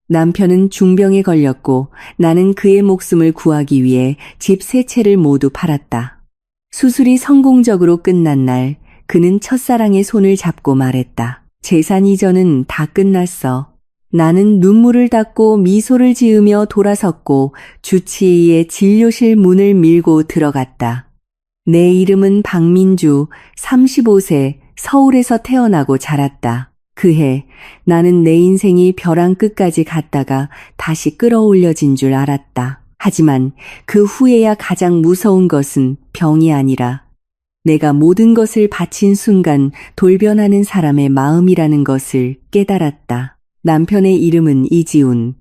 남편은 중병에 걸렸고 나는 그의 목숨을 구하기 위해 집 세 채를 모두 팔았다. 수술이 성공적으로 끝난 날 그는 첫사랑의 손을 잡고 말했다. 재산 이전은 다 끝났어. 나는 눈물을 닦고 미소를 지으며 돌아섰고 주치의의 진료실 문을 밀고 들어갔다. 내 이름은 박민주, 35세, 서울에서 태어나고 자랐다. 그해 나는 내 인생이 벼랑 끝까지 갔다가 다시 끌어올려진 줄 알았다. 하지만 그 후에야 가장 무서운 것은 병이 아니라 내가 모든 것을 바친 순간 돌변하는 사람의 마음이라는 것을 깨달았다. 남편의 이름은 이지훈.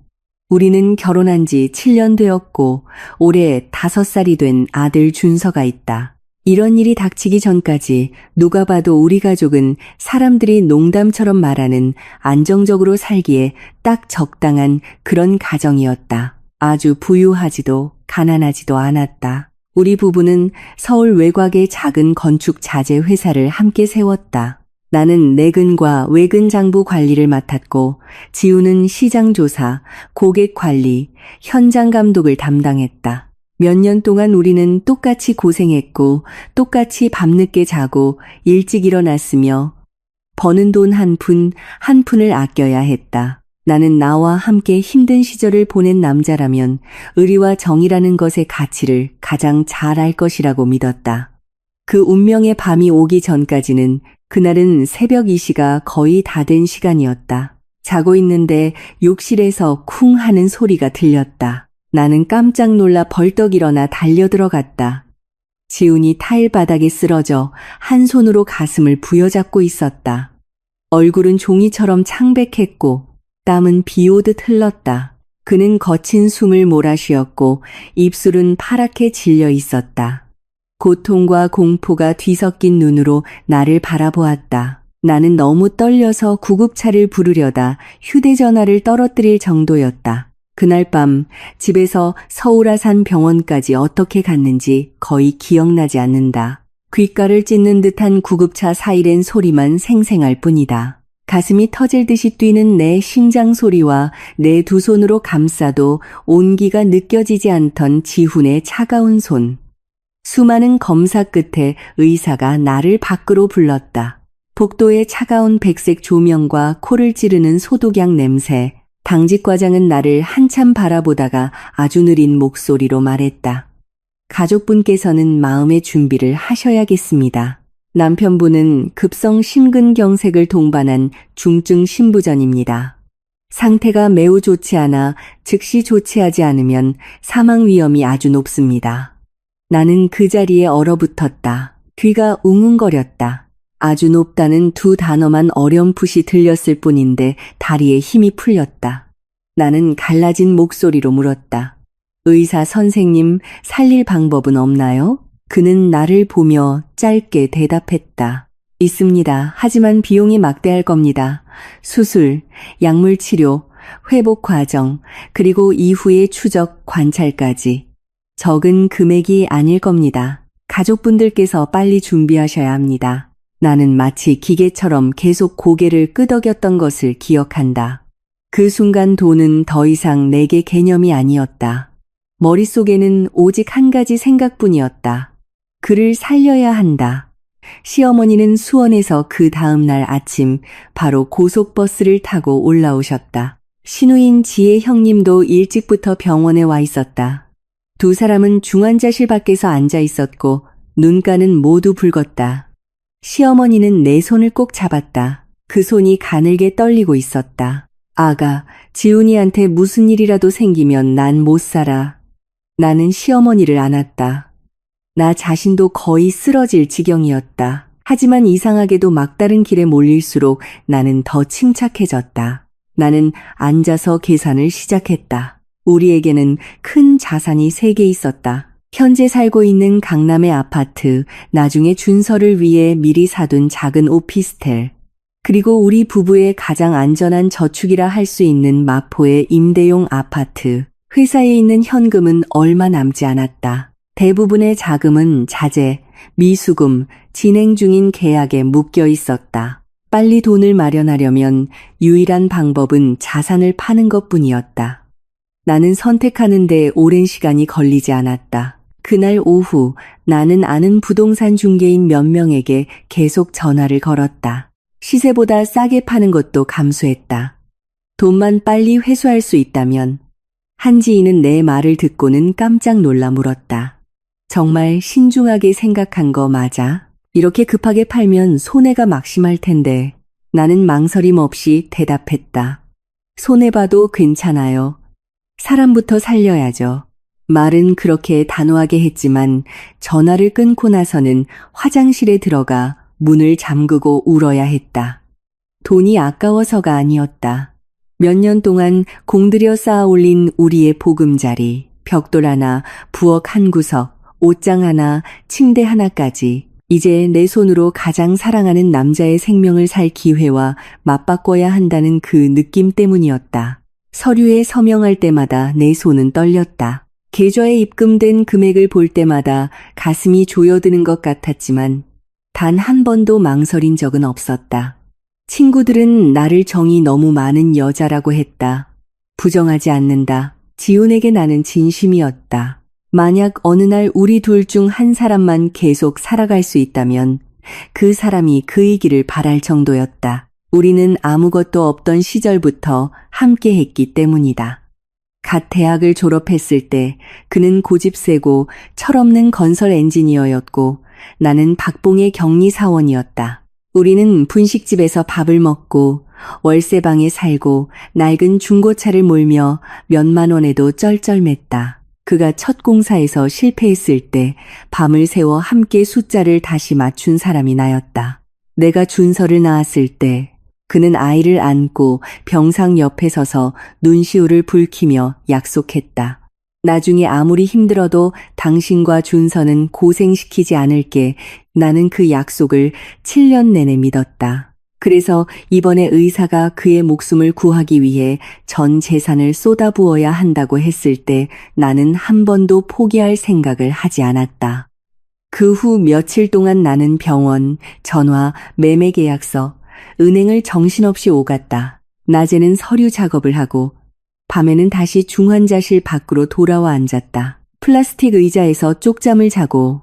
우리는 결혼한 지 7년 되었고 올해 5살이 된 아들 준서가 있다. 이런 일이 닥치기 전까지 누가 봐도 우리 가족은 사람들이 농담처럼 말하는 안정적으로 살기에 딱 적당한 그런 가정이었다. 아주 부유하지도 가난하지도 않았다. 우리 부부는 서울 외곽의 작은 건축 자재 회사를 함께 세웠다. 나는 내근과 외근 장부 관리를 맡았고 지우는 시장 조사, 고객 관리, 현장 감독을 담당했다. 몇 년 동안 우리는 똑같이 고생했고 똑같이 밤늦게 자고 일찍 일어났으며 버는 돈 한 푼을 아껴야 했다. 나는 나와 함께 힘든 시절을 보낸 남자라면 의리와 정의라는 것의 가치를 가장 잘 알 것이라고 믿었다. 그 운명의 밤이 오기 전까지는 그날은 새벽 2시가 거의 다 된 시간이었다. 자고 있는데 욕실에서 쿵 하는 소리가 들렸다. 나는 깜짝 놀라 벌떡 일어나 달려들어갔다. 지훈이 타일 바닥에 쓰러져 한 손으로 가슴을 부여잡고 있었다. 얼굴은 종이처럼 창백했고 땀은 비 오듯 흘렀다. 그는 거친 숨을 몰아쉬었고 입술은 파랗게 질려 있었다. 고통과 공포가 뒤섞인 눈으로 나를 바라보았다. 나는 너무 떨려서 구급차를 부르려다 휴대전화를 떨어뜨릴 정도였다. 그날 밤 집에서 서울 아산 병원까지 어떻게 갔는지 거의 기억나지 않는다. 귓가를 찢는 듯한 구급차 사이렌 소리만 생생할 뿐이다. 가슴이 터질 듯이 뛰는 내 심장 소리와 내 두 손으로 감싸도 온기가 느껴지지 않던 지훈의 차가운 손. 수많은 검사 끝에 의사가 나를 밖으로 불렀다. 복도의 차가운 백색 조명과 코를 찌르는 소독약 냄새. 당직과장은 나를 한참 바라보다가 아주 느린 목소리로 말했다. 가족분께서는 마음의 준비를 하셔야겠습니다. 남편분은 급성 심근경색을 동반한 중증 신부전입니다. 상태가 매우 좋지 않아 즉시 조치하지 않으면 사망 위험이 아주 높습니다. 나는 그 자리에 얼어붙었다. 귀가 웅웅거렸다. 아주 높다는 두 단어만 어렴풋이 들렸을 뿐인데 다리에 힘이 풀렸다. 나는 갈라진 목소리로 물었다. 의사 선생님, 살릴 방법은 없나요? 그는 나를 보며 짧게 대답했다. 있습니다. 하지만 비용이 막대할 겁니다. 수술, 약물 치료, 회복 과정, 그리고 이후의 추적 관찰까지. 적은 금액이 아닐 겁니다. 가족분들께서 빨리 준비하셔야 합니다. 나는 마치 기계처럼 계속 고개를 끄덕였던 것을 기억한다. 그 순간 돈은 더 이상 내게 개념이 아니었다. 머릿속에는 오직 한 가지 생각뿐이었다. 그를 살려야 한다. 시어머니는 수원에서 그 다음 날 아침 바로 고속버스를 타고 올라오셨다. 신우인 지혜 형님도 일찍부터 병원에 와 있었다. 두 사람은 중환자실 밖에서 앉아 있었고 눈가는 모두 붉었다. 시어머니는 내 손을 꼭 잡았다. 그 손이 가늘게 떨리고 있었다. 아가, 지훈이한테 무슨 일이라도 생기면 난 못 살아. 나는 시어머니를 안았다. 나 자신도 거의 쓰러질 지경이었다. 하지만 이상하게도 막다른 길에 몰릴수록 나는 더 침착해졌다. 나는 앉아서 계산을 시작했다. 우리에게는 큰 자산이 3개 있었다. 현재 살고 있는 강남의 아파트, 나중에 준서를 위해 미리 사둔 작은 오피스텔, 그리고 우리 부부의 가장 안전한 저축이라 할 수 있는 마포의 임대용 아파트. 회사에 있는 현금은 얼마 남지 않았다. 대부분의 자금은 자재, 미수금, 진행 중인 계약에 묶여 있었다. 빨리 돈을 마련하려면 유일한 방법은 자산을 파는 것뿐이었다. 나는 선택하는데 오랜 시간이 걸리지 않았다. 그날 오후 나는 아는 부동산 중개인 몇 명에게 계속 전화를 걸었다. 시세보다 싸게 파는 것도 감수했다. 돈만 빨리 회수할 수 있다면. 한지인은 내 말을 듣고는 깜짝 놀라 물었다. 정말 신중하게 생각한 거 맞아? 이렇게 급하게 팔면 손해가 막심할 텐데. 나는 망설임 없이 대답했다. 손해봐도 괜찮아요. 사람부터 살려야죠. 말은 그렇게 단호하게 했지만 전화를 끊고 나서는 화장실에 들어가 문을 잠그고 울어야 했다. 돈이 아까워서가 아니었다. 몇 년 동안 공들여 쌓아 올린 우리의 보금자리, 벽돌 하나, 부엌 한 구석, 옷장 하나, 침대 하나까지 이제 내 손으로 가장 사랑하는 남자의 생명을 살 기회와 맞바꿔야 한다는 그 느낌 때문이었다. 서류에 서명할 때마다 내 손은 떨렸다. 계좌에 입금된 금액을 볼 때마다 가슴이 조여드는 것 같았지만 단 한 번도 망설인 적은 없었다. 친구들은 나를 정이 너무 많은 여자라고 했다. 부정하지 않는다. 지훈에게 나는 진심이었다. 만약 어느 날 우리 둘 중 한 사람만 계속 살아갈 수 있다면 그 사람이 그의 길을 바랄 정도였다. 우리는 아무것도 없던 시절부터 함께 했기 때문이다. 갓 대학을 졸업했을 때 그는 고집세고 철없는 건설 엔지니어였고 나는 박봉의 격리 사원이었다. 우리는 분식집에서 밥을 먹고 월세방에 살고 낡은 중고차를 몰며 몇만 원에도 쩔쩔맸다. 그가 첫 공사에서 실패했을 때 밤을 새워 함께 숫자를 다시 맞춘 사람이 나였다. 내가 준서를 낳았을 때 그는 아이를 안고 병상 옆에 서서 눈시울을 붉히며 약속했다. 나중에 아무리 힘들어도 당신과 준서는 고생시키지 않을게. 나는 그 약속을 7년 내내 믿었다. 그래서 이번에 의사가 그의 목숨을 구하기 위해 전 재산을 쏟아부어야 한다고 했을 때 나는 한 번도 포기할 생각을 하지 않았다. 그 후 며칠 동안 나는 병원, 전화, 매매 계약서, 은행을 정신없이 오갔다. 낮에는 서류 작업을 하고 밤에는 다시 중환자실 밖으로 돌아와 앉았다. 플라스틱 의자에서 쪽잠을 자고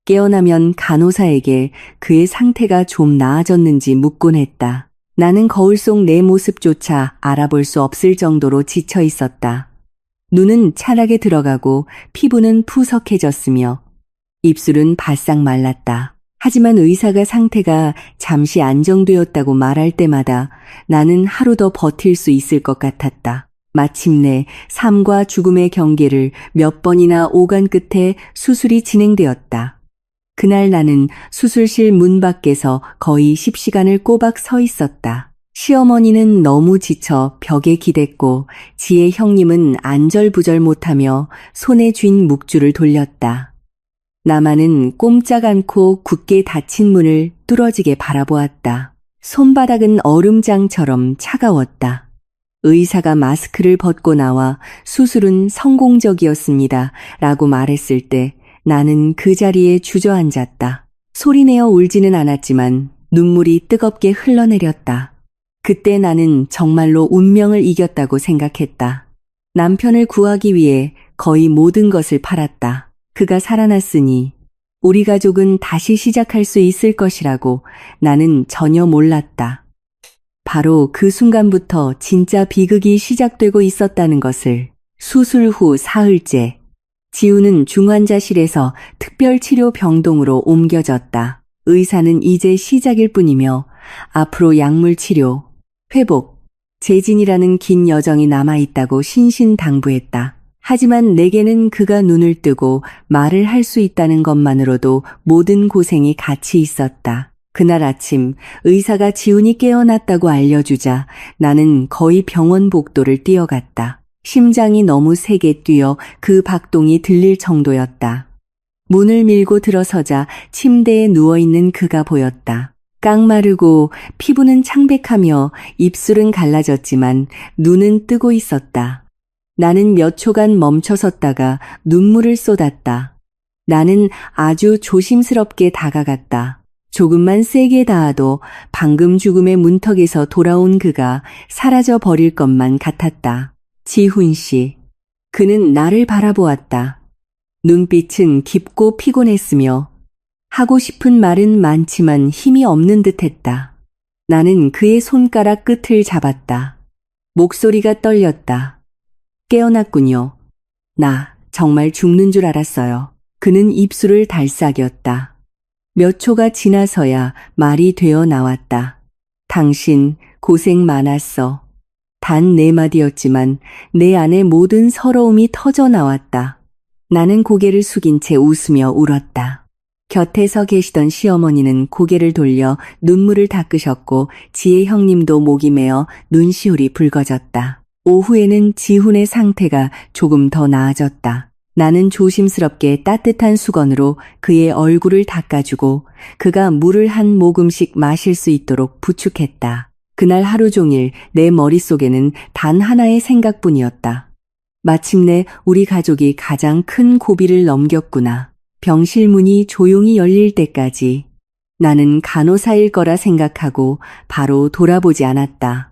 깨어나면 간호사에게 그의 상태가 좀 나아졌는지 묻곤 했다. 나는 거울 속 내 모습조차 알아볼 수 없을 정도로 지쳐 있었다. 눈은 차랗게 들어가고 피부는 푸석해졌으며 입술은 바싹 말랐다. 하지만 의사가 상태가 잠시 안정되었다고 말할 때마다 나는 하루 더 버틸 수 있을 것 같았다. 마침내 삶과 죽음의 경계를 몇 번이나 오간 끝에 수술이 진행되었다. 그날 나는 수술실 문 밖에서 거의 10시간을 꼬박 서 있었다. 시어머니는 너무 지쳐 벽에 기댔고 지혜 형님은 안절부절 못하며 손에 쥔 묵주를 돌렸다. 나만은 꼼짝 않고 굳게 닫힌 문을 뚫어지게 바라보았다. 손바닥은 얼음장처럼 차가웠다. 의사가 마스크를 벗고 나와 수술은 성공적이었습니다. 라고 말했을 때 나는 그 자리에 주저앉았다. 소리내어 울지는 않았지만 눈물이 뜨겁게 흘러내렸다. 그때 나는 정말로 운명을 이겼다고 생각했다. 남편을 구하기 위해 거의 모든 것을 팔았다. 그가 살아났으니 우리 가족은 다시 시작할 수 있을 것이라고 나는 전혀 몰랐다. 바로 그 순간부터 진짜 비극이 시작되고 있었다는 것을. 수술 후 사흘째 지우는 중환자실에서 특별치료 병동으로 옮겨졌다. 의사는 이제 시작일 뿐이며 앞으로 약물치료, 회복, 재진이라는 긴 여정이 남아있다고 신신당부했다. 하지만 내게는 그가 눈을 뜨고 말을 할 수 있다는 것만으로도 모든 고생이 가치 있었다. 그날 아침 의사가 지훈이 깨어났다고 알려주자 나는 거의 병원 복도를 뛰어갔다. 심장이 너무 세게 뛰어 그 박동이 들릴 정도였다. 문을 밀고 들어서자 침대에 누워있는 그가 보였다. 깡마르고 피부는 창백하며 입술은 갈라졌지만 눈은 뜨고 있었다. 나는 몇 초간 멈춰섰다가 눈물을 쏟았다. 나는 아주 조심스럽게 다가갔다. 조금만 세게 닿아도 방금 죽음의 문턱에서 돌아온 그가 사라져 버릴 것만 같았다. 지훈 씨. 그는 나를 바라보았다. 눈빛은 깊고 피곤했으며 하고 싶은 말은 많지만 힘이 없는 듯했다. 나는 그의 손가락 끝을 잡았다. 목소리가 떨렸다. 깨어났군요. 나 정말 죽는 줄 알았어요. 그는 입술을 달싹였다. 몇 초가 지나서야 말이 되어 나왔다. 당신 고생 많았어. 단 네 마디였지만 내 안에 모든 서러움이 터져 나왔다. 나는 고개를 숙인 채 웃으며 울었다. 곁에 서 계시던 시어머니는 고개를 돌려 눈물을 닦으셨고 지혜 형님도 목이 메어 눈시울이 붉어졌다. 오후에는 지훈의 상태가 조금 더 나아졌다. 나는 조심스럽게 따뜻한 수건으로 그의 얼굴을 닦아주고 그가 물을 한 모금씩 마실 수 있도록 부축했다. 그날 하루 종일 내 머릿속에는 단 하나의 생각뿐이었다. 마침내 우리 가족이 가장 큰 고비를 넘겼구나. 병실 문이 조용히 열릴 때까지 나는 간호사일 거라 생각하고 바로 돌아보지 않았다.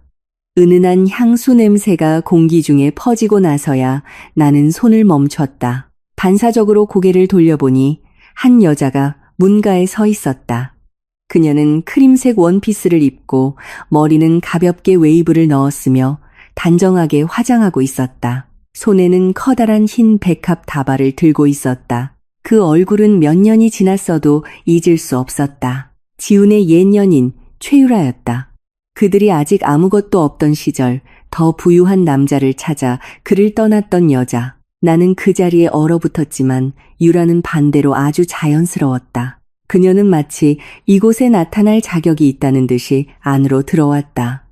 은은한 향수 냄새가 공기 중에 퍼지고 나서야 나는 손을 멈췄다. 반사적으로 고개를 돌려보니 한 여자가 문가에 서 있었다. 그녀는 크림색 원피스를 입고 머리는 가볍게 웨이브를 넣었으며 단정하게 화장하고 있었다. 손에는 커다란 흰 백합 다발을 들고 있었다. 그 얼굴은 몇 년이 지났어도 잊을 수 없었다. 지훈의 옛 연인 최유라였다. 그들이 아직 아무것도 없던 시절 더 부유한 남자를 찾아 그를 떠났던 여자. 나는 그 자리에 얼어붙었지만 유라는 반대로 아주 자연스러웠다. 그녀는 마치 이곳에 나타날 자격이 있다는 듯이 안으로 들어왔다.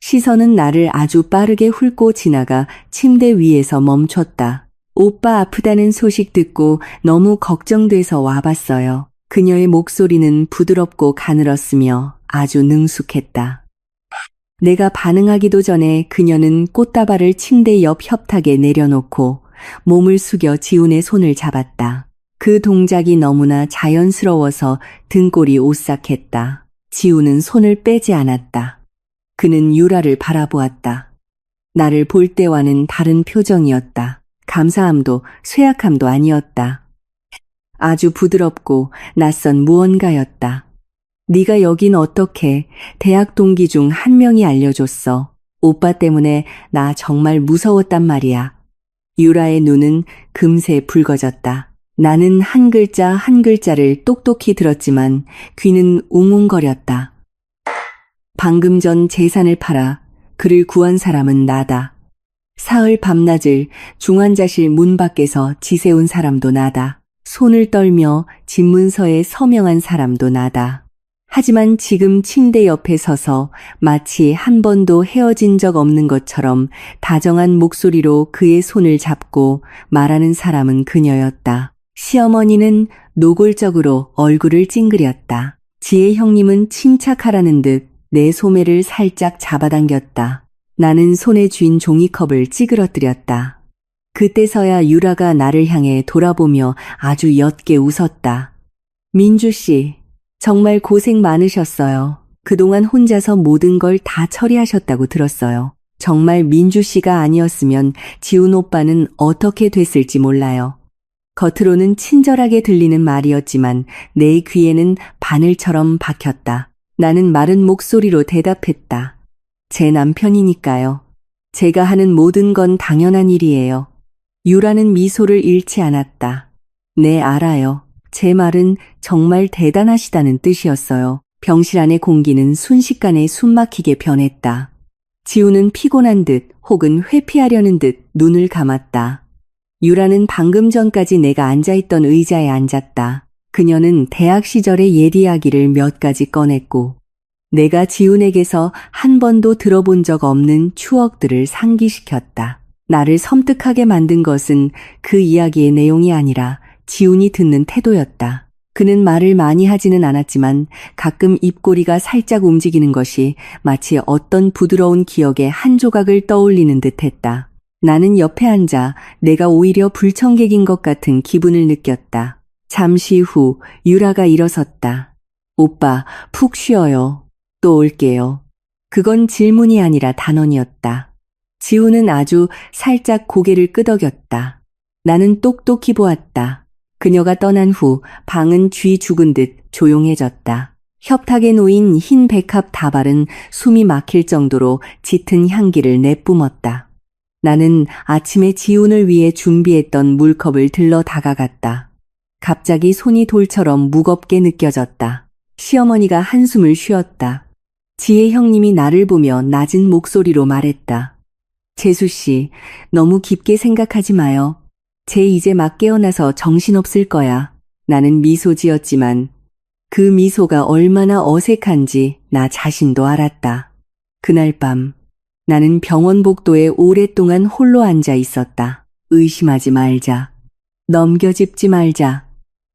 시선은 나를 아주 빠르게 훑고 지나가 침대 위에서 멈췄다. 오빠 아프다는 소식 듣고 너무 걱정돼서 와봤어요. 그녀의 목소리는 부드럽고 가늘었으며 아주 능숙했다. 내가 반응하기도 전에 그녀는 꽃다발을 침대 옆 협탁에 내려놓고 몸을 숙여 지훈의 손을 잡았다. 그 동작이 너무나 자연스러워서 등골이 오싹했다. 지훈은 손을 빼지 않았다. 그는 유라를 바라보았다. 나를 볼 때와는 다른 표정이었다. 감사함도 쇠약함도 아니었다. 아주 부드럽고 낯선 무언가였다. 네가 여긴 어떻게 대학 동기 중 한 명이 알려줬어. 오빠 때문에 나 정말 무서웠단 말이야. 유라의 눈은 금세 붉어졌다. 나는 한 글자 한 글자를 똑똑히 들었지만 귀는 웅웅거렸다. 방금 전 재산을 팔아 그를 구한 사람은 나다. 사흘 밤낮을 중환자실 문 밖에서 지새운 사람도 나다. 손을 떨며 집문서에 서명한 사람도 나다. 하지만 지금 침대 옆에 서서 마치 한 번도 헤어진 적 없는 것처럼 다정한 목소리로 그의 손을 잡고 말하는 사람은 그녀였다. 시어머니는 노골적으로 얼굴을 찡그렸다. 지혜 형님은 침착하라는 듯 내 소매를 살짝 잡아당겼다. 나는 손에 쥔 종이컵을 찌그러뜨렸다. 그때서야 유라가 나를 향해 돌아보며 아주 옅게 웃었다. 민주 씨, 정말 고생 많으셨어요. 그동안 혼자서 모든 걸 다 처리하셨다고 들었어요. 정말 민주 씨가 아니었으면 지훈 오빠는 어떻게 됐을지 몰라요. 겉으로는 친절하게 들리는 말이었지만 내 귀에는 바늘처럼 박혔다. 나는 마른 목소리로 대답했다. 제 남편이니까요. 제가 하는 모든 건 당연한 일이에요. 유라는 미소를 잃지 않았다. 네, 알아요. 제 말은 정말 대단하시다는 뜻이었어요. 병실 안의 공기는 순식간에 숨막히게 변했다. 지훈은 피곤한 듯 혹은 회피하려는 듯 눈을 감았다. 유라는 방금 전까지 내가 앉아있던 의자에 앉았다. 그녀는 대학 시절의 옛 이야기를 몇 가지 꺼냈고 내가 지훈에게서 한 번도 들어본 적 없는 추억들을 상기시켰다. 나를 섬뜩하게 만든 것은 그 이야기의 내용이 아니라 지훈이 듣는 태도였다. 그는 말을 많이 하지는 않았지만 가끔 입꼬리가 살짝 움직이는 것이 마치 어떤 부드러운 기억의 한 조각을 떠올리는 듯했다. 나는 옆에 앉아 내가 오히려 불청객인 것 같은 기분을 느꼈다. 잠시 후 유라가 일어섰다. 오빠, 푹 쉬어요. 또 올게요. 그건 질문이 아니라 단언이었다. 지우는 아주 살짝 고개를 끄덕였다. 나는 똑똑히 보았다. 그녀가 떠난 후 방은 쥐 죽은 듯 조용해졌다. 협탁에 놓인 흰 백합 다발은 숨이 막힐 정도로 짙은 향기를 내뿜었다. 나는 아침에 지훈을 위해 준비했던 물컵을 들러 다가갔다. 갑자기 손이 돌처럼 무겁게 느껴졌다. 시어머니가 한숨을 쉬었다. 지혜 형님이 나를 보며 낮은 목소리로 말했다. 재수 씨, 너무 깊게 생각하지 마요. 쟤 이제 막 깨어나서 정신없을 거야. 나는 미소 지었지만 그 미소가 얼마나 어색한지 나 자신도 알았다. 그날 밤 나는 병원 복도에 오랫동안 홀로 앉아 있었다. 의심하지 말자. 넘겨짚지 말자.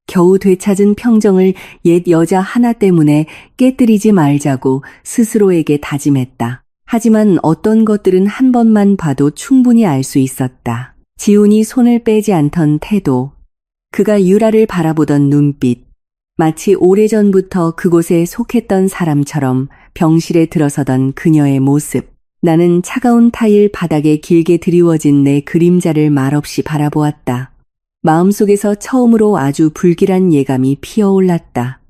겨우 되찾은 평정을 옛 여자 하나 때문에 깨뜨리지 말자고 스스로에게 다짐했다. 하지만 어떤 것들은 한 번만 봐도 충분히 알 수 있었다. 지훈이 손을 빼지 않던 태도, 그가 유라를 바라보던 눈빛, 마치 오래전부터 그곳에 속했던 사람처럼 병실에 들어서던 그녀의 모습. 나는 차가운 타일 바닥에 길게 드리워진 내 그림자를 말없이 바라보았다. 마음속에서 처음으로 아주 불길한 예감이 피어올랐다.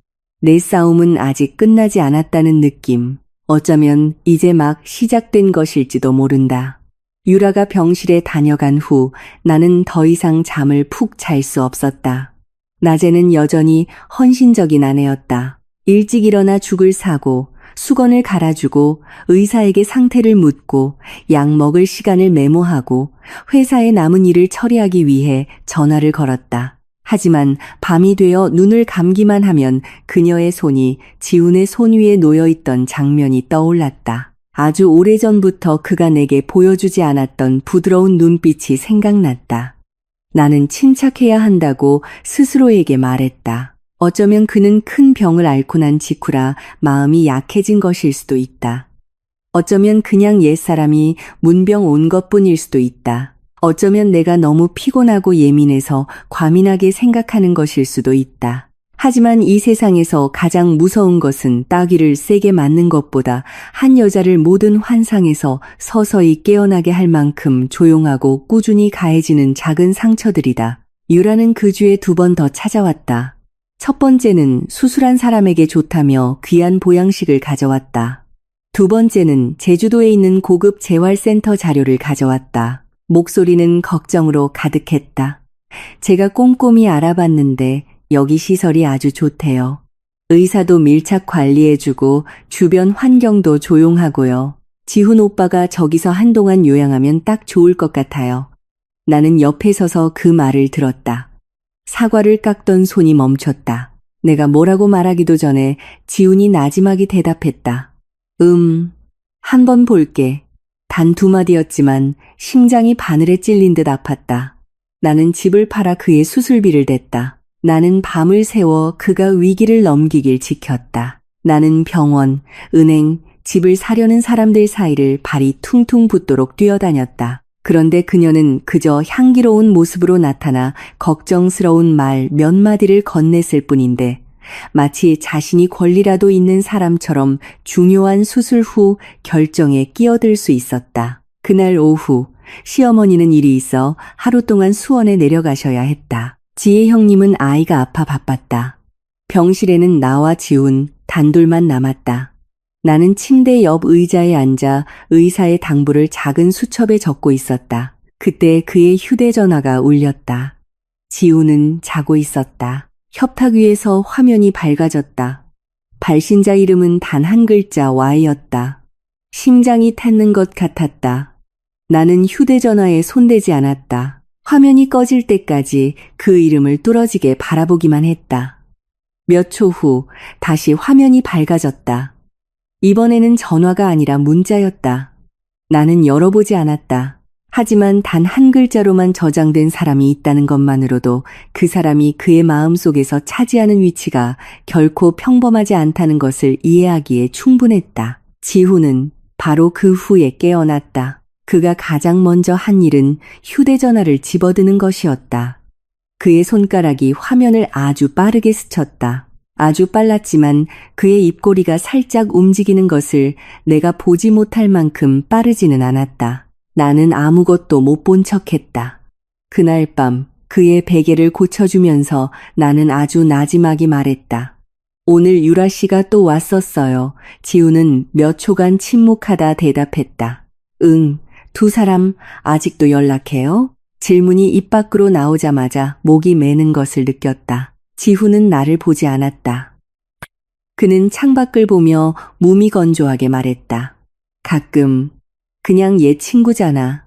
내 싸움은 아직 끝나지 않았다는 느낌. 어쩌면 이제 막 시작된 것일지도 모른다. 유라가 병실에 다녀간 후 나는 더 이상 잠을 푹 잘 수 없었다. 낮에는 여전히 헌신적인 아내였다. 일찍 일어나 죽을 사고, 수건을 갈아주고, 의사에게 상태를 묻고, 약 먹을 시간을 메모하고, 회사에 남은 일을 처리하기 위해 전화를 걸었다. 하지만 밤이 되어 눈을 감기만 하면 그녀의 손이 지훈의 손 위에 놓여있던 장면이 떠올랐다. 아주 오래전부터 그가 내게 보여주지 않았던 부드러운 눈빛이 생각났다. 나는 침착해야 한다고 스스로에게 말했다. 어쩌면 그는 큰 병을 앓고 난 직후라 마음이 약해진 것일 수도 있다. 어쩌면 그냥 옛사람이 문병 온 것뿐일 수도 있다. 어쩌면 내가 너무 피곤하고 예민해서 과민하게 생각하는 것일 수도 있다. 하지만 이 세상에서 가장 무서운 것은 따귀를 세게 맞는 것보다 한 여자를 모든 환상에서 서서히 깨어나게 할 만큼 조용하고 꾸준히 가해지는 작은 상처들이다. 유라는 그 주에 2번 더 찾아왔다. 첫 번째는 수술한 사람에게 좋다며 귀한 보양식을 가져왔다. 2번째는 제주도에 있는 고급 재활센터 자료를 가져왔다. 목소리는 걱정으로 가득했다. 제가 꼼꼼히 알아봤는데 여기 시설이 아주 좋대요. 의사도 밀착 관리해주고 주변 환경도 조용하고요. 지훈 오빠가 저기서 한동안 요양하면 딱 좋을 것 같아요. 나는 옆에 서서 그 말을 들었다. 사과를 깎던 손이 멈췄다. 내가 뭐라고 말하기도 전에 지훈이 나지막이 대답했다. 한번 볼게. 단 2마디였지만 심장이 바늘에 찔린 듯 아팠다. 나는 집을 팔아 그의 수술비를 댔다. 나는 밤을 새워 그가 위기를 넘기길 지켰다. 나는 병원, 은행, 집을 사려는 사람들 사이를 발이 퉁퉁 붓도록 뛰어다녔다. 그런데 그녀는 그저 향기로운 모습으로 나타나 걱정스러운 말 몇 마디를 건넸을 뿐인데 마치 자신이 권리라도 있는 사람처럼 중요한 수술 후 결정에 끼어들 수 있었다. 그날 오후 시어머니는 일이 있어 하루 동안 수원에 내려가셔야 했다. 지혜 형님은 아이가 아파 바빴다. 병실에는 나와 지훈 단둘만 남았다. 나는 침대 옆 의자에 앉아 의사의 당부를 작은 수첩에 적고 있었다. 그때 그의 휴대전화가 울렸다. 지훈은 자고 있었다. 협탁 위에서 화면이 밝아졌다. 발신자 이름은 단 한 글자 Y였다. 심장이 탔는 것 같았다. 나는 휴대전화에 손대지 않았다. 화면이 꺼질 때까지 그 이름을 뚫어지게 바라보기만 했다. 몇 초 후 다시 화면이 밝아졌다. 이번에는 전화가 아니라 문자였다. 나는 열어보지 않았다. 하지만 단 한 글자로만 저장된 사람이 있다는 것만으로도 그 사람이 그의 마음속에서 차지하는 위치가 결코 평범하지 않다는 것을 이해하기에 충분했다. 지훈은 바로 그 후에 깨어났다. 그가 가장 먼저 한 일은 휴대전화를 집어드는 것이었다. 그의 손가락이 화면을 아주 빠르게 스쳤다. 아주 빨랐지만 그의 입꼬리가 살짝 움직이는 것을 내가 보지 못할 만큼 빠르지는 않았다. 나는 아무것도 못 본 척했다. 그날 밤 그의 베개를 고쳐주면서 나는 아주 나지막이 말했다. 오늘 유라 씨가 또 왔었어요. 지우는 몇 초간 침묵하다 대답했다. 응, 두 사람 아직도 연락해요? 질문이 입 밖으로 나오자마자 목이 메는 것을 느꼈다. 지후는 나를 보지 않았다. 그는 창밖을 보며 무미건조하게 말했다. 가끔 그냥 옛 친구잖아.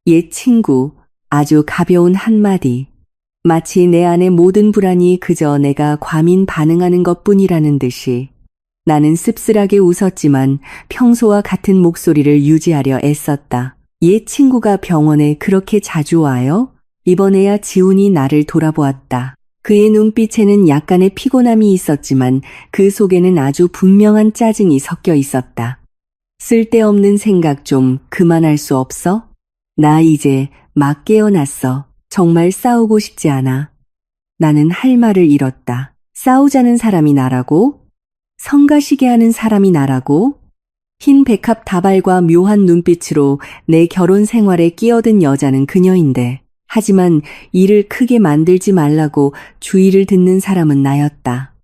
옛 친구. 아주 가벼운 한마디. 마치 내 안의 모든 불안이 그저 내가 과민 반응하는 것뿐이라는 듯이. 나는 씁쓸하게 웃었지만 평소와 같은 목소리를 유지하려 애썼다. 옛 친구가 병원에 그렇게 자주 와요? 이번에야 지훈이 나를 돌아보았다. 그의 눈빛에는 약간의 피곤함이 있었지만 그 속에는 아주 분명한 짜증이 섞여 있었다. 쓸데없는 생각 좀 그만할 수 없어? 나 이제 막 깨어났어. 정말 싸우고 싶지 않아. 나는 할 말을 잃었다. 싸우자는 사람이 나라고? 성가시게 하는 사람이 나라고? 흰 백합 다발과 묘한 눈빛으로 내 결혼 생활에 끼어든 여자는 그녀인데, 하지만 일을 크게 만들지 말라고 주의를 듣는 사람은 나였다.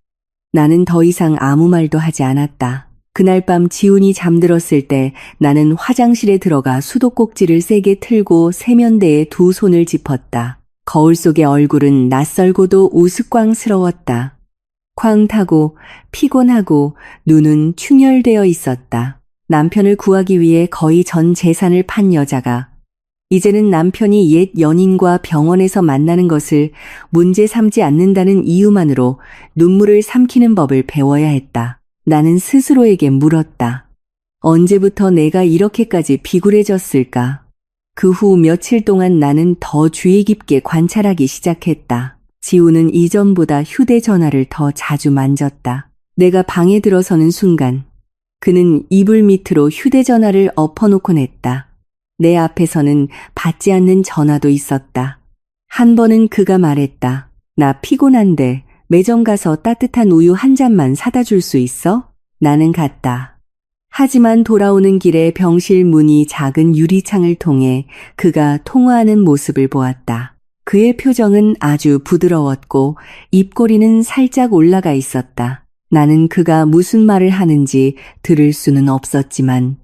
나는 더 이상 아무 말도 하지 않았다. 그날 밤 지훈이 잠들었을 때 나는 화장실에 들어가 수도꼭지를 세게 틀고 세면대에 두 손을 짚었다. 거울 속의 얼굴은 낯설고도 우스꽝스러웠다. 쾅 타고 피곤하고 눈은 충혈되어 있었다. 남편을 구하기 위해 거의 전 재산을 판 여자가 이제는 남편이 옛 연인과 병원에서 만나는 것을 문제 삼지 않는다는 이유만으로 눈물을 삼키는 법을 배워야 했다. 나는 스스로에게 물었다. 언제부터 내가 이렇게까지 비굴해졌을까? 그 후 며칠 동안 나는 더 주의 깊게 관찰하기 시작했다. 지우는 이전보다 휴대전화를 더 자주 만졌다. 내가 방에 들어서는 순간 그는 이불 밑으로 휴대전화를 엎어놓곤 했다. 내 앞에서는 받지 않는 전화도 있었다. 한 번은 그가 말했다. 나 피곤한데 매점 가서 따뜻한 우유 한 잔만 사다 줄 수 있어? 나는 갔다. 하지만 돌아오는 길에 병실 문이 작은 유리창을 통해 그가 통화하는 모습을 보았다. 그의 표정은 아주 부드러웠고 입꼬리는 살짝 올라가 있었다. 나는 그가 무슨 말을 하는지 들을 수는 없었지만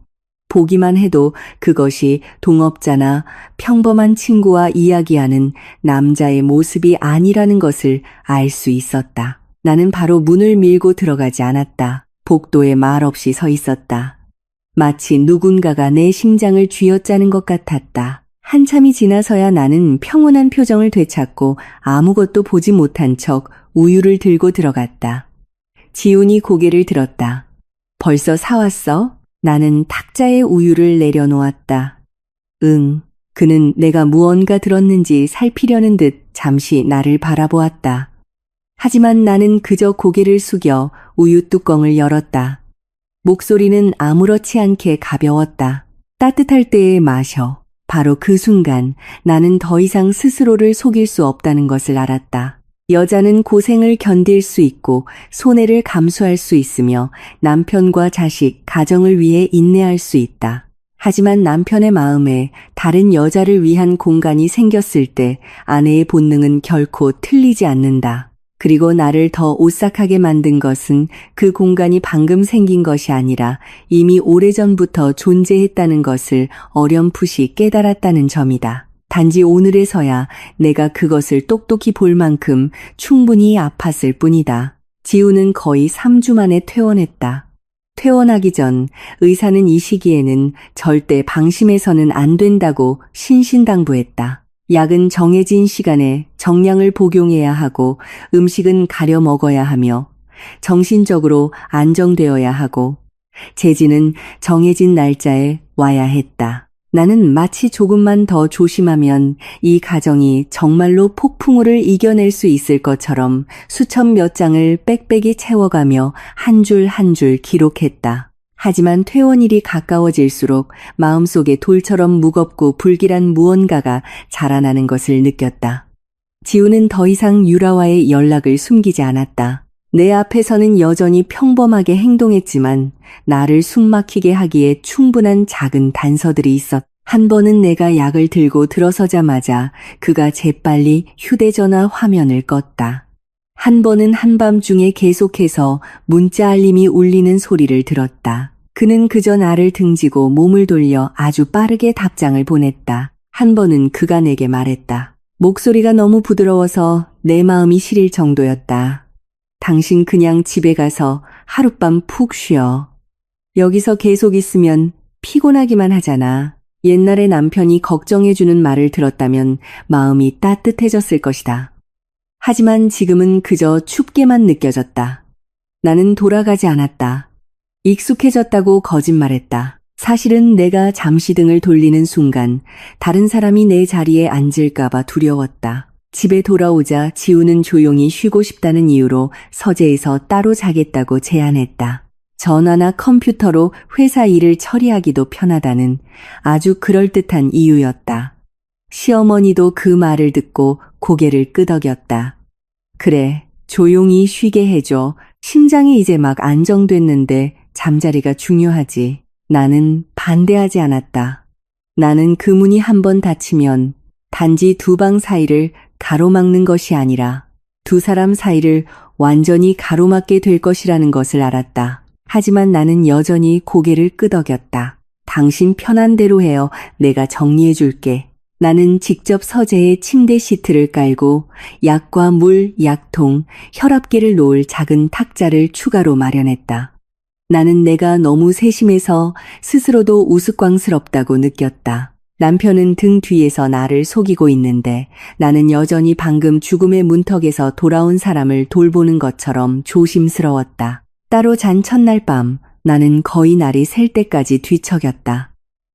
보기만 해도 그것이 동업자나 평범한 친구와 이야기하는 남자의 모습이 아니라는 것을 알 수 있었다. 나는 바로 문을 밀고 들어가지 않았다. 복도에 말없이 서 있었다. 마치 누군가가 내 심장을 쥐어짜는 것 같았다. 한참이 지나서야 나는 평온한 표정을 되찾고 아무것도 보지 못한 척 우유를 들고 들어갔다. 지훈이 고개를 들었다. 벌써 사왔어? 나는 탁자에 우유를 내려놓았다. 응. 그는 내가 무언가 들었는지 살피려는 듯 잠시 나를 바라보았다. 하지만 나는 그저 고개를 숙여 우유 뚜껑을 열었다. 목소리는 아무렇지 않게 가벼웠다. 따뜻할 때에 마셔. 바로 그 순간 나는 더 이상 스스로를 속일 수 없다는 것을 알았다. 여자는 고생을 견딜 수 있고 손해를 감수할 수 있으며 남편과 자식, 가정을 위해 인내할 수 있다. 하지만 남편의 마음에 다른 여자를 위한 공간이 생겼을 때 아내의 본능은 결코 틀리지 않는다. 그리고 나를 더 오싹하게 만든 것은 그 공간이 방금 생긴 것이 아니라 이미 오래전부터 존재했다는 것을 어렴풋이 깨달았다는 점이다. 단지 오늘에서야 내가 그것을 똑똑히 볼 만큼 충분히 아팠을 뿐이다. 지우는 거의 3주 만에 퇴원했다. 퇴원하기 전 의사는 이 시기에는 절대 방심해서는 안 된다고 신신당부했다. 약은 정해진 시간에 정량을 복용해야 하고 음식은 가려 먹어야 하며 정신적으로 안정되어야 하고 재진은 정해진 날짜에 와야 했다. 나는 마치 조금만 더 조심하면 이 가정이 정말로 폭풍우를 이겨낼 수 있을 것처럼 수천 몇 장을 빽빽이 채워가며 한 줄 한 줄 기록했다. 하지만 퇴원일이 가까워질수록 마음속에 돌처럼 무겁고 불길한 무언가가 자라나는 것을 느꼈다. 지우는 더 이상 유라와의 연락을 숨기지 않았다. 내 앞에서는 여전히 평범하게 행동했지만 나를 숨막히게 하기에 충분한 작은 단서들이 있었다. 한 번은 내가 약을 들고 들어서자마자 그가 재빨리 휴대전화 화면을 껐다. 한 번은 한밤중에 계속해서 문자 알림이 울리는 소리를 들었다. 그는 그저 나를 등지고 몸을 돌려 아주 빠르게 답장을 보냈다. 한 번은 그가 내게 말했다. 목소리가 너무 부드러워서 내 마음이 시릴 정도였다. 당신 그냥 집에 가서 하룻밤 푹 쉬어. 여기서 계속 있으면 피곤하기만 하잖아. 옛날에 남편이 걱정해주는 말을 들었다면 마음이 따뜻해졌을 것이다. 하지만 지금은 그저 춥게만 느껴졌다. 나는 돌아가지 않았다. 익숙해졌다고 거짓말했다. 사실은 내가 잠시 등을 돌리는 순간 다른 사람이 내 자리에 앉을까봐 두려웠다. 집에 돌아오자 지우는 조용히 쉬고 싶다는 이유로 서재에서 따로 자겠다고 제안했다. 전화나 컴퓨터로 회사 일을 처리하기도 편하다는 아주 그럴듯한 이유였다. 시어머니도 그 말을 듣고 고개를 끄덕였다. 그래, 조용히 쉬게 해줘. 심장이 이제 막 안정됐는데 잠자리가 중요하지. 나는 반대하지 않았다. 나는 그 문이 한번 닫히면 단지 두 방 사이를 가로막는 것이 아니라 두 사람 사이를 완전히 가로막게 될 것이라는 것을 알았다. 하지만 나는 여전히 고개를 끄덕였다. 당신 편한 대로 해요. 내가 정리해 줄게. 나는 직접 서재에 침대 시트를 깔고 약과 물, 약통, 혈압계를 놓을 작은 탁자를 추가로 마련했다. 나는 내가 너무 세심해서 스스로도 우스꽝스럽다고 느꼈다. 남편은 등 뒤에서 나를 속이고 있는데 나는 여전히 방금 죽음의 문턱에서 돌아온 사람을 돌보는 것처럼 조심스러웠다. 따로 잔 첫날 밤 나는 거의 날이 셀 때까지 뒤척였다.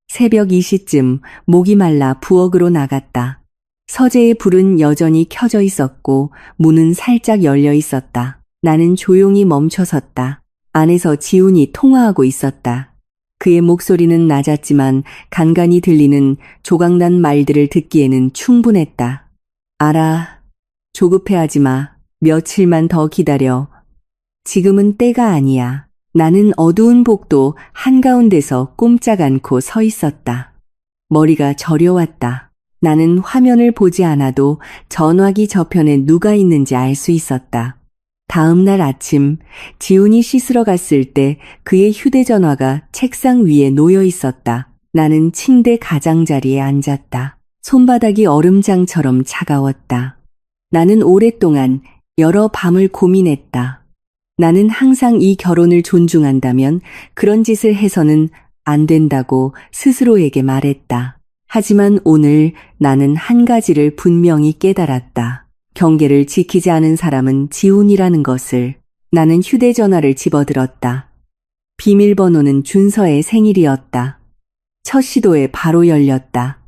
새벽 2시쯤 목이 말라 부엌으로 나갔다. 서재의 불은 여전히 켜져 있었고 문은 살짝 열려 있었다. 나는 조용히 멈춰섰다. 안에서 지훈이 통화하고 있었다. 그의 목소리는 낮았지만 간간히 들리는 조각난 말들을 듣기에는 충분했다. 알아. 조급해하지 마. 며칠만 더 기다려. 지금은 때가 아니야. 나는 어두운 복도 한가운데서 꼼짝 않고 서 있었다. 머리가 저려왔다. 나는 화면을 보지 않아도 전화기 저편에 누가 있는지 알 수 있었다. 다음 날 아침 지훈이 씻으러 갔을 때 그의 휴대전화가 책상 위에 놓여 있었다. 나는 침대 가장자리에 앉았다. 손바닥이 얼음장처럼 차가웠다. 나는 오랫동안 여러 밤을 고민했다. 나는 항상 이 결혼을 존중한다면 그런 짓을 해서는 안 된다고 스스로에게 말했다. 하지만 오늘 나는 한 가지를 분명히 깨달았다. 경계를 지키지 않은 사람은 지훈이라는 것을. 나는 휴대전화를 집어들었다. 비밀번호는 준서의 생일이었다. 첫 시도에 바로 열렸다.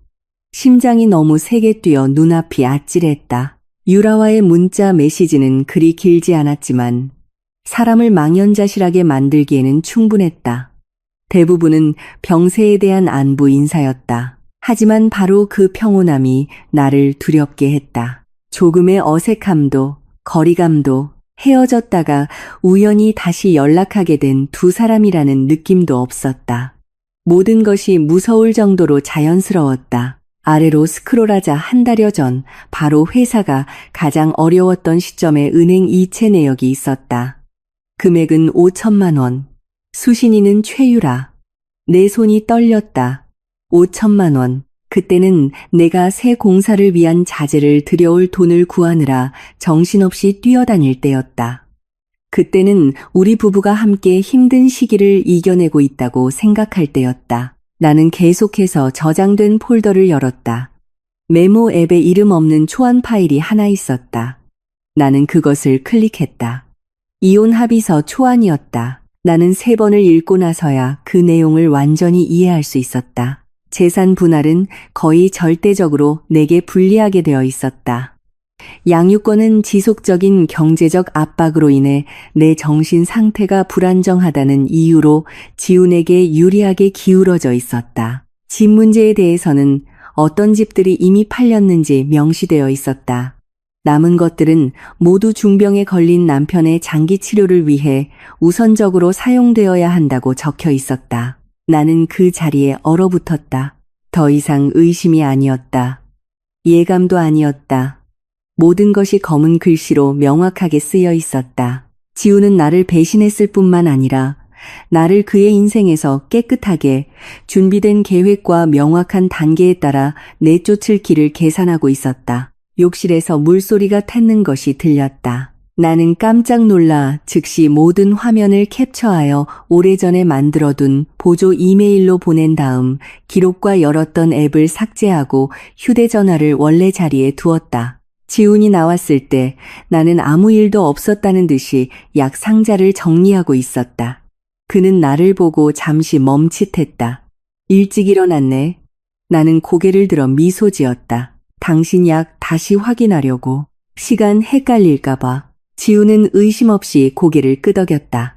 심장이 너무 세게 뛰어 눈앞이 아찔했다. 유라와의 문자 메시지는 그리 길지 않았지만 사람을 망연자실하게 만들기에는 충분했다. 대부분은 병세에 대한 안부 인사였다. 하지만 바로 그 평온함이 나를 두렵게 했다. 조금의 어색함도, 거리감도, 헤어졌다가 우연히 다시 연락하게 된 두 사람이라는 느낌도 없었다. 모든 것이 무서울 정도로 자연스러웠다. 아래로 스크롤하자 한 달여 전 바로 회사가 가장 어려웠던 시점에 은행 이체 내역이 있었다. 금액은 5천만 원. 수신인은 최유라. 내 손이 떨렸다. 5천만 원. 그때는 내가 새 공사를 위한 자재를 들여올 돈을 구하느라 정신없이 뛰어다닐 때였다. 그때는 우리 부부가 함께 힘든 시기를 이겨내고 있다고 생각할 때였다. 나는 계속해서 저장된 폴더를 열었다. 메모 앱에 이름 없는 초안 파일이 하나 있었다. 나는 그것을 클릭했다. 이혼 합의서 초안이었다. 나는 3번을 읽고 나서야 그 내용을 완전히 이해할 수 있었다. 재산 분할은 거의 절대적으로 내게 불리하게 되어 있었다. 양육권은 지속적인 경제적 압박으로 인해 내 정신 상태가 불안정하다는 이유로 지훈에게 유리하게 기울어져 있었다. 집 문제에 대해서는 어떤 집들이 이미 팔렸는지 명시되어 있었다. 남은 것들은 모두 중병에 걸린 남편의 장기 치료를 위해 우선적으로 사용되어야 한다고 적혀 있었다. 나는 그 자리에 얼어붙었다. 더 이상 의심이 아니었다. 예감도 아니었다. 모든 것이 검은 글씨로 명확하게 쓰여 있었다. 지우는 나를 배신했을 뿐만 아니라 나를 그의 인생에서 깨끗하게 준비된 계획과 명확한 단계에 따라 내쫓을 길을 계산하고 있었다. 욕실에서 물소리가 텄는 것이 들렸다. 나는 깜짝 놀라 즉시 모든 화면을 캡처하여 오래전에 만들어둔 보조 이메일로 보낸 다음 기록과 열었던 앱을 삭제하고 휴대전화를 원래 자리에 두었다. 지훈이 나왔을 때 나는 아무 일도 없었다는 듯이 약 상자를 정리하고 있었다. 그는 나를 보고 잠시 멈칫했다. 일찍 일어났네. 나는 고개를 들어 미소 지었다. 당신 약 다시 확인하려고. 시간 헷갈릴까봐. 지우는 의심 없이 고개를 끄덕였다.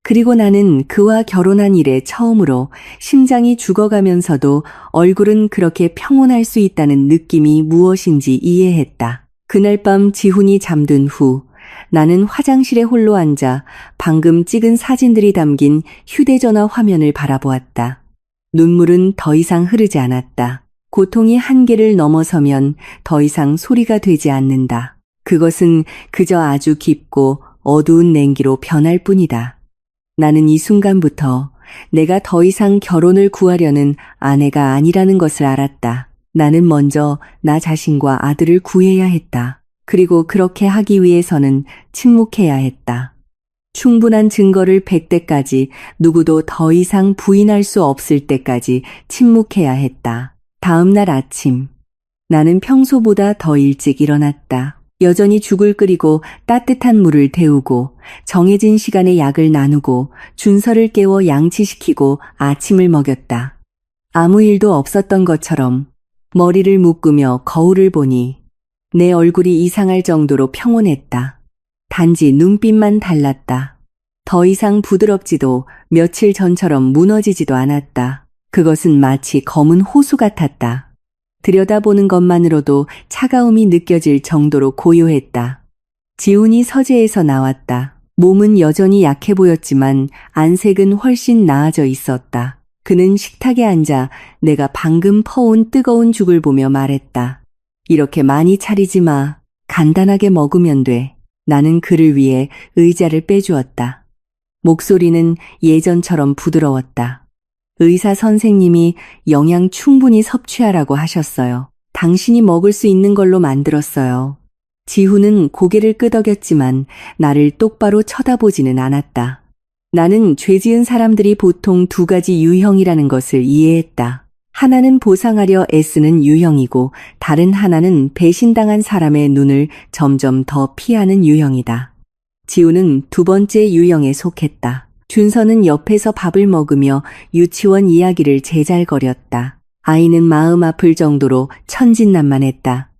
그리고 나는 그와 결혼한 이래 처음으로 심장이 죽어가면서도 얼굴은 그렇게 평온할 수 있다는 느낌이 무엇인지 이해했다. 그날 밤 지훈이 잠든 후 나는 화장실에 홀로 앉아 방금 찍은 사진들이 담긴 휴대전화 화면을 바라보았다. 눈물은 더 이상 흐르지 않았다. 고통이 한계를 넘어서면 더 이상 소리가 되지 않는다. 그것은 그저 아주 깊고 어두운 냉기로 변할 뿐이다. 나는 이 순간부터 내가 더 이상 결혼을 구하려는 아내가 아니라는 것을 알았다. 나는 먼저 나 자신과 아들을 구해야 했다. 그리고 그렇게 하기 위해서는 침묵해야 했다. 충분한 증거를 100대까지 누구도 더 이상 부인할 수 없을 때까지 침묵해야 했다. 다음 날 아침, 나는 평소보다 더 일찍 일어났다. 여전히 죽을 끓이고 따뜻한 물을 데우고 정해진 시간에 약을 나누고 준서를 깨워 양치시키고 아침을 먹였다. 아무 일도 없었던 것처럼 머리를 묶으며 거울을 보니 내 얼굴이 이상할 정도로 평온했다. 단지 눈빛만 달랐다. 더 이상 부드럽지도 며칠 전처럼 무너지지도 않았다. 그것은 마치 검은 호수 같았다. 들여다보는 것만으로도 차가움이 느껴질 정도로 고요했다. 지훈이 서재에서 나왔다. 몸은 여전히 약해 보였지만 안색은 훨씬 나아져 있었다. 그는 식탁에 앉아 내가 방금 퍼온 뜨거운 죽을 보며 말했다. 이렇게 많이 차리지 마. 간단하게 먹으면 돼. 나는 그를 위해 의자를 빼주었다. 목소리는 예전처럼 부드러웠다. 의사 선생님이 영양 충분히 섭취하라고 하셨어요. 당신이 먹을 수 있는 걸로 만들었어요. 지훈은 고개를 끄덕였지만 나를 똑바로 쳐다보지는 않았다. 나는 죄 지은 사람들이 보통 두 가지 유형이라는 것을 이해했다. 하나는 보상하려 애쓰는 유형이고 다른 하나는 배신당한 사람의 눈을 점점 더 피하는 유형이다. 지우는 두 번째 유형에 속했다. 준서는 옆에서 밥을 먹으며 유치원 이야기를 제잘거렸다. 아이는 마음 아플 정도로 천진난만했다.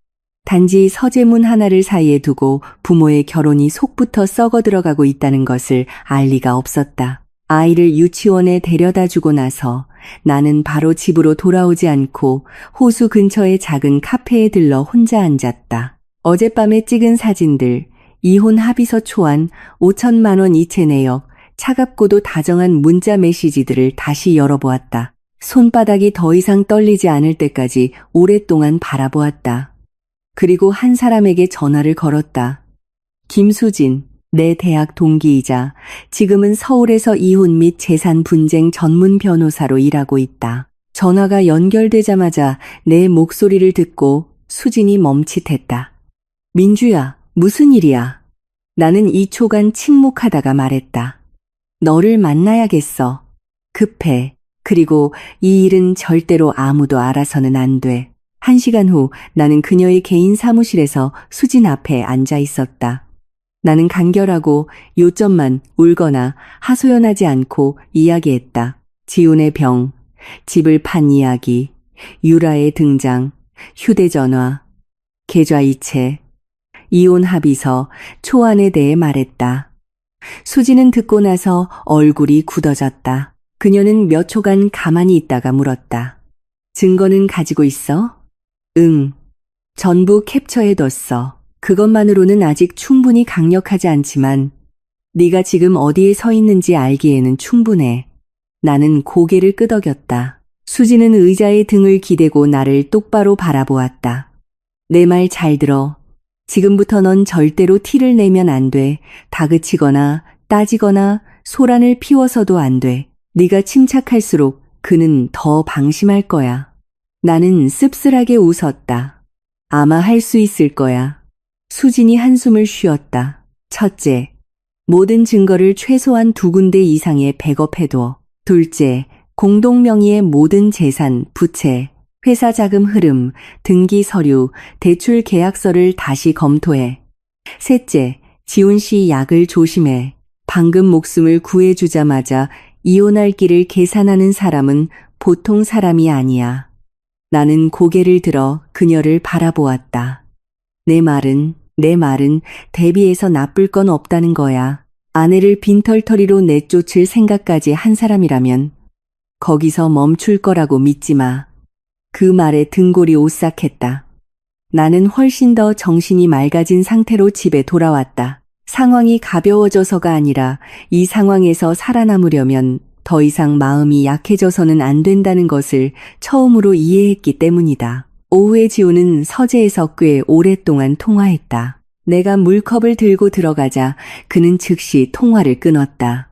단지 서재문 하나를 사이에 두고 부모의 결혼이 속부터 썩어 들어가고 있다는 것을 알 리가 없었다. 아이를 유치원에 데려다 주고 나서 나는 바로 집으로 돌아오지 않고 호수 근처의 작은 카페에 들러 혼자 앉았다. 어젯밤에 찍은 사진들, 이혼 합의서 초안, 5천만 원 이체 내역, 차갑고도 다정한 문자 메시지들을 다시 열어보았다. 손바닥이 더 이상 떨리지 않을 때까지 오랫동안 바라보았다. 그리고 한 사람에게 전화를 걸었다. 김수진, 내 대학 동기이자 지금은 서울에서 이혼 및 재산 분쟁 전문 변호사로 일하고 있다. 전화가 연결되자마자 내 목소리를 듣고 수진이 멈칫했다. 민주야, 무슨 일이야? 나는 2초간 침묵하다가 말했다. 너를 만나야겠어. 급해. 그리고 이 일은 절대로 아무도 알아서는 안 돼. 1시간 후 나는 그녀의 개인 사무실에서 수진 앞에 앉아 있었다. 나는 간결하고 요점만 울거나 하소연하지 않고 이야기했다. 지훈의 병, 집을 판 이야기, 유라의 등장, 휴대전화, 계좌이체, 이혼 합의서, 초안에 대해 말했다. 수지는 듣고 나서 얼굴이 굳어졌다. 그녀는 몇 초간 가만히 있다가 물었다. 증거는 가지고 있어? 응. 전부 캡처해뒀어. 그것만으로는 아직 충분히 강력하지 않지만 네가 지금 어디에 서 있는지 알기에는 충분해. 나는 고개를 끄덕였다. 수지는 의자에 등을 기대고 나를 똑바로 바라보았다. 내 말 잘 들어. 지금부터 넌 절대로 티를 내면 안 돼. 다그치거나 따지거나 소란을 피워서도 안 돼. 네가 침착할수록 그는 더 방심할 거야. 나는 씁쓸하게 웃었다. 아마 할 수 있을 거야. 수진이 한숨을 쉬었다. 첫째, 모든 증거를 최소한 2군데 이상에 백업해둬. 둘째, 공동명의의 모든 재산, 부채, 회사 자금 흐름, 등기 서류, 대출 계약서를 다시 검토해. 셋째, 지훈 씨 약을 조심해. 방금 목숨을 구해주자마자 이혼할 길을 계산하는 사람은 보통 사람이 아니야. 나는 고개를 들어 그녀를 바라보았다. 내 말은 대비해서 나쁠 건 없다는 거야. 아내를 빈털터리로 내쫓을 생각까지 한 사람이라면 거기서 멈출 거라고 믿지 마. 그 말에 등골이 오싹했다. 나는 훨씬 더 정신이 맑아진 상태로 집에 돌아왔다. 상황이 가벼워져서가 아니라 이 상황에서 살아남으려면 더 이상 마음이 약해져서는 안 된다는 것을 처음으로 이해했기 때문이다. 오후에 지우는 서재에서 꽤 오랫동안 통화했다. 내가 물컵을 들고 들어가자 그는 즉시 통화를 끊었다.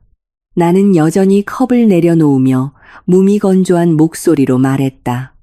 나는 여전히 컵을 내려놓으며 무미건조한 목소리로 말했다.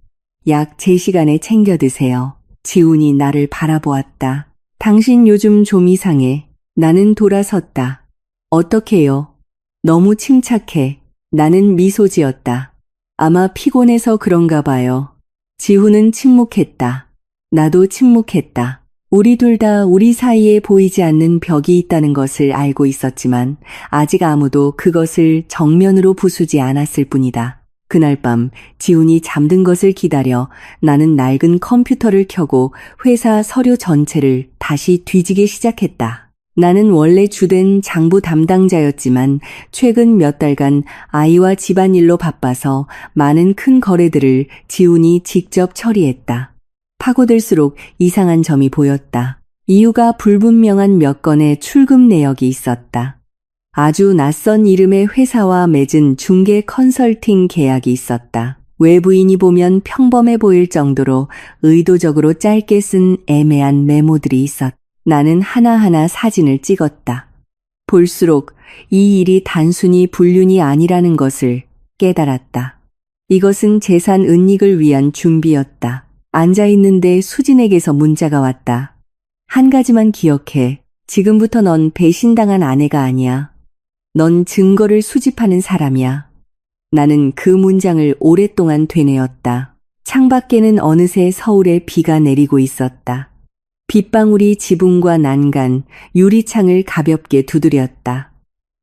약 제 시간에 챙겨 드세요. 지훈이 나를 바라보았다. 당신 요즘 좀 이상해. 나는 돌아섰다. 어떡해요? 너무 침착해. 나는 미소 지었다. 아마 피곤해서 그런가 봐요. 지훈은 침묵했다. 나도 침묵했다. 우리 둘 다 우리 사이에 보이지 않는 벽이 있다는 것을 알고 있었지만 아직 아무도 그것을 정면으로 부수지 않았을 뿐이다. 그날 밤 지훈이 잠든 것을 기다려 나는 낡은 컴퓨터를 켜고 회사 서류 전체를 다시 뒤지기 시작했다. 나는 원래 주된 장부 담당자였지만 최근 몇 달간 아이와 집안일로 바빠서 많은 큰 거래들을 지훈이 직접 처리했다. 파고들수록 이상한 점이 보였다. 이유가 불분명한 몇 건의 출금 내역이 있었다. 아주 낯선 이름의 회사와 맺은 중개 컨설팅 계약이 있었다. 외부인이 보면 평범해 보일 정도로 의도적으로 짧게 쓴 애매한 메모들이 있었다. 나는 하나하나 사진을 찍었다. 볼수록 이 일이 단순히 불륜이 아니라는 것을 깨달았다. 이것은 재산 은닉을 위한 준비였다. 앉아있는데 수진에게서 문자가 왔다. 한 가지만 기억해. 지금부터 넌 배신당한 아내가 아니야. 넌 증거를 수집하는 사람이야. 나는 그 문장을 오랫동안 되뇌었다. 창밖에는 어느새 서울에 비가 내리고 있었다. 빗방울이 지붕과 난간, 유리창을 가볍게 두드렸다.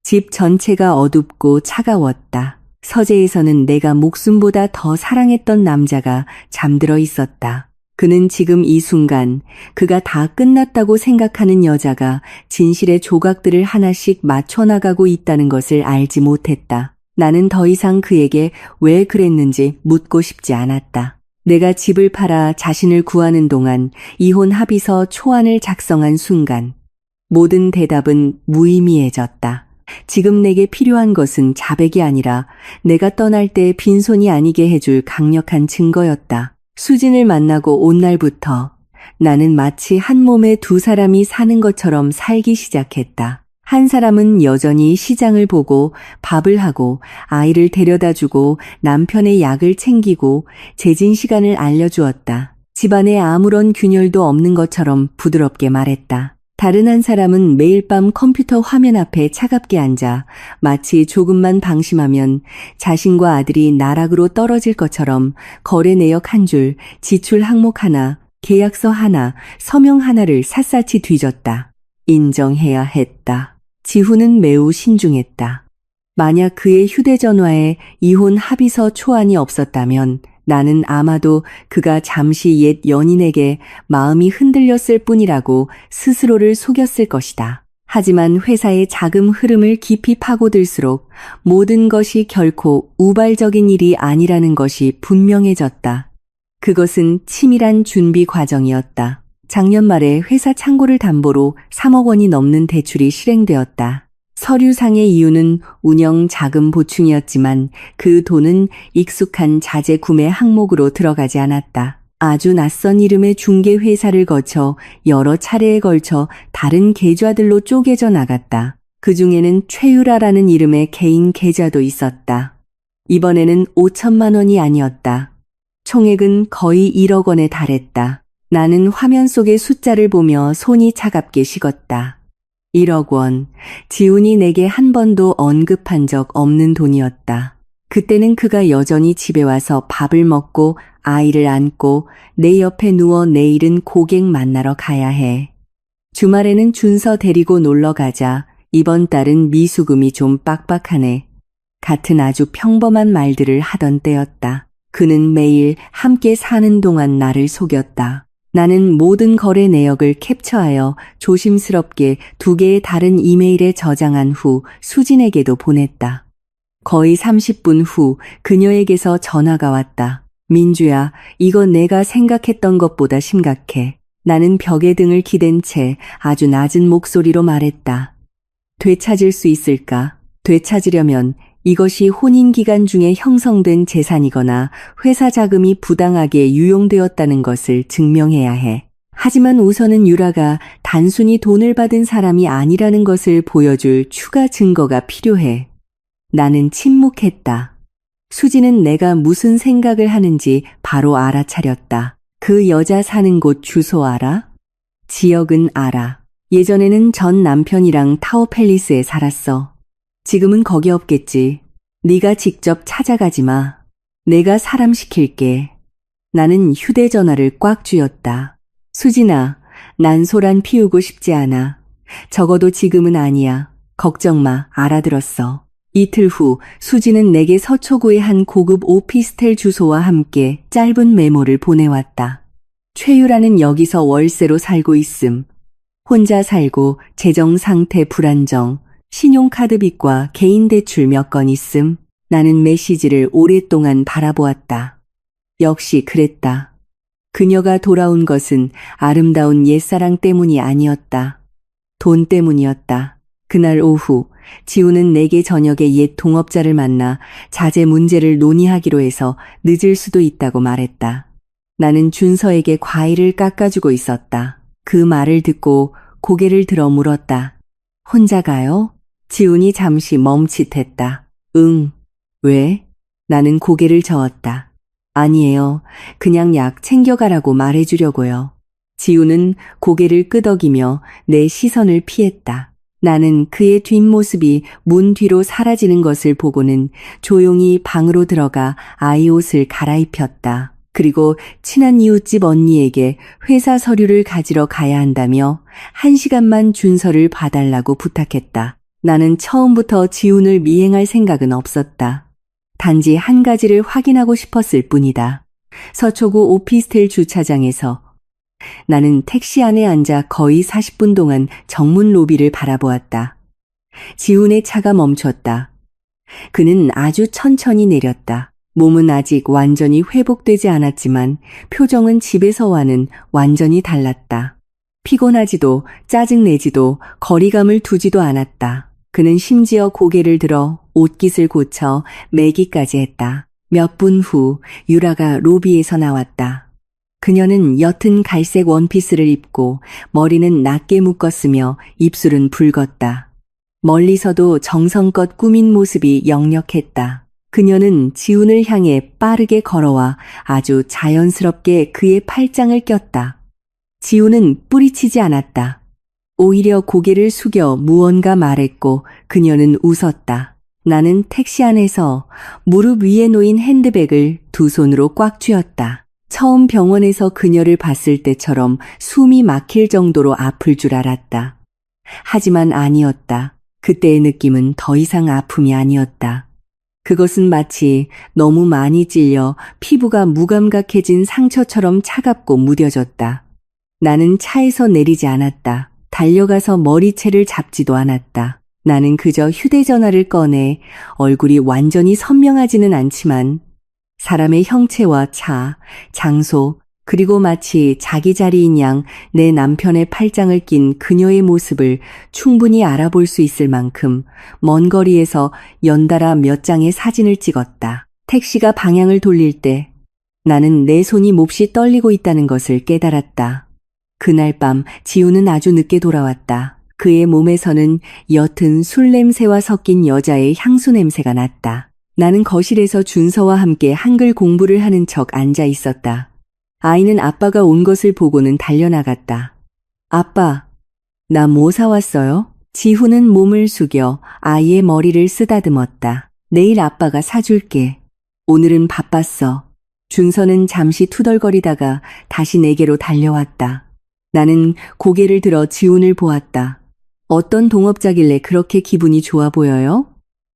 집 전체가 어둡고 차가웠다. 서재에서는 내가 목숨보다 더 사랑했던 남자가 잠들어 있었다. 그는 지금 이 순간 그가 다 끝났다고 생각하는 여자가 진실의 조각들을 하나씩 맞춰나가고 있다는 것을 알지 못했다. 나는 더 이상 그에게 왜 그랬는지 묻고 싶지 않았다. 내가 집을 팔아 자신을 구하는 동안 이혼 합의서 초안을 작성한 순간 모든 대답은 무의미해졌다. 지금 내게 필요한 것은 자백이 아니라 내가 떠날 때 빈손이 아니게 해줄 강력한 증거였다. 수진을 만나고 온 날부터 나는 마치 한 몸에 두 사람이 사는 것처럼 살기 시작했다. 한 사람은 여전히 시장을 보고 밥을 하고 아이를 데려다주고 남편의 약을 챙기고 재진 시간을 알려주었다. 집안에 아무런 균열도 없는 것처럼 부드럽게 말했다. 다른 한 사람은 매일 밤 컴퓨터 화면 앞에 차갑게 앉아 마치 조금만 방심하면 자신과 아들이 나락으로 떨어질 것처럼 거래 내역 한 줄, 지출 항목 하나, 계약서 하나, 서명 하나를 샅샅이 뒤졌다. 인정해야 했다. 지훈은 매우 신중했다. 만약 그의 휴대전화에 이혼 합의서 초안이 없었다면 나는 아마도 그가 잠시 옛 연인에게 마음이 흔들렸을 뿐이라고 스스로를 속였을 것이다. 하지만 회사의 자금 흐름을 깊이 파고들수록 모든 것이 결코 우발적인 일이 아니라는 것이 분명해졌다. 그것은 치밀한 준비 과정이었다. 작년 말에 회사 창고를 담보로 3억 원이 넘는 대출이 실행되었다. 서류상의 이유는 운영 자금 보충이었지만 그 돈은 익숙한 자재 구매 항목으로 들어가지 않았다. 아주 낯선 이름의 중개회사를 거쳐 여러 차례에 걸쳐 다른 계좌들로 쪼개져 나갔다. 그 중에는 최유라라는 이름의 개인 계좌도 있었다. 이번에는 5천만 원이 아니었다. 총액은 거의 1억 원에 달했다. 나는 화면 속의 숫자를 보며 손이 차갑게 식었다. 1억 원. 지훈이 내게 한 번도 언급한 적 없는 돈이었다. 그때는 그가 여전히 집에 와서 밥을 먹고 아이를 안고 내 옆에 누워 내일은 고객 만나러 가야 해. 주말에는 준서 데리고 놀러 가자. 이번 달은 미수금이 좀 빡빡하네. 같은 아주 평범한 말들을 하던 때였다. 그는 매일 함께 사는 동안 나를 속였다. 나는 모든 거래 내역을 캡처하여 조심스럽게 2개의 다른 이메일에 저장한 후 수진에게도 보냈다. 거의 30분 후 그녀에게서 전화가 왔다. 민주야, 이거 내가 생각했던 것보다 심각해. 나는 벽에 등을 기댄 채 아주 낮은 목소리로 말했다. 되찾을 수 있을까? 되찾으려면 이것이 혼인 기간 중에 형성된 재산이거나 회사 자금이 부당하게 유용되었다는 것을 증명해야 해. 하지만 우선은 유라가 단순히 돈을 받은 사람이 아니라는 것을 보여줄 추가 증거가 필요해. 나는 침묵했다. 수지는 내가 무슨 생각을 하는지 바로 알아차렸다. 그 여자 사는 곳 주소 알아? 지역은 알아. 예전에는 전 남편이랑 타워팰리스에 살았어. 지금은 거기 없겠지. 네가 직접 찾아가지 마. 내가 사람 시킬게. 나는 휴대전화를 꽉 쥐었다. 수진아, 난 소란 피우고 싶지 않아. 적어도 지금은 아니야. 걱정 마. 알아들었어. 이틀 후 수지는 내게 서초구의 한 고급 오피스텔 주소와 함께 짧은 메모를 보내왔다. 최유라는 여기서 월세로 살고 있음. 혼자 살고 재정 상태 불안정. 신용카드 빚과 개인 대출 몇 건 있음. 나는 메시지를 오랫동안 바라보았다. 역시 그랬다. 그녀가 돌아온 것은 아름다운 옛사랑 때문이 아니었다. 돈 때문이었다. 그날 오후 지우는 내게 저녁에 옛 동업자를 만나 자재 문제를 논의하기로 해서 늦을 수도 있다고 말했다. 나는 준서에게 과일을 깎아주고 있었다. 그 말을 듣고 고개를 들어 물었다. 혼자 가요? 지훈이 잠시 멈칫했다. 응. 왜? 나는 고개를 저었다. 아니에요. 그냥 약 챙겨가라고 말해주려고요. 지훈은 고개를 끄덕이며 내 시선을 피했다. 나는 그의 뒷모습이 문 뒤로 사라지는 것을 보고는 조용히 방으로 들어가 아이 옷을 갈아입혔다. 그리고 친한 이웃집 언니에게 회사 서류를 가지러 가야 한다며 1시간만 준서를 봐달라고 부탁했다. 나는 처음부터 지훈을 미행할 생각은 없었다. 단지 한 가지를 확인하고 싶었을 뿐이다. 서초구 오피스텔 주차장에서 나는 택시 안에 앉아 거의 40분 동안 정문 로비를 바라보았다. 지훈의 차가 멈췄다. 그는 아주 천천히 내렸다. 몸은 아직 완전히 회복되지 않았지만 표정은 집에서와는 완전히 달랐다. 피곤하지도 짜증내지도 거리감을 두지도 않았다. 그는 심지어 고개를 들어 옷깃을 고쳐 매기까지 했다. 몇 분 후 유라가 로비에서 나왔다. 그녀는 옅은 갈색 원피스를 입고 머리는 낮게 묶었으며 입술은 붉었다. 멀리서도 정성껏 꾸민 모습이 역력했다. 그녀는 지훈을 향해 빠르게 걸어와 아주 자연스럽게 그의 팔짱을 꼈다. 지훈은 뿌리치지 않았다. 오히려 고개를 숙여 무언가 말했고 그녀는 웃었다. 나는 택시 안에서 무릎 위에 놓인 핸드백을 두 손으로 꽉 쥐었다. 처음 병원에서 그녀를 봤을 때처럼 숨이 막힐 정도로 아플 줄 알았다. 하지만 아니었다. 그때의 느낌은 더 이상 아픔이 아니었다. 그것은 마치 너무 많이 찔려 피부가 무감각해진 상처처럼 차갑고 무뎌졌다. 나는 차에서 내리지 않았다. 달려가서 머리채를 잡지도 않았다. 나는 그저 휴대전화를 꺼내 얼굴이 완전히 선명하지는 않지만 사람의 형체와 차, 장소, 그리고 마치 자기 자리인 양 내 남편의 팔짱을 낀 그녀의 모습을 충분히 알아볼 수 있을 만큼 먼 거리에서 연달아 몇 장의 사진을 찍었다. 택시가 방향을 돌릴 때 나는 내 손이 몹시 떨리고 있다는 것을 깨달았다. 그날 밤 지우는 아주 늦게 돌아왔다. 그의 몸에서는 옅은 술 냄새와 섞인 여자의 향수 냄새가 났다. 나는 거실에서 준서와 함께 한글 공부를 하는 척 앉아 있었다. 아이는 아빠가 온 것을 보고는 달려나갔다. 아빠, 나 뭐 사왔어요? 지훈은 몸을 숙여 아이의 머리를 쓰다듬었다. 내일 아빠가 사줄게. 오늘은 바빴어. 준서는 잠시 투덜거리다가 다시 내게로 달려왔다. 나는 고개를 들어 지훈을 보았다. 어떤 동업자길래 그렇게 기분이 좋아 보여요?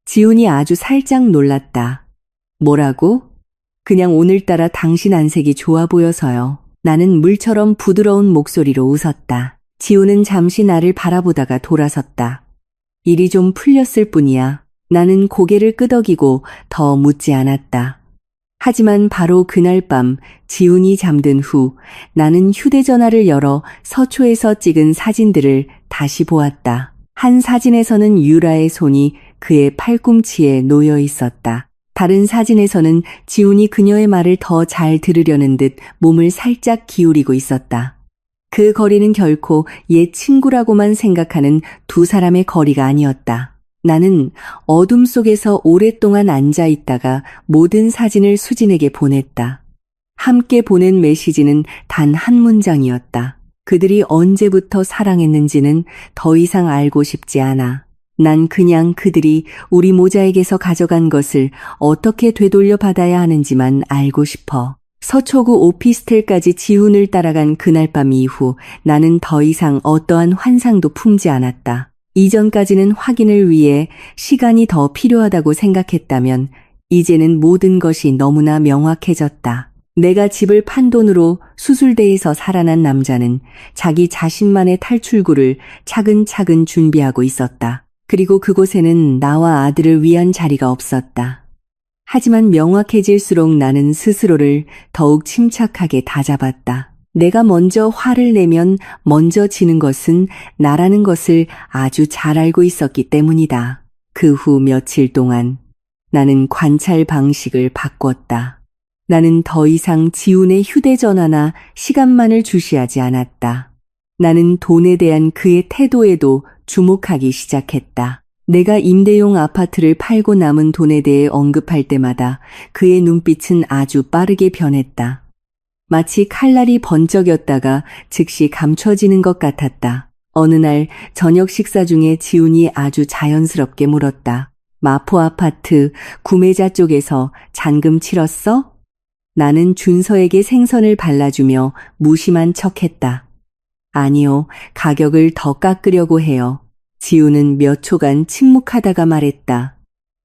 지훈이 아주 살짝 놀랐다. 뭐라고? 그냥 오늘따라 당신 안색이 좋아 보여서요. 나는 물처럼 부드러운 목소리로 웃었다. 지훈은 잠시 나를 바라보다가 돌아섰다. 일이 좀 풀렸을 뿐이야. 나는 고개를 끄덕이고 더 묻지 않았다. 하지만 바로 그날 밤 지훈이 잠든 후 나는 휴대전화를 열어 서초에서 찍은 사진들을 다시 보았다. 한 사진에서는 유라의 손이 그의 팔꿈치에 놓여 있었다. 다른 사진에서는 지훈이 그녀의 말을 더 잘 들으려는 듯 몸을 살짝 기울이고 있었다. 그 거리는 결코 옛 친구라고만 생각하는 두 사람의 거리가 아니었다. 나는 어둠 속에서 오랫동안 앉아 있다가 모든 사진을 수진에게 보냈다. 함께 보낸 메시지는 단 한 문장이었다. 그들이 언제부터 사랑했는지는 더 이상 알고 싶지 않아. 난 그냥 그들이 우리 모자에게서 가져간 것을 어떻게 되돌려 받아야 하는지만 알고 싶어. 서초구 오피스텔까지 지훈을 따라간 그날 밤 이후 나는 더 이상 어떠한 환상도 품지 않았다. 이전까지는 확인을 위해 시간이 더 필요하다고 생각했다면 이제는 모든 것이 너무나 명확해졌다. 내가 집을 판 돈으로 수술대에서 살아난 남자는 자기 자신만의 탈출구를 차근차근 준비하고 있었다. 그리고 그곳에는 나와 아들을 위한 자리가 없었다. 하지만 명확해질수록 나는 스스로를 더욱 침착하게 다잡았다. 내가 먼저 화를 내면 먼저 지는 것은 나라는 것을 아주 잘 알고 있었기 때문이다. 그 후 며칠 동안 나는 관찰 방식을 바꿨다. 나는 더 이상 지훈의 휴대전화나 시간만을 주시하지 않았다. 나는 돈에 대한 그의 태도에도 주목하기 시작했다. 내가 임대용 아파트를 팔고 남은 돈에 대해 언급할 때마다 그의 눈빛은 아주 빠르게 변했다. 마치 칼날이 번쩍였다가 즉시 감춰지는 것 같았다. 어느 날 저녁 식사 중에 지훈이 아주 자연스럽게 물었다. 마포 아파트 구매자 쪽에서 잔금 치렀어? 나는 준서에게 생선을 발라주며 무심한 척했다. 아니요, 가격을 더 깎으려고 해요. 지훈은 몇 초간 침묵하다가 말했다.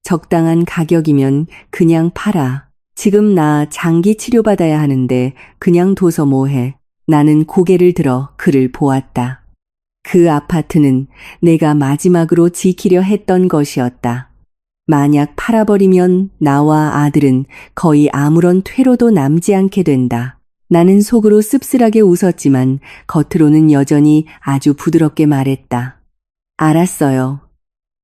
적당한 가격이면 그냥 팔아. 지금 나 장기 치료받아야 하는데 그냥 둬서 뭐해. 나는 고개를 들어 그를 보았다. 그 아파트는 내가 마지막으로 지키려 했던 것이었다. 만약 팔아버리면 나와 아들은 거의 아무런 퇴로도 남지 않게 된다. 나는 속으로 씁쓸하게 웃었지만 겉으로는 여전히 아주 부드럽게 말했다. 알았어요.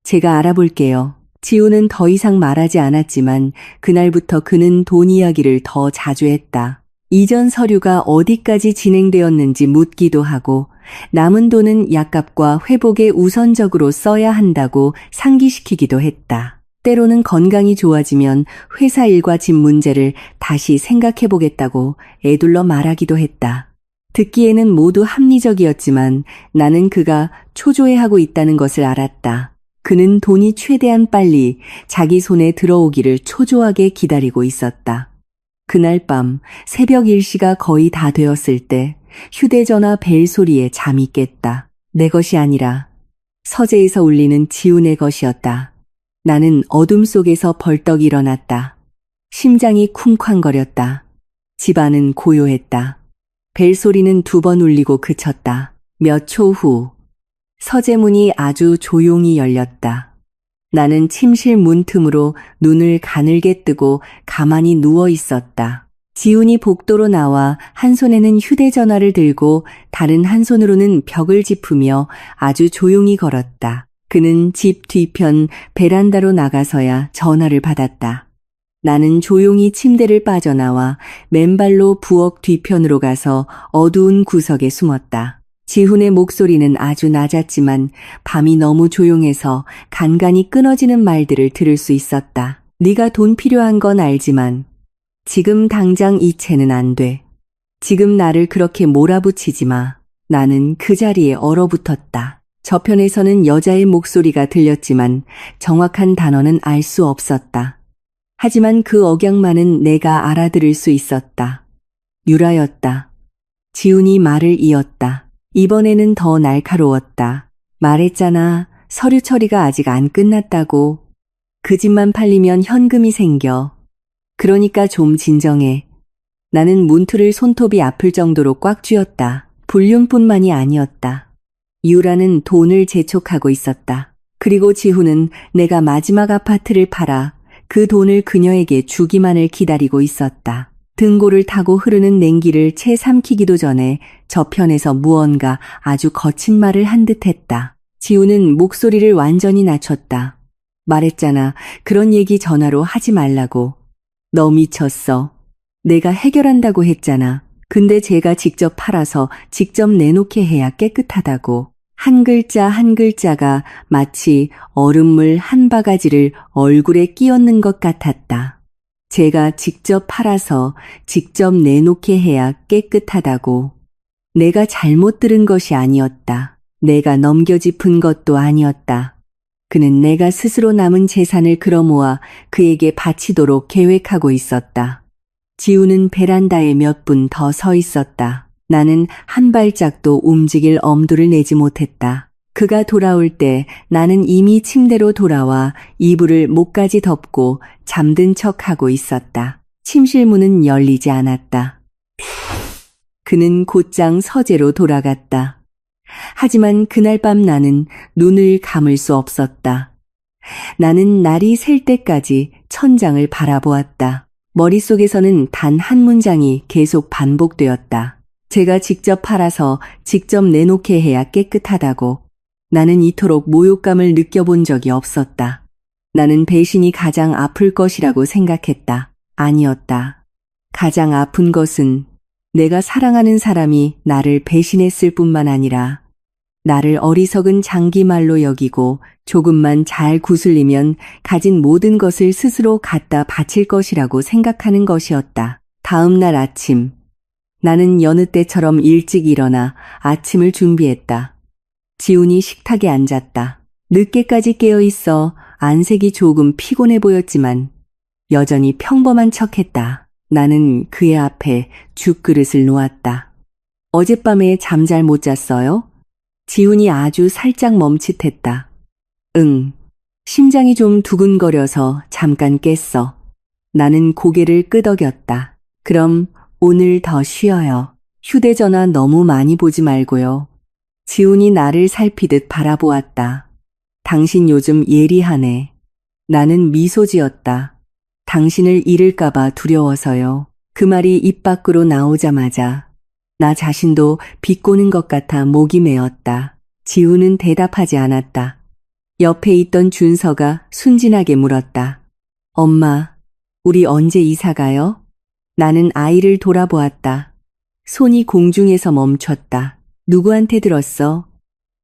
제가 알아볼게요. 지우는 더 이상 말하지 않았지만 그날부터 그는 돈 이야기를 더 자주 했다. 이전 서류가 어디까지 진행되었는지 묻기도 하고 남은 돈은 약값과 회복에 우선적으로 써야 한다고 상기시키기도 했다. 때로는 건강이 좋아지면 회사 일과 집 문제를 다시 생각해보겠다고 애둘러 말하기도 했다. 듣기에는 모두 합리적이었지만 나는 그가 초조해하고 있다는 것을 알았다. 그는 돈이 최대한 빨리 자기 손에 들어오기를 초조하게 기다리고 있었다. 그날 밤 새벽 일시가 거의 다 되었을 때 휴대전화 벨 소리에 잠이 깼다. 내 것이 아니라 서재에서 울리는 지훈의 것이었다. 나는 어둠 속에서 벌떡 일어났다. 심장이 쿵쾅거렸다. 집안은 고요했다. 벨 소리는 2번 울리고 그쳤다. 몇 초 후 서재문이 아주 조용히 열렸다. 나는 침실 문틈으로 눈을 가늘게 뜨고 가만히 누워 있었다. 지훈이 복도로 나와 한 손에는 휴대전화를 들고 다른 한 손으로는 벽을 짚으며 아주 조용히 걸었다. 그는 집 뒤편 베란다로 나가서야 전화를 받았다. 나는 조용히 침대를 빠져나와 맨발로 부엌 뒤편으로 가서 어두운 구석에 숨었다. 지훈의 목소리는 아주 낮았지만 밤이 너무 조용해서 간간이 끊어지는 말들을 들을 수 있었다. 네가 돈 필요한 건 알지만 지금 당장 이 채는 안 돼. 지금 나를 그렇게 몰아붙이지 마. 나는 그 자리에 얼어붙었다. 저편에서는 여자의 목소리가 들렸지만 정확한 단어는 알 수 없었다. 하지만 그 억양만은 내가 알아들을 수 있었다. 유라였다. 지훈이 말을 이었다. 이번에는 더 날카로웠다. 말했잖아. 서류 처리가 아직 안 끝났다고. 그 집만 팔리면 현금이 생겨. 그러니까 좀 진정해. 나는 문틀을 손톱이 아플 정도로 꽉 쥐었다. 불륜뿐만이 아니었다. 유라는 돈을 재촉하고 있었다. 그리고 지훈은 내가 마지막 아파트를 팔아 그 돈을 그녀에게 주기만을 기다리고 있었다. 등골을 타고 흐르는 냉기를 채 삼키기도 전에 저편에서 무언가 아주 거친 말을 한 듯했다. 지훈은 목소리를 완전히 낮췄다. 말했잖아. 그런 얘기 전화로 하지 말라고. 너 미쳤어. 내가 해결한다고 했잖아. 근데 제가 직접 팔아서 직접 내놓게 해야 깨끗하다고. 한 글자 한 글자가 마치 얼음물 한 바가지를 얼굴에 끼얹는 것 같았다. 제가 직접 팔아서 직접 내놓게 해야 깨끗하다고. 내가 잘못 들은 것이 아니었다. 내가 넘겨짚은 것도 아니었다. 그는 내가 스스로 남은 재산을 끌어모아 그에게 바치도록 계획하고 있었다. 지훈은 베란다에 몇 분 더 서 있었다. 나는 한 발짝도 움직일 엄두를 내지 못했다. 그가 돌아올 때 나는 이미 침대로 돌아와 이불을 목까지 덮고 잠든 척하고 있었다. 침실 문은 열리지 않았다. 그는 곧장 서재로 돌아갔다. 하지만 그날 밤 나는 눈을 감을 수 없었다. 나는 날이 셀 때까지 천장을 바라보았다. 머릿속에서는 단 한 문장이 계속 반복되었다. 제가 직접 팔아서 직접 내놓게 해야 깨끗하다고. 나는 이토록 모욕감을 느껴본 적이 없었다. 나는 배신이 가장 아플 것이라고 생각했다. 아니었다. 가장 아픈 것은 내가 사랑하는 사람이 나를 배신했을 뿐만 아니라 나를 어리석은 장기말로 여기고 조금만 잘 구슬리면 가진 모든 것을 스스로 갖다 바칠 것이라고 생각하는 것이었다. 다음 날 아침, 나는 여느 때처럼 일찍 일어나 아침을 준비했다. 지훈이 식탁에 앉았다. 늦게까지 깨어있어 안색이 조금 피곤해 보였지만 여전히 평범한 척했다. 나는 그의 앞에 죽그릇을 놓았다. 어젯밤에 잠 잘 못 잤어요? 지훈이 아주 살짝 멈칫했다. 응. 심장이 좀 두근거려서 잠깐 깼어. 나는 고개를 끄덕였다. 그럼 오늘 더 쉬어요. 휴대전화 너무 많이 보지 말고요. 지훈이 나를 살피듯 바라보았다. 당신 요즘 예리하네. 나는 미소 지었다. 당신을 잃을까봐 두려워서요. 그 말이 입 밖으로 나오자마자 나 자신도 비꼬는 것 같아 목이 메었다. 지훈은 대답하지 않았다. 옆에 있던 준서가 순진하게 물었다. 엄마, 우리 언제 이사 가요? 나는 아이를 돌아보았다. 손이 공중에서 멈췄다. 누구한테 들었어?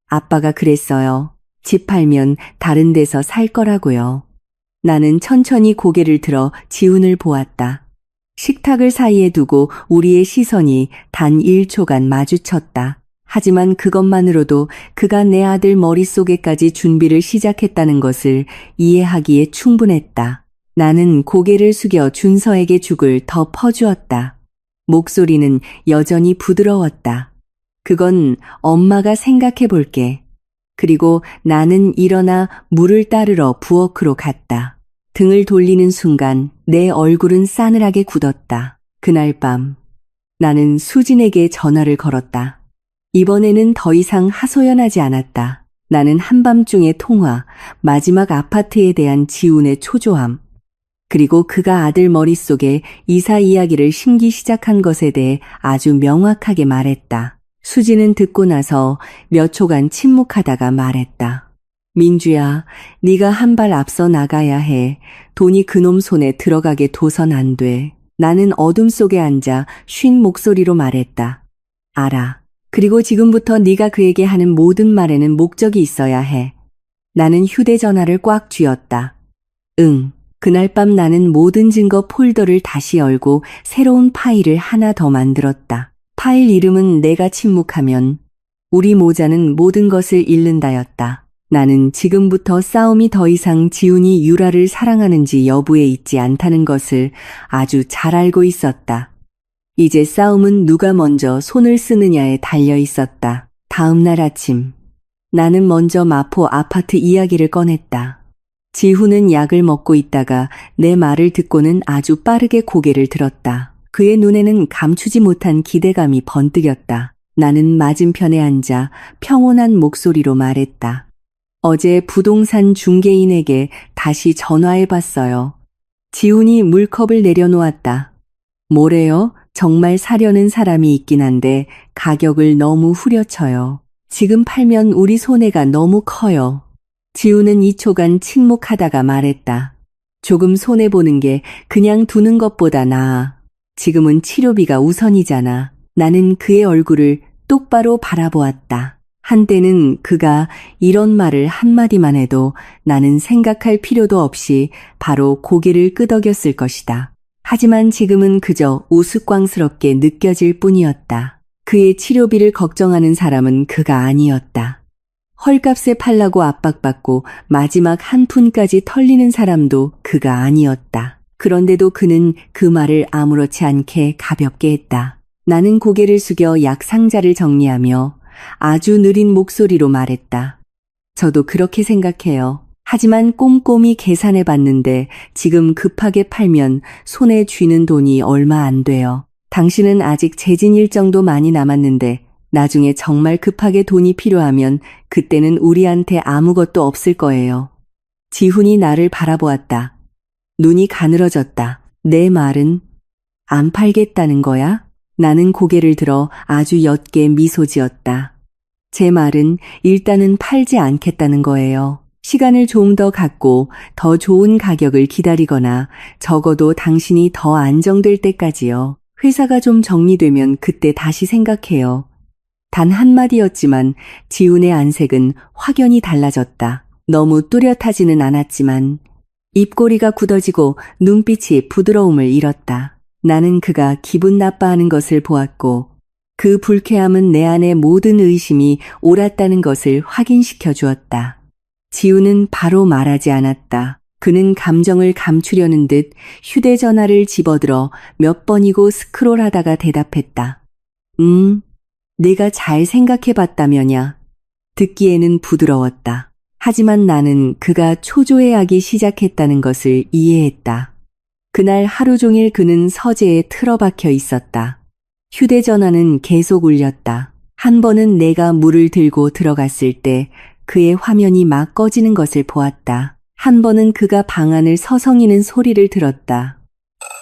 아빠가 그랬어요. 집 팔면 다른 데서 살 거라고요. 나는 천천히 고개를 들어 지훈을 보았다. 식탁을 사이에 두고 우리의 시선이 단 1초간 마주쳤다. 하지만 그것만으로도 그가 내 아들 머릿속에까지 준비를 시작했다는 것을 이해하기에 충분했다. 나는 고개를 숙여 준서에게 죽을 더 퍼주었다. 목소리는 여전히 부드러웠다. 그건 엄마가 생각해 볼게. 그리고 나는 일어나 물을 따르러 부엌으로 갔다. 등을 돌리는 순간 내 얼굴은 싸늘하게 굳었다. 그날 밤 나는 수진에게 전화를 걸었다. 이번에는 더 이상 하소연하지 않았다. 나는 한밤중의 통화, 마지막 아파트에 대한 지훈의 초조함, 그리고 그가 아들 머릿속에 이사 이야기를 심기 시작한 것에 대해 아주 명확하게 말했다. 수지는 듣고 나서 몇 초간 침묵하다가 말했다. 민주야, 네가 한 발 앞서 나가야 해. 돈이 그놈 손에 들어가게 둬선 안 돼. 나는 어둠 속에 앉아 쉰 목소리로 말했다. 알아. 그리고 지금부터 네가 그에게 하는 모든 말에는 목적이 있어야 해. 나는 휴대전화를 꽉 쥐었다. 응. 그날 밤 나는 모든 증거 폴더를 다시 열고 새로운 파일을 하나 더 만들었다. 파일 이름은 내가 침묵하면 우리 모자는 모든 것을 잃는다였다. 나는 지금부터 싸움이 더 이상 지훈이 유라를 사랑하는지 여부에 있지 않다는 것을 아주 잘 알고 있었다. 이제 싸움은 누가 먼저 손을 쓰느냐에 달려 있었다. 다음 날 아침, 나는 먼저 마포 아파트 이야기를 꺼냈다. 지훈은 약을 먹고 있다가 내 말을 듣고는 아주 빠르게 고개를 들었다. 그의 눈에는 감추지 못한 기대감이 번뜩였다. 나는 맞은편에 앉아 평온한 목소리로 말했다. 어제 부동산 중개인에게 다시 전화해봤어요. 지훈이 물컵을 내려놓았다. 뭐래요? 정말 사려는 사람이 있긴 한데 가격을 너무 후려쳐요. 지금 팔면 우리 손해가 너무 커요. 지훈은 2초간 침묵하다가 말했다. 조금 손해보는 게 그냥 두는 것보다 나아. 지금은 치료비가 우선이잖아. 나는 그의 얼굴을 똑바로 바라보았다. 한때는 그가 이런 말을 한마디만 해도 나는 생각할 필요도 없이 바로 고개를 끄덕였을 것이다. 하지만 지금은 그저 우스꽝스럽게 느껴질 뿐이었다. 그의 치료비를 걱정하는 사람은 그가 아니었다. 헐값에 팔라고 압박받고 마지막 한 푼까지 털리는 사람도 그가 아니었다. 그런데도 그는 그 말을 아무렇지 않게 가볍게 했다. 나는 고개를 숙여 약 상자를 정리하며 아주 느린 목소리로 말했다. 저도 그렇게 생각해요. 하지만 꼼꼼히 계산해 봤는데 지금 급하게 팔면 손에 쥐는 돈이 얼마 안 돼요. 당신은 아직 재진 일정도 많이 남았는데 나중에 정말 급하게 돈이 필요하면 그때는 우리한테 아무것도 없을 거예요. 지훈이 나를 바라보았다. 눈이 가늘어졌다. 내 말은 안 팔겠다는 거야? 나는 고개를 들어 아주 옅게 미소 지었다. 제 말은 일단은 팔지 않겠다는 거예요. 시간을 좀 더 갖고 더 좋은 가격을 기다리거나 적어도 당신이 더 안정될 때까지요. 회사가 좀 정리되면 그때 다시 생각해요. 단 한마디였지만 지훈의 안색은 확연히 달라졌다. 너무 뚜렷하지는 않았지만 입꼬리가 굳어지고 눈빛이 부드러움을 잃었다. 나는 그가 기분 나빠하는 것을 보았고 그 불쾌함은 내 안의 모든 의심이 옳았다는 것을 확인시켜 주었다. 지훈은 바로 말하지 않았다. 그는 감정을 감추려는 듯 휴대전화를 집어들어 몇 번이고 스크롤하다가 대답했다. 내가 잘 생각해봤다면야. 듣기에는 부드러웠다. 하지만 나는 그가 초조해하기 시작했다는 것을 이해했다. 그날 하루 종일 그는 서재에 틀어박혀 있었다. 휴대전화는 계속 울렸다. 한 번은 내가 물을 들고 들어갔을 때 그의 화면이 막 꺼지는 것을 보았다. 한 번은 그가 방 안을 서성이는 소리를 들었다.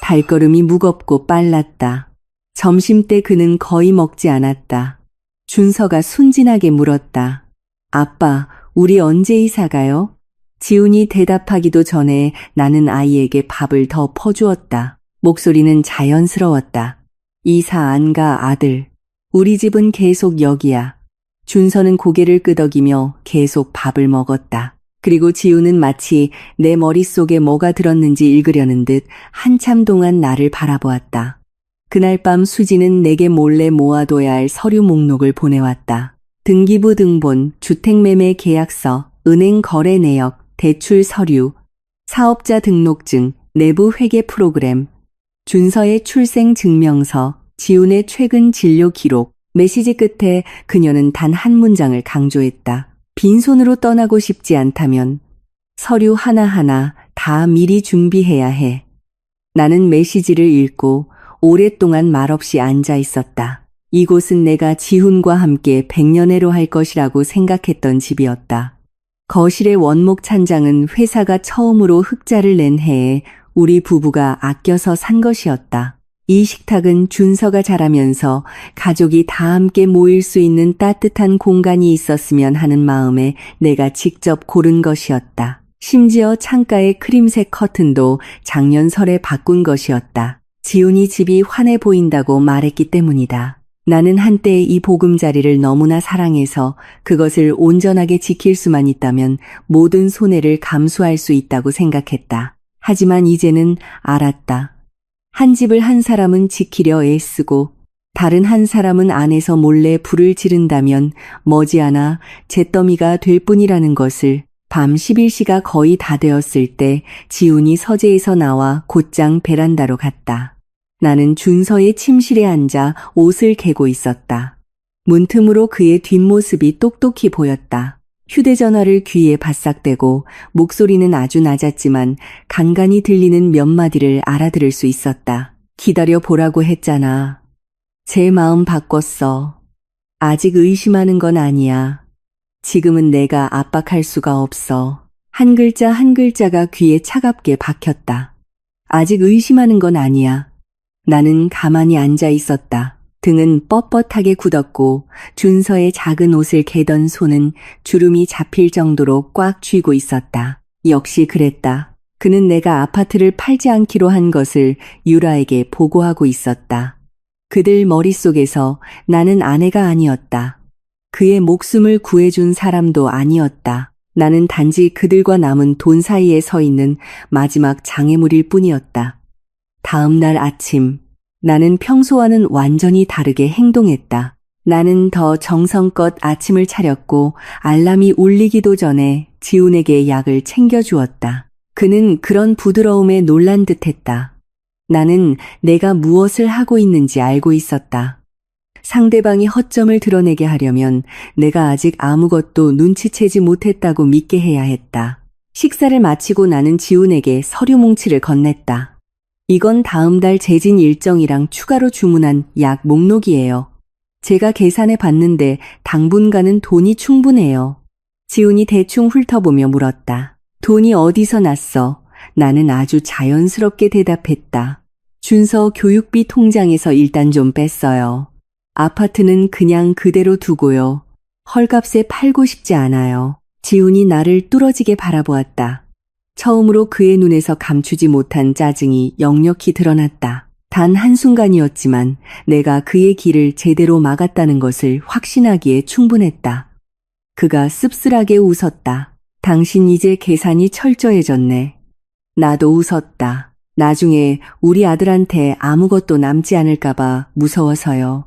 발걸음이 무겁고 빨랐다. 점심때 그는 거의 먹지 않았다. 준서가 순진하게 물었다. 아빠, 우리 언제 이사 가요? 지훈이 대답하기도 전에 나는 아이에게 밥을 더 퍼주었다. 목소리는 자연스러웠다. 이사 안 가, 아들. 우리 집은 계속 여기야. 준서는 고개를 끄덕이며 계속 밥을 먹었다. 그리고 지훈은 마치 내 머릿속에 뭐가 들었는지 읽으려는 듯 한참 동안 나를 바라보았다. 그날 밤 수지는 내게 몰래 모아둬야 할 서류 목록을 보내왔다. 등기부 등본, 주택매매 계약서, 은행 거래 내역, 대출 서류, 사업자 등록증, 내부 회계 프로그램, 준서의 출생 증명서, 지훈의 최근 진료 기록. 메시지 끝에 그녀는 단 한 문장을 강조했다. 빈손으로 떠나고 싶지 않다면 서류 하나하나 다 미리 준비해야 해. 나는 메시지를 읽고 오랫동안 말없이 앉아 있었다. 이곳은 내가 지훈과 함께 100년해로 할 것이라고 생각했던 집이었다. 거실의 원목 찬장은 회사가 처음으로 흑자를 낸 해에 우리 부부가 아껴서 산 것이었다. 이 식탁은 준서가 자라면서 가족이 다 함께 모일 수 있는 따뜻한 공간이 있었으면 하는 마음에 내가 직접 고른 것이었다. 심지어 창가의 크림색 커튼도 작년 설에 바꾼 것이었다. 지훈이 집이 환해 보인다고 말했기 때문이다. 나는 한때 이 보금자리를 너무나 사랑해서 그것을 온전하게 지킬 수만 있다면 모든 손해를 감수할 수 있다고 생각했다. 하지만 이제는 알았다. 한 집을 한 사람은 지키려 애쓰고 다른 한 사람은 안에서 몰래 불을 지른다면 머지않아 잿더미가 될 뿐이라는 것을. 밤 11시가 거의 다 되었을 때 지훈이 서재에서 나와 곧장 베란다로 갔다. 나는 준서의 침실에 앉아 옷을 개고 있었다. 문틈으로 그의 뒷모습이 똑똑히 보였다. 휴대전화를 귀에 바싹대고 목소리는 아주 낮았지만 간간히 들리는 몇 마디를 알아들을 수 있었다. 기다려 보라고 했잖아. 제 마음 바꿨어. 아직 의심하는 건 아니야. 지금은 내가 압박할 수가 없어. 한 글자 한 글자가 귀에 차갑게 박혔다. 아직 의심하는 건 아니야. 나는 가만히 앉아 있었다. 등은 뻣뻣하게 굳었고 준서의 작은 옷을 개던 손은 주름이 잡힐 정도로 꽉 쥐고 있었다. 역시 그랬다. 그는 내가 아파트를 팔지 않기로 한 것을 유라에게 보고하고 있었다. 그들 머릿속에서 나는 아내가 아니었다. 그의 목숨을 구해준 사람도 아니었다. 나는 단지 그들과 남은 돈 사이에 서 있는 마지막 장애물일 뿐이었다. 다음 날 아침, 나는 평소와는 완전히 다르게 행동했다. 나는 더 정성껏 아침을 차렸고 알람이 울리기도 전에 지훈에게 약을 챙겨주었다. 그는 그런 부드러움에 놀란 듯했다. 나는 내가 무엇을 하고 있는지 알고 있었다. 상대방이 허점을 드러내게 하려면 내가 아직 아무것도 눈치채지 못했다고 믿게 해야 했다. 식사를 마치고 나는 지훈에게 서류 뭉치를 건넸다. 이건 다음 달 재진 일정이랑 추가로 주문한 약 목록이에요. 제가 계산해 봤는데 당분간은 돈이 충분해요. 지훈이 대충 훑어보며 물었다. 돈이 어디서 났어? 나는 아주 자연스럽게 대답했다. 준서 교육비 통장에서 일단 좀 뺐어요. 아파트는 그냥 그대로 두고요. 헐값에 팔고 싶지 않아요. 지훈이 나를 뚫어지게 바라보았다. 처음으로 그의 눈에서 감추지 못한 짜증이 역력히 드러났다. 단 한순간이었지만 내가 그의 길을 제대로 막았다는 것을 확신하기에 충분했다. 그가 씁쓸하게 웃었다. 당신 이제 계산이 철저해졌네. 나도 웃었다. 나중에 우리 아들한테 아무것도 남지 않을까봐 무서워서요.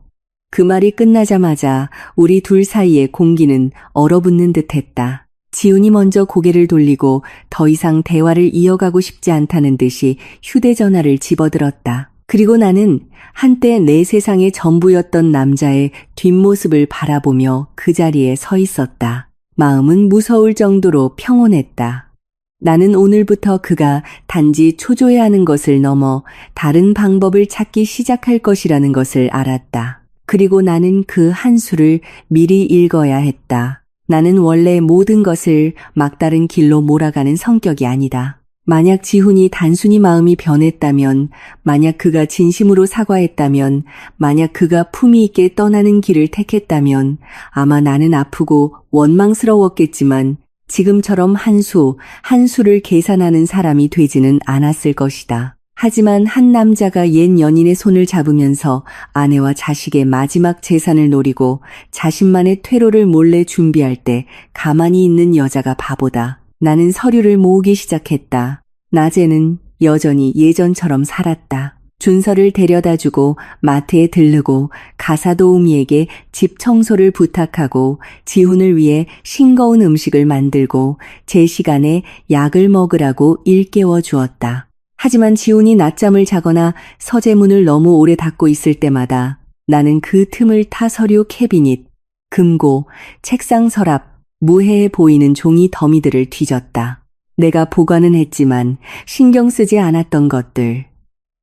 그 말이 끝나자마자 우리 둘 사이의 공기는 얼어붙는 듯했다. 지훈이 먼저 고개를 돌리고 더 이상 대화를 이어가고 싶지 않다는 듯이 휴대전화를 집어들었다. 그리고 나는 한때 내 세상의 전부였던 남자의 뒷모습을 바라보며 그 자리에 서 있었다. 마음은 무서울 정도로 평온했다. 나는 오늘부터 그가 단지 초조해하는 것을 넘어 다른 방법을 찾기 시작할 것이라는 것을 알았다. 그리고 나는 그 한 수를 미리 읽어야 했다. 나는 원래 모든 것을 막다른 길로 몰아가는 성격이 아니다. 만약 지훈이 단순히 마음이 변했다면, 만약 그가 진심으로 사과했다면, 만약 그가 품위 있게 떠나는 길을 택했다면 아마 나는 아프고 원망스러웠겠지만 지금처럼 한 수를 계산하는 사람이 되지는 않았을 것이다. 하지만 한 남자가 옛 연인의 손을 잡으면서 아내와 자식의 마지막 재산을 노리고 자신만의 퇴로를 몰래 준비할 때 가만히 있는 여자가 바보다. 나는 서류를 모으기 시작했다. 낮에는 여전히 예전처럼 살았다. 준서를 데려다주고 마트에 들르고 가사도우미에게 집 청소를 부탁하고 지훈을 위해 싱거운 음식을 만들고 제 시간에 약을 먹으라고 일깨워 주었다. 하지만 지훈이 낮잠을 자거나 서재문을 너무 오래 닫고 있을 때마다 나는 그 틈을 타 서류 캐비닛, 금고, 책상 서랍, 무해해 보이는 종이 더미들을 뒤졌다. 내가 보관은 했지만 신경 쓰지 않았던 것들,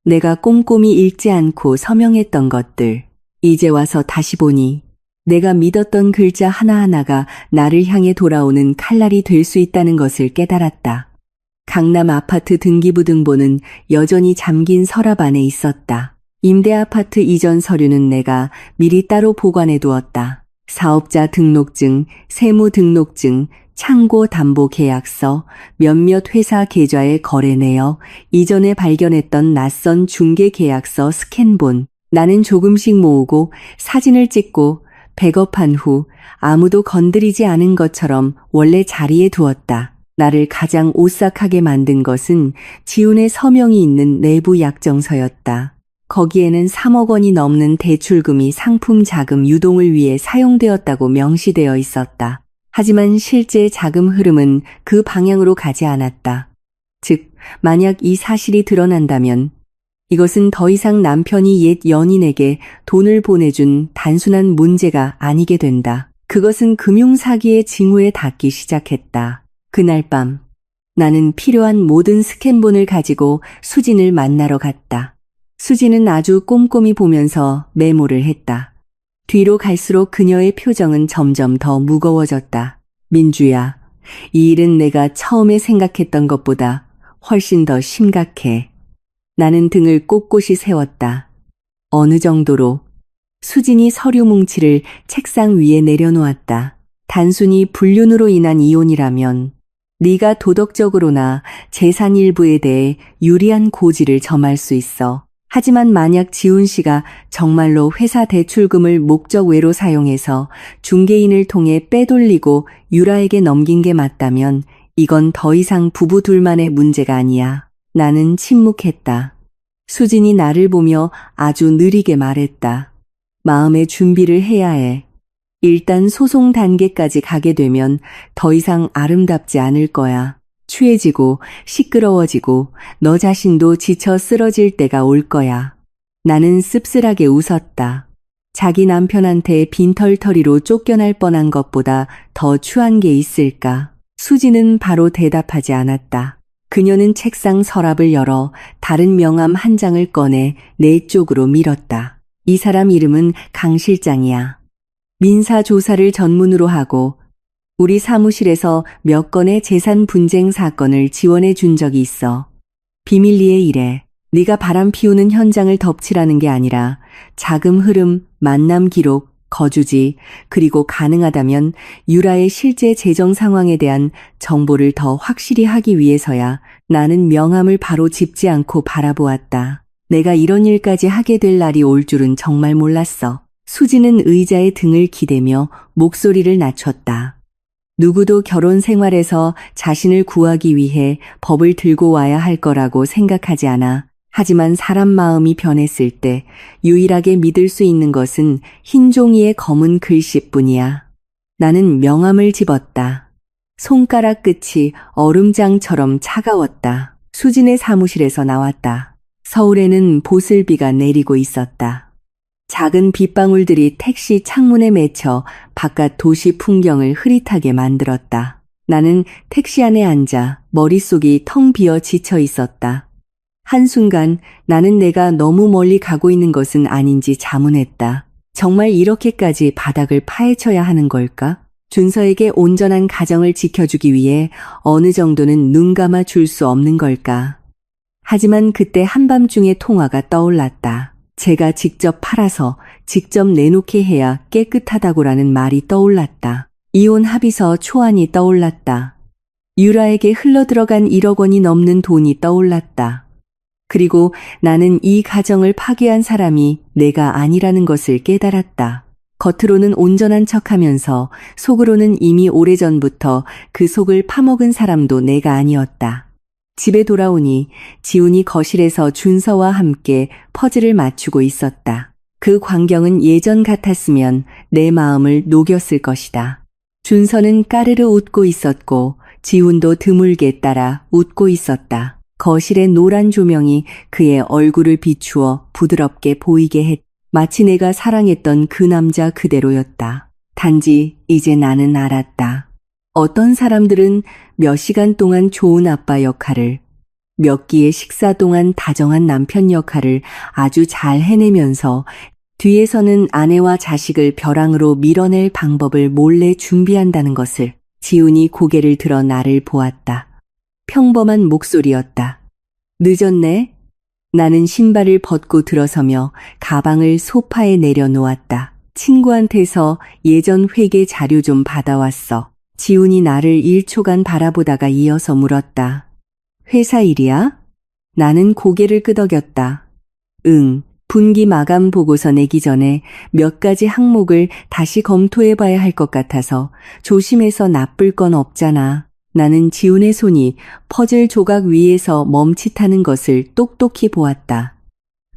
내가 꼼꼼히 읽지 않고 서명했던 것들, 이제 와서 다시 보니 내가 믿었던 글자 하나하나가 나를 향해 돌아오는 칼날이 될 수 있다는 것을 깨달았다. 강남 아파트 등기부등본은 여전히 잠긴 서랍 안에 있었다. 임대 아파트 이전 서류는 내가 미리 따로 보관해 두었다. 사업자 등록증, 세무 등록증, 창고 담보 계약서, 몇몇 회사 계좌의 거래 내역, 이전에 발견했던 낯선 중개 계약서 스캔본. 나는 조금씩 모으고 사진을 찍고 백업한 후 아무도 건드리지 않은 것처럼 원래 자리에 두었다. 나를 가장 오싹하게 만든 것은 지훈의 서명이 있는 내부 약정서였다. 거기에는 3억 원이 넘는 대출금이 상품 자금 유동을 위해 사용되었다고 명시되어 있었다. 하지만 실제 자금 흐름은 그 방향으로 가지 않았다. 즉, 만약 이 사실이 드러난다면 이것은 더 이상 남편이 옛 연인에게 돈을 보내준 단순한 문제가 아니게 된다. 그것은 금융사기의 징후에 닿기 시작했다. 그날 밤, 나는 필요한 모든 스캔본을 가지고 수진을 만나러 갔다. 수진은 아주 꼼꼼히 보면서 메모를 했다. 뒤로 갈수록 그녀의 표정은 점점 더 무거워졌다. 민주야, 이 일은 내가 처음에 생각했던 것보다 훨씬 더 심각해. 나는 등을 꼿꼿이 세웠다. 어느 정도로? 수진이 서류 뭉치를 책상 위에 내려놓았다. 단순히 불륜으로 인한 이혼이라면 네가 도덕적으로나 재산 일부에 대해 유리한 고지를 점할 수 있어. 하지만 만약 지훈 씨가 정말로 회사 대출금을 목적 외로 사용해서 중개인을 통해 빼돌리고 유라에게 넘긴 게 맞다면 이건 더 이상 부부 둘만의 문제가 아니야. 나는 침묵했다. 수진이 나를 보며 아주 느리게 말했다. 마음의 준비를 해야 해. 일단 소송 단계까지 가게 되면 더 이상 아름답지 않을 거야. 취해지고 시끄러워지고 너 자신도 지쳐 쓰러질 때가 올 거야. 나는 씁쓸하게 웃었다. 자기 남편한테 빈털터리로 쫓겨날 뻔한 것보다 더 추한 게 있을까? 수지는 바로 대답하지 않았다. 그녀는 책상 서랍을 열어 다른 명함 한 장을 꺼내 내 쪽으로 밀었다. 이 사람 이름은 강 실장이야. 민사 조사를 전문으로 하고 우리 사무실에서 몇 건의 재산 분쟁 사건을 지원해 준 적이 있어. 비밀리에 일해. 네가 바람 피우는 현장을 덮치라는 게 아니라 자금 흐름, 만남 기록, 거주지, 그리고 가능하다면 유라의 실제 재정 상황에 대한 정보를 더 확실히 하기 위해서야. 나는 명함을 바로 짚지 않고 바라보았다. 내가 이런 일까지 하게 될 날이 올 줄은 정말 몰랐어. 수지는 의자에 등을 기대며 목소리를 낮췄다. 누구도 결혼 생활에서 자신을 구하기 위해 법을 들고 와야 할 거라고 생각하지 않아. 하지만 사람 마음이 변했을 때 유일하게 믿을 수 있는 것은 흰 종이의 검은 글씨뿐이야. 나는 명함을 집었다. 손가락 끝이 얼음장처럼 차가웠다. 수진의 사무실에서 나왔다. 서울에는 보슬비가 내리고 있었다. 작은 빗방울들이 택시 창문에 맺혀 바깥 도시 풍경을 흐릿하게 만들었다. 나는 택시 안에 앉아 머릿속이 텅 비어 지쳐 있었다. 한순간 나는 내가 너무 멀리 가고 있는 것은 아닌지 자문했다. 정말 이렇게까지 바닥을 파헤쳐야 하는 걸까? 준서에게 온전한 가정을 지켜주기 위해 어느 정도는 눈 감아 줄 수 없는 걸까? 하지만 그때 한밤중에 통화가 떠올랐다. 제가 직접 팔아서 직접 내놓게 해야 깨끗하다고라는 말이 떠올랐다. 이혼 합의서 초안이 떠올랐다. 유라에게 흘러들어간 1억 원이 넘는 돈이 떠올랐다. 그리고 나는 이 가정을 파괴한 사람이 내가 아니라는 것을 깨달았다. 겉으로는 온전한 척하면서 속으로는 이미 오래전부터 그 속을 파먹은 사람도 내가 아니었다. 집에 돌아오니 지훈이 거실에서 준서와 함께 퍼즐을 맞추고 있었다. 그 광경은 예전 같았으면 내 마음을 녹였을 것이다. 준서는 까르르 웃고 있었고 지훈도 드물게 따라 웃고 있었다. 거실의 노란 조명이 그의 얼굴을 비추어 부드럽게 보이게 했다. 마치 내가 사랑했던 그 남자 그대로였다. 단지 이제 나는 알았다. 어떤 사람들은 몇 시간 동안 좋은 아빠 역할을, 몇 끼의 식사 동안 다정한 남편 역할을 아주 잘 해내면서 뒤에서는 아내와 자식을 벼랑으로 밀어낼 방법을 몰래 준비한다는 것을. 지훈이 고개를 들어 나를 보았다. 평범한 목소리였다. 늦었네? 나는 신발을 벗고 들어서며 가방을 소파에 내려놓았다. 친구한테서 예전 회계 자료 좀 받아왔어. 지훈이 나를 1초간 바라보다가 이어서 물었다. 회사 일이야? 나는 고개를 끄덕였다. 응, 분기 마감 보고서 내기 전에 몇 가지 항목을 다시 검토해봐야 할 것 같아서 조심해서 나쁠 건 없잖아. 나는 지훈의 손이 퍼즐 조각 위에서 멈칫하는 것을 똑똑히 보았다.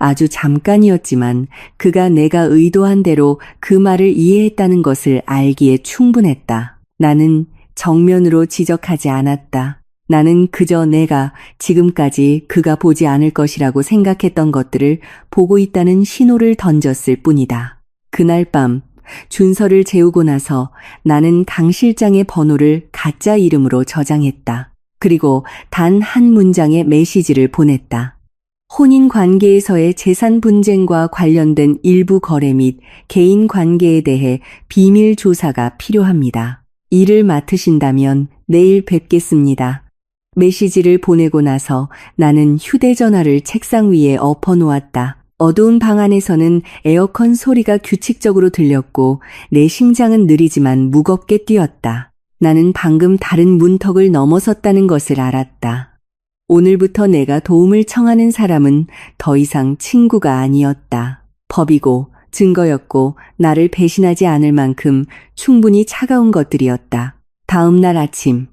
아주 잠깐이었지만 그가 내가 의도한 대로 그 말을 이해했다는 것을 알기에 충분했다. 나는 정면으로 지적하지 않았다. 나는 그저 내가 지금까지 그가 보지 않을 것이라고 생각했던 것들을 보고 있다는 신호를 던졌을 뿐이다. 그날 밤 준서를 재우고 나서 나는 강 실장의 번호를 가짜 이름으로 저장했다. 그리고 단 한 문장의 메시지를 보냈다. 혼인 관계에서의 재산 분쟁과 관련된 일부 거래 및 개인 관계에 대해 비밀 조사가 필요합니다. 일을 맡으신다면 내일 뵙겠습니다. 메시지를 보내고 나서 나는 휴대전화를 책상 위에 엎어놓았다. 어두운 방 안에서는 에어컨 소리가 규칙적으로 들렸고 내 심장은 느리지만 무겁게 뛰었다. 나는 방금 다른 문턱을 넘어섰다는 것을 알았다. 오늘부터 내가 도움을 청하는 사람은 더 이상 친구가 아니었다. 법이고 증거였고 나를 배신하지 않을 만큼 충분히 차가운 것들이었다. 다음 날 아침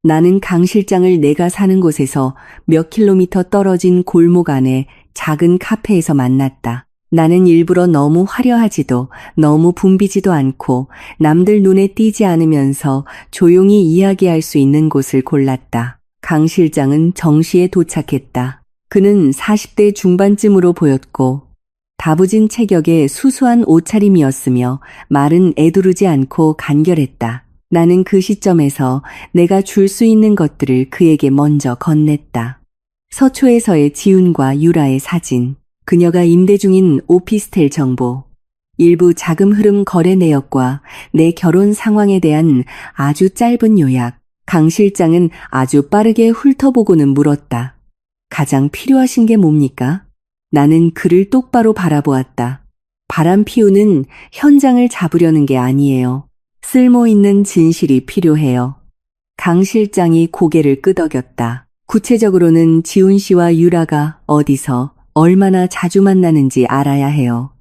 나는 강 실장을 내가 사는 곳에서 몇 킬로미터 떨어진 골목 안에 작은 카페에서 만났다. 나는 일부러 너무 화려하지도 너무 붐비지도 않고 남들 눈에 띄지 않으면서 조용히 이야기할 수 있는 곳을 골랐다. 강 실장은 정시에 도착했다. 그는 40대 중반쯤으로 보였고 다부진 체격의 수수한 옷차림이었으며 말은 애두르지 않고 간결했다. 나는 그 시점에서 내가 줄 수 있는 것들을 그에게 먼저 건넸다. 서초에서의 지훈과 유라의 사진, 그녀가 임대 중인 오피스텔 정보, 일부 자금 흐름 거래 내역과 내 결혼 상황에 대한 아주 짧은 요약. 강 실장은 아주 빠르게 훑어보고는 물었다. 가장 필요하신 게 뭡니까? 나는 그를 똑바로 바라보았다. 바람 피우는 현장을 잡으려는 게 아니에요. 쓸모있는 진실이 필요해요. 강 실장이 고개를 끄덕였다. 구체적으로는 지훈 씨와 유라가 어디서 얼마나 자주 만나는지 알아야 해요.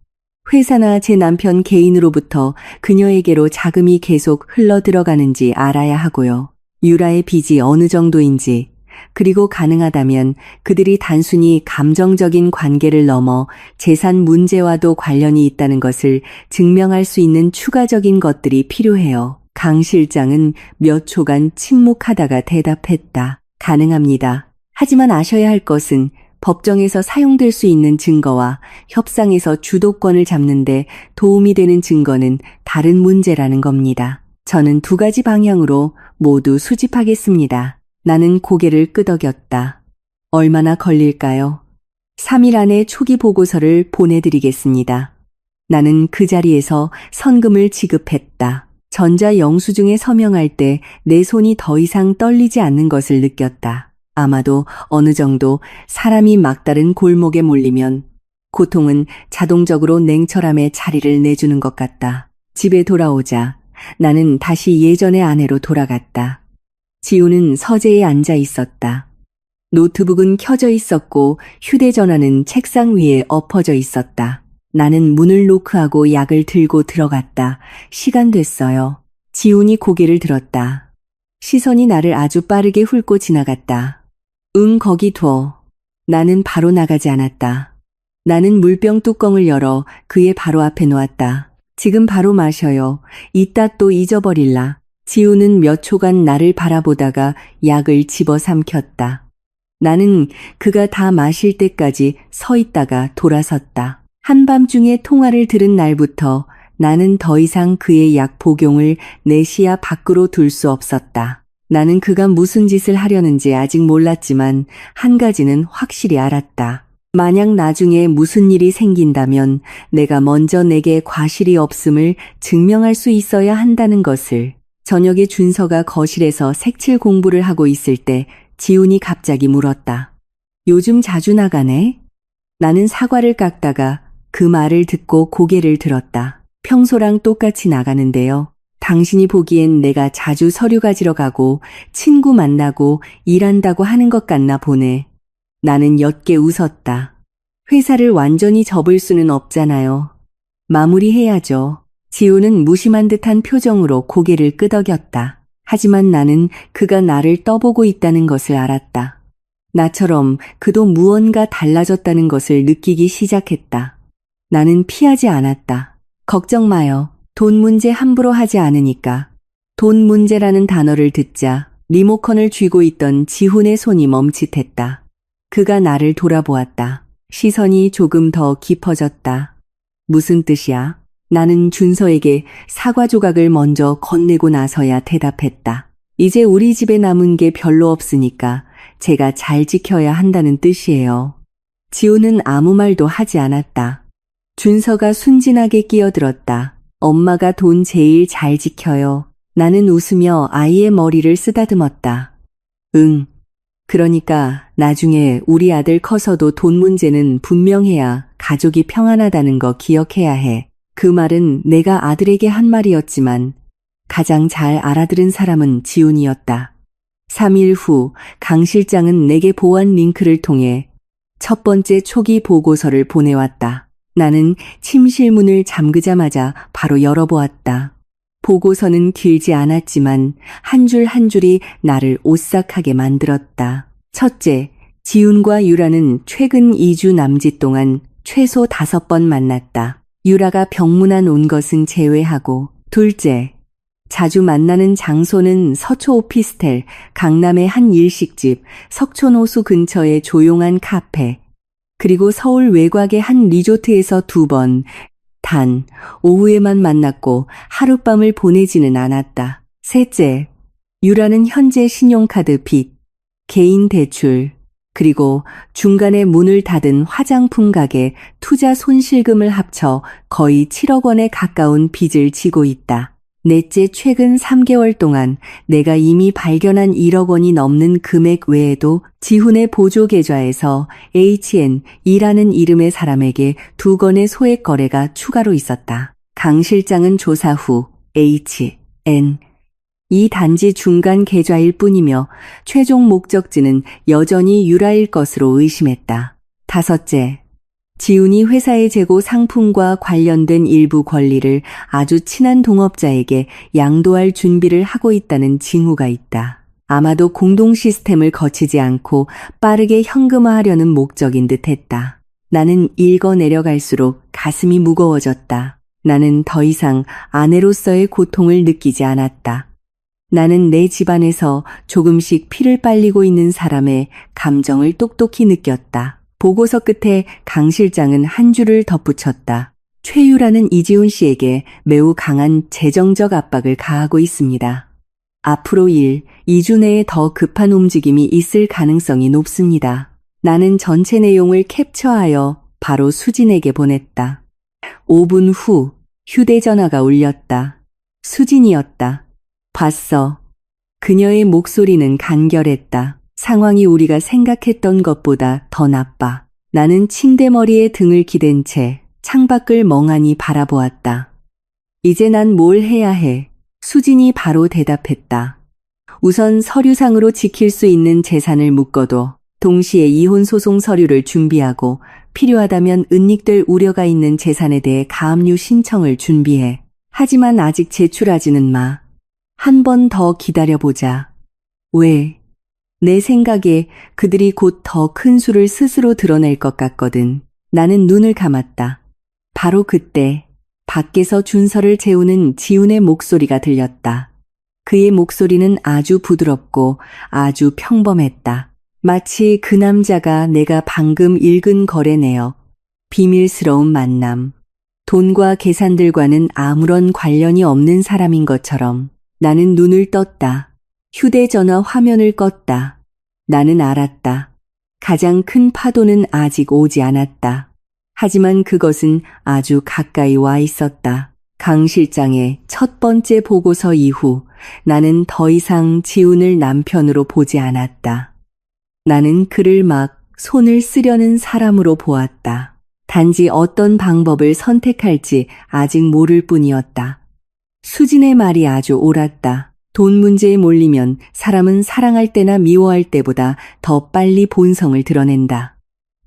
회사나 제 남편 개인으로부터 그녀에게로 자금이 계속 흘러들어가는지 알아야 하고요. 유라의 빚이 어느 정도인지, 그리고 가능하다면 그들이 단순히 감정적인 관계를 넘어 재산 문제와도 관련이 있다는 것을 증명할 수 있는 추가적인 것들이 필요해요. 강 실장은 몇 초간 침묵하다가 대답했다. 가능합니다. 하지만 아셔야 할 것은 법정에서 사용될 수 있는 증거와 협상에서 주도권을 잡는데 도움이 되는 증거는 다른 문제라는 겁니다. 저는 두 가지 방향으로 모두 수집하겠습니다. 나는 고개를 끄덕였다. 얼마나 걸릴까요? 3일 안에 초기 보고서를 보내드리겠습니다. 나는 그 자리에서 선금을 지급했다. 전자 영수증에 서명할 때 내 손이 더 이상 떨리지 않는 것을 느꼈다. 아마도 어느 정도 사람이 막다른 골목에 몰리면 고통은 자동적으로 냉철함에 자리를 내주는 것 같다. 집에 돌아오자 나는 다시 예전의 아내로 돌아갔다. 지훈은 서재에 앉아 있었다. 노트북은 켜져 있었고 휴대전화는 책상 위에 엎어져 있었다. 나는 문을 노크하고 약을 들고 들어갔다. 시간 됐어요. 지훈이 고개를 들었다. 시선이 나를 아주 빠르게 훑고 지나갔다. 응, 거기 둬. 나는 바로 나가지 않았다. 나는 물병 뚜껑을 열어 그의 바로 앞에 놓았다. 지금 바로 마셔요. 이따 또 잊어버릴라. 지훈은 몇 초간 나를 바라보다가 약을 집어삼켰다. 나는 그가 다 마실 때까지 서 있다가 돌아섰다. 한밤중에 통화를 들은 날부터 나는 더 이상 그의 약 복용을 내 시야 밖으로 둘 수 없었다. 나는 그가 무슨 짓을 하려는지 아직 몰랐지만 한 가지는 확실히 알았다. 만약 나중에 무슨 일이 생긴다면 내가 먼저 내게 과실이 없음을 증명할 수 있어야 한다는 것을. 저녁에 준서가 거실에서 색칠 공부를 하고 있을 때 지훈이 갑자기 물었다. 요즘 자주 나가네? 나는 사과를 깎다가 그 말을 듣고 고개를 들었다. 평소랑 똑같이 나가는데요. 당신이 보기엔 내가 자주 서류 가지러 가고 친구 만나고 일한다고 하는 것 같나 보네. 나는 옅게 웃었다. 회사를 완전히 접을 수는 없잖아요. 마무리해야죠. 지우는 무심한 듯한 표정으로 고개를 끄덕였다. 하지만 나는 그가 나를 떠보고 있다는 것을 알았다. 나처럼 그도 무언가 달라졌다는 것을 느끼기 시작했다. 나는 피하지 않았다. 걱정 마요. 돈 문제 함부로 하지 않으니까. 돈 문제라는 단어를 듣자 리모컨을 쥐고 있던 지훈의 손이 멈칫했다. 그가 나를 돌아보았다. 시선이 조금 더 깊어졌다. 무슨 뜻이야? 나는 준서에게 사과 조각을 먼저 건네고 나서야 대답했다. 이제 우리 집에 남은 게 별로 없으니까 제가 잘 지켜야 한다는 뜻이에요. 지우는 아무 말도 하지 않았다. 준서가 순진하게 끼어들었다. 엄마가 돈 제일 잘 지켜요. 나는 웃으며 아이의 머리를 쓰다듬었다. 응. 그러니까 나중에 우리 아들 커서도 돈 문제는 분명해야 가족이 평안하다는 거 기억해야 해. 그 말은 내가 아들에게 한 말이었지만 가장 잘 알아들은 사람은 지훈이었다. 3일 후 강 실장은 내게 보안 링크를 통해 첫 번째 초기 보고서를 보내왔다. 나는 침실 문을 잠그자마자 바로 열어보았다. 보고서는 길지 않았지만 한 줄 한 줄이 나를 오싹하게 만들었다. 첫째, 지훈과 유라는 최근 2주 남짓 동안 최소 5번 만났다. 유라가 병문안 온 것은 제외하고. 둘째, 자주 만나는 장소는 서초 오피스텔, 강남의 한 일식집, 석촌호수 근처의 조용한 카페, 그리고 서울 외곽의 한 리조트에서 2번, 단 오후에만 만났고 하룻밤을 보내지는 않았다. 셋째, 유라는 현재 신용카드 빚, 개인 대출, 그리고 중간에 문을 닫은 화장품 가게 투자 손실금을 합쳐 거의 7억 원에 가까운 빚을 지고 있다. 넷째, 최근 3개월 동안 내가 이미 발견한 1억 원이 넘는 금액 외에도 지훈의 보조 계좌에서 HN이라는 이름의 사람에게 2건의 소액 거래가 추가로 있었다. 강 실장은 조사 후 HN 이 단지 중간 계좌일 뿐이며 최종 목적지는 여전히 유라일 것으로 의심했다. 다섯째, 지훈이 회사에 재고 상품과 관련된 일부 권리를 아주 친한 동업자에게 양도할 준비를 하고 있다는 징후가 있다. 아마도 공동 시스템을 거치지 않고 빠르게 현금화하려는 목적인 듯했다. 나는 읽어 내려갈수록 가슴이 무거워졌다. 나는 더 이상 아내로서의 고통을 느끼지 않았다. 나는 내 집안에서 조금씩 피를 빨리고 있는 사람의 감정을 똑똑히 느꼈다. 보고서 끝에 강 실장은 한 줄을 덧붙였다. 최유라는 이지훈 씨에게 매우 강한 재정적 압박을 가하고 있습니다. 앞으로 2주 내에 더 급한 움직임이 있을 가능성이 높습니다. 나는 전체 내용을 캡처하여 바로 수진에게 보냈다. 5분 후 휴대전화가 울렸다. 수진이었다. 봤어. 그녀의 목소리는 간결했다. 상황이 우리가 생각했던 것보다 더 나빠. 나는 침대머리에 등을 기댄 채 창밖을 멍하니 바라보았다. 이제 난 뭘 해야 해? 수진이 바로 대답했다. 우선 서류상으로 지킬 수 있는 재산을 묶어둬. 동시에 이혼 소송 서류를 준비하고 필요하다면 은닉될 우려가 있는 재산에 대해 가압류 신청을 준비해. 하지만 아직 제출하지는 마. 한 번 더 기다려보자. 왜? 내 생각에 그들이 곧 더 큰 수를 스스로 드러낼 것 같거든. 나는 눈을 감았다. 바로 그때 밖에서 준서를 재우는 지훈의 목소리가 들렸다. 그의 목소리는 아주 부드럽고 아주 평범했다. 마치 그 남자가 내가 방금 읽은 거래 내역, 비밀스러운 만남, 돈과 계산들과는 아무런 관련이 없는 사람인 것처럼. 나는 눈을 떴다. 휴대전화 화면을 껐다. 나는 알았다. 가장 큰 파도는 아직 오지 않았다. 하지만 그것은 아주 가까이 와 있었다. 강 실장의 첫 번째 보고서 이후 나는 더 이상 지훈을 남편으로 보지 않았다. 나는 그를 막 손을 쓰려는 사람으로 보았다. 단지 어떤 방법을 선택할지 아직 모를 뿐이었다. 수진의 말이 아주 옳았다. 돈 문제에 몰리면 사람은 사랑할 때나 미워할 때보다 더 빨리 본성을 드러낸다.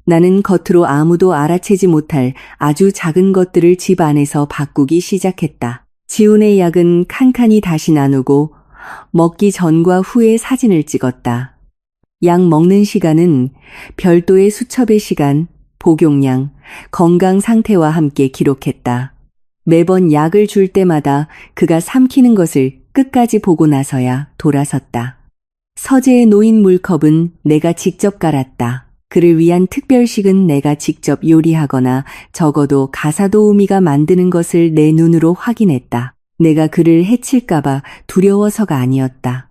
나는 겉으로 아무도 알아채지 못할 아주 작은 것들을 집 안에서 바꾸기 시작했다. 지훈의 약은 칸칸이 다시 나누고 먹기 전과 후의 사진을 찍었다. 약 먹는 시간은 별도의 수첩의 시간, 복용량, 건강 상태와 함께 기록했다. 매번 약을 줄 때마다 그가 삼키는 것을 끝까지 보고 나서야 돌아섰다. 서재에 놓인 물컵은 내가 직접 갈았다. 그를 위한 특별식은 내가 직접 요리하거나 적어도 가사도우미가 만드는 것을 내 눈으로 확인했다. 내가 그를 해칠까봐 두려워서가 아니었다.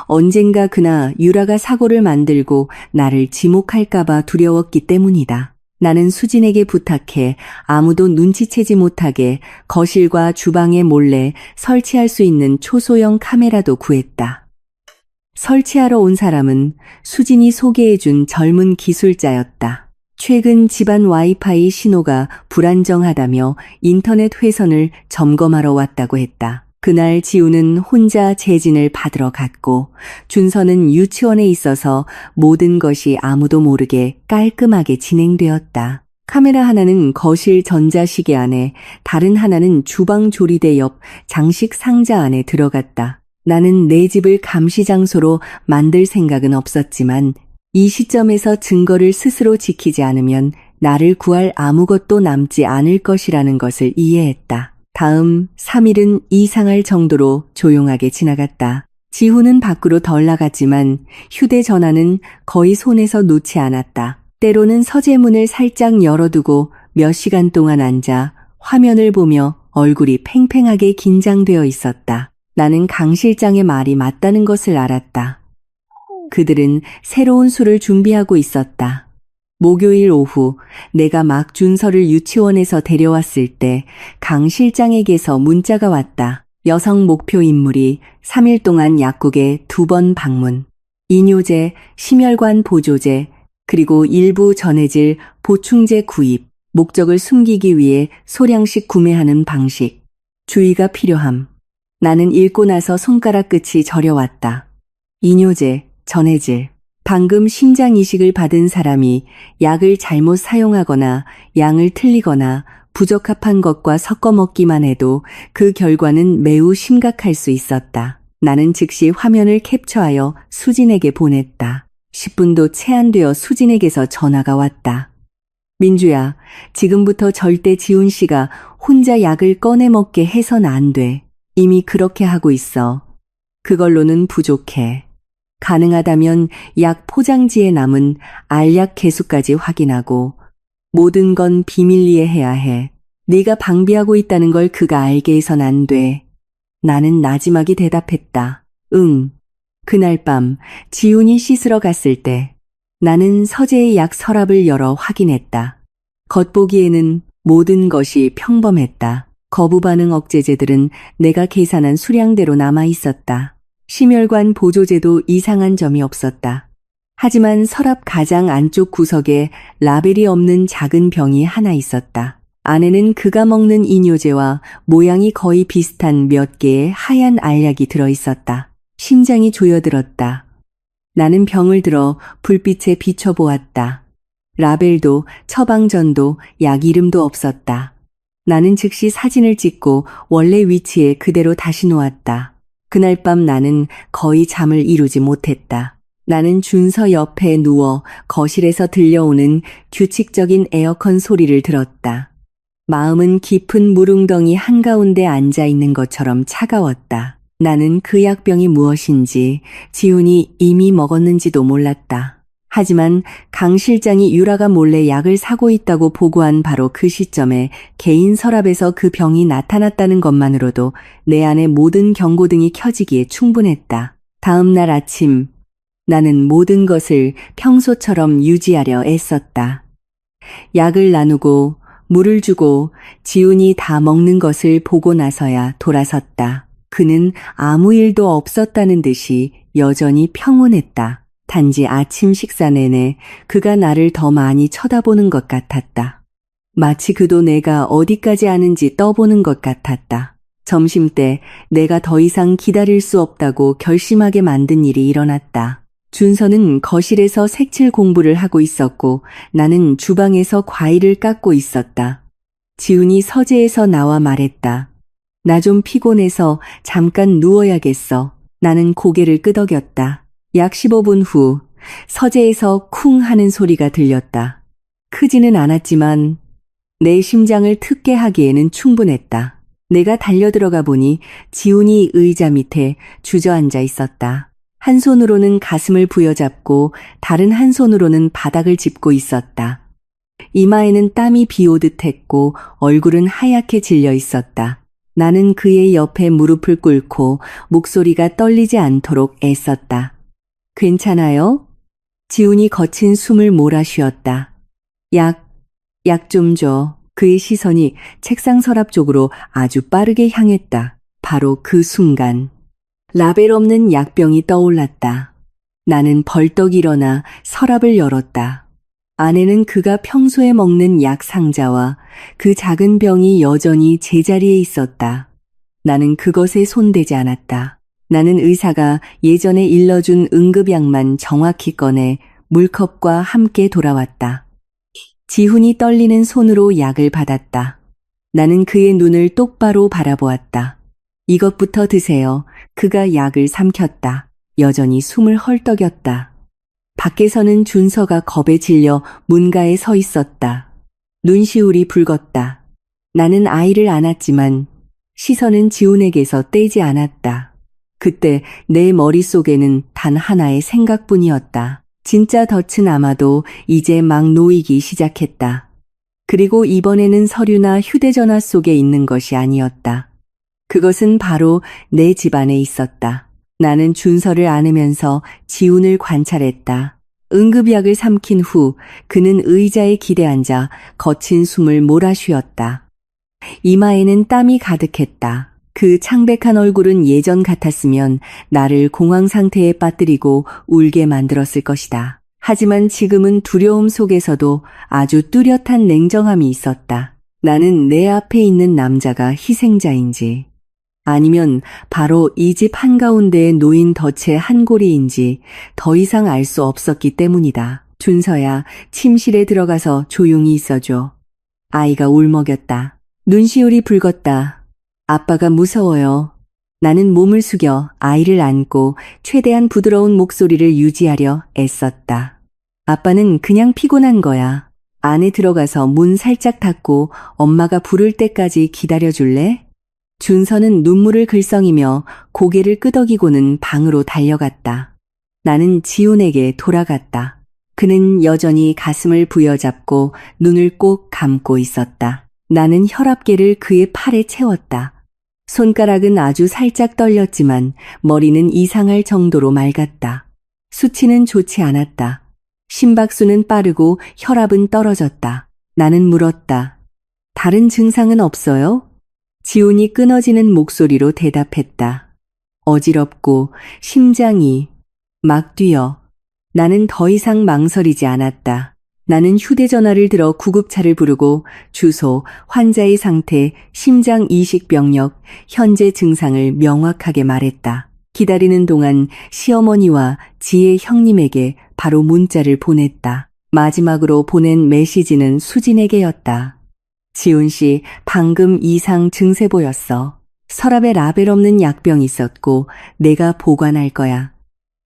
언젠가 그나 유라가 사고를 만들고 나를 지목할까봐 두려웠기 때문이다. 나는 수진에게 부탁해 아무도 눈치채지 못하게 거실과 주방에 몰래 설치할 수 있는 초소형 카메라도 구했다. 설치하러 온 사람은 수진이 소개해준 젊은 기술자였다. 최근 집안 와이파이 신호가 불안정하다며 인터넷 회선을 점검하러 왔다고 했다. 그날 지우는 혼자 재진을 받으러 갔고 준서는 유치원에 있어서 모든 것이 아무도 모르게 깔끔하게 진행되었다. 카메라 하나는 거실 전자시계 안에, 다른 하나는 주방 조리대 옆 장식 상자 안에 들어갔다. 나는 내 집을 감시 장소로 만들 생각은 없었지만 이 시점에서 증거를 스스로 지키지 않으면 나를 구할 아무것도 남지 않을 것이라는 것을 이해했다. 다음 3일은 이상할 정도로 조용하게 지나갔다. 지훈은 밖으로 덜 나갔지만 휴대전화는 거의 손에서 놓지 않았다. 때로는 서재문을 살짝 열어두고 몇 시간 동안 앉아 화면을 보며 얼굴이 팽팽하게 긴장되어 있었다. 나는 강 실장의 말이 맞다는 것을 알았다. 그들은 새로운 수를 준비하고 있었다. 목요일 오후 내가 막 준서를 유치원에서 데려왔을 때 강 실장에게서 문자가 왔다. 여성 목표 인물이 3일 동안 약국에 2번 방문. 이뇨제, 심혈관 보조제, 그리고 일부 전해질 보충제 구입, 목적을 숨기기 위해 소량씩 구매하는 방식. 주의가 필요함. 나는 읽고 나서 손가락 끝이 저려왔다. 이뇨제, 전해질. 방금 심장 이식을 받은 사람이 약을 잘못 사용하거나 양을 틀리거나 부적합한 것과 섞어 먹기만 해도 그 결과는 매우 심각할 수 있었다. 나는 즉시 화면을 캡처하여 수진에게 보냈다. 10분도 채 안 되어 수진에게서 전화가 왔다. 민주야, 지금부터 절대 지훈 씨가 혼자 약을 꺼내 먹게 해선 안 돼. 이미 그렇게 하고 있어. 그걸로는 부족해. 가능하다면 약 포장지에 남은 알약 개수까지 확인하고 모든 건 비밀리에 해야 해. 네가 방비하고 있다는 걸 그가 알게 해선 안 돼. 나는 나지막이 대답했다. 응. 그날 밤 지훈이 씻으러 갔을 때 나는 서재의 약 서랍을 열어 확인했다. 겉보기에는 모든 것이 평범했다. 거부 반응 억제제들은 내가 계산한 수량대로 남아 있었다. 심혈관 보조제도 이상한 점이 없었다. 하지만 서랍 가장 안쪽 구석에 라벨이 없는 작은 병이 하나 있었다. 안에는 그가 먹는 이뇨제와 모양이 거의 비슷한 몇 개의 하얀 알약이 들어있었다. 심장이 조여들었다. 나는 병을 들어 불빛에 비춰보았다. 라벨도 처방전도 약 이름도 없었다. 나는 즉시 사진을 찍고 원래 위치에 그대로 다시 놓았다. 그날 밤 나는 거의 잠을 이루지 못했다. 나는 준서 옆에 누워 거실에서 들려오는 규칙적인 에어컨 소리를 들었다. 마음은 깊은 물웅덩이 한가운데 앉아 있는 것처럼 차가웠다. 나는 그 약병이 무엇인지 지훈이 이미 먹었는지도 몰랐다. 하지만 강 실장이 유라가 몰래 약을 사고 있다고 보고한 바로 그 시점에 개인 서랍에서 그 병이 나타났다는 것만으로도 내 안의 모든 경고등이 켜지기에 충분했다. 다음 날 아침 나는 모든 것을 평소처럼 유지하려 애썼다. 약을 나누고 물을 주고 지훈이 다 먹는 것을 보고 나서야 돌아섰다. 그는 아무 일도 없었다는 듯이 여전히 평온했다. 단지 아침 식사 내내 그가 나를 더 많이 쳐다보는 것 같았다. 마치 그도 내가 어디까지 아는지 떠보는 것 같았다. 점심때 내가 더 이상 기다릴 수 없다고 결심하게 만든 일이 일어났다. 준서는 거실에서 색칠 공부를 하고 있었고 나는 주방에서 과일을 깎고 있었다. 지훈이 서재에서 나와 말했다. 나 좀 피곤해서 잠깐 누워야겠어. 나는 고개를 끄덕였다. 약 15분 후 서재에서 쿵 하는 소리가 들렸다. 크지는 않았지만 내 심장을 특게 하기에는 충분했다. 내가 달려들어가 보니 지훈이 의자 밑에 주저앉아 있었다. 한 손으로는 가슴을 부여잡고 다른 한 손으로는 바닥을 짚고 있었다. 이마에는 땀이 비오듯 했고 얼굴은 하얗게 질려 있었다. 나는 그의 옆에 무릎을 꿇고 목소리가 떨리지 않도록 애썼다. 괜찮아요? 지훈이 거친 숨을 몰아쉬었다. 약 좀 줘. 그의 시선이 책상 서랍 쪽으로 아주 빠르게 향했다. 바로 그 순간 라벨 없는 약병이 떠올랐다. 나는 벌떡 일어나 서랍을 열었다. 안에는 그가 평소에 먹는 약 상자와 그 작은 병이 여전히 제자리에 있었다. 나는 그것에 손대지 않았다. 나는 의사가 예전에 일러준 응급약만 정확히 꺼내 물컵과 함께 돌아왔다. 지훈이 떨리는 손으로 약을 받았다. 나는 그의 눈을 똑바로 바라보았다. 이것부터 드세요. 그가 약을 삼켰다. 여전히 숨을 헐떡였다. 밖에서는 준서가 겁에 질려 문가에 서 있었다. 눈시울이 붉었다. 나는 아이를 안았지만 시선은 지훈에게서 떼지 않았다. 그때 내 머릿속에는 단 하나의 생각뿐이었다. 진짜 덫은 아마도 이제 막 놓이기 시작했다. 그리고 이번에는 서류나 휴대전화 속에 있는 것이 아니었다. 그것은 바로 내 집안에 있었다. 나는 준서를 안으면서 지훈을 관찰했다. 응급약을 삼킨 후 그는 의자에 기대앉아 거친 숨을 몰아쉬었다. 이마에는 땀이 가득했다. 그 창백한 얼굴은 예전 같았으면 나를 공황 상태에 빠뜨리고 울게 만들었을 것이다. 하지만 지금은 두려움 속에서도 아주 뚜렷한 냉정함이 있었다. 나는 내 앞에 있는 남자가 희생자인지 아니면 바로 이 집 한가운데에 놓인 덫의 한 고리인지 더 이상 알 수 없었기 때문이다. 준서야, 침실에 들어가서 조용히 있어줘. 아이가 울먹였다. 눈시울이 붉었다. 아빠가 무서워요. 나는 몸을 숙여 아이를 안고 최대한 부드러운 목소리를 유지하려 애썼다. 아빠는 그냥 피곤한 거야. 안에 들어가서 문 살짝 닫고 엄마가 부를 때까지 기다려줄래? 준서는 눈물을 글썽이며 고개를 끄덕이고는 방으로 달려갔다. 나는 지훈에게 돌아갔다. 그는 여전히 가슴을 부여잡고 눈을 꼭 감고 있었다. 나는 혈압계를 그의 팔에 채웠다. 손가락은 아주 살짝 떨렸지만 머리는 이상할 정도로 맑았다. 수치는 좋지 않았다. 심박수는 빠르고 혈압은 떨어졌다. 나는 물었다. 다른 증상은 없어요? 지훈이 끊어지는 목소리로 대답했다. 어지럽고 심장이 막 뛰어. 나는 더 이상 망설이지 않았다. 나는 휴대전화를 들어 구급차를 부르고 주소, 환자의 상태, 심장 이식 병력, 현재 증상을 명확하게 말했다. 기다리는 동안 시어머니와 지혜 형님에게 바로 문자를 보냈다. 마지막으로 보낸 메시지는 수진에게였다. 지훈 씨, 방금 이상 증세 보였어. 서랍에 라벨 없는 약병 있었고 내가 보관할 거야.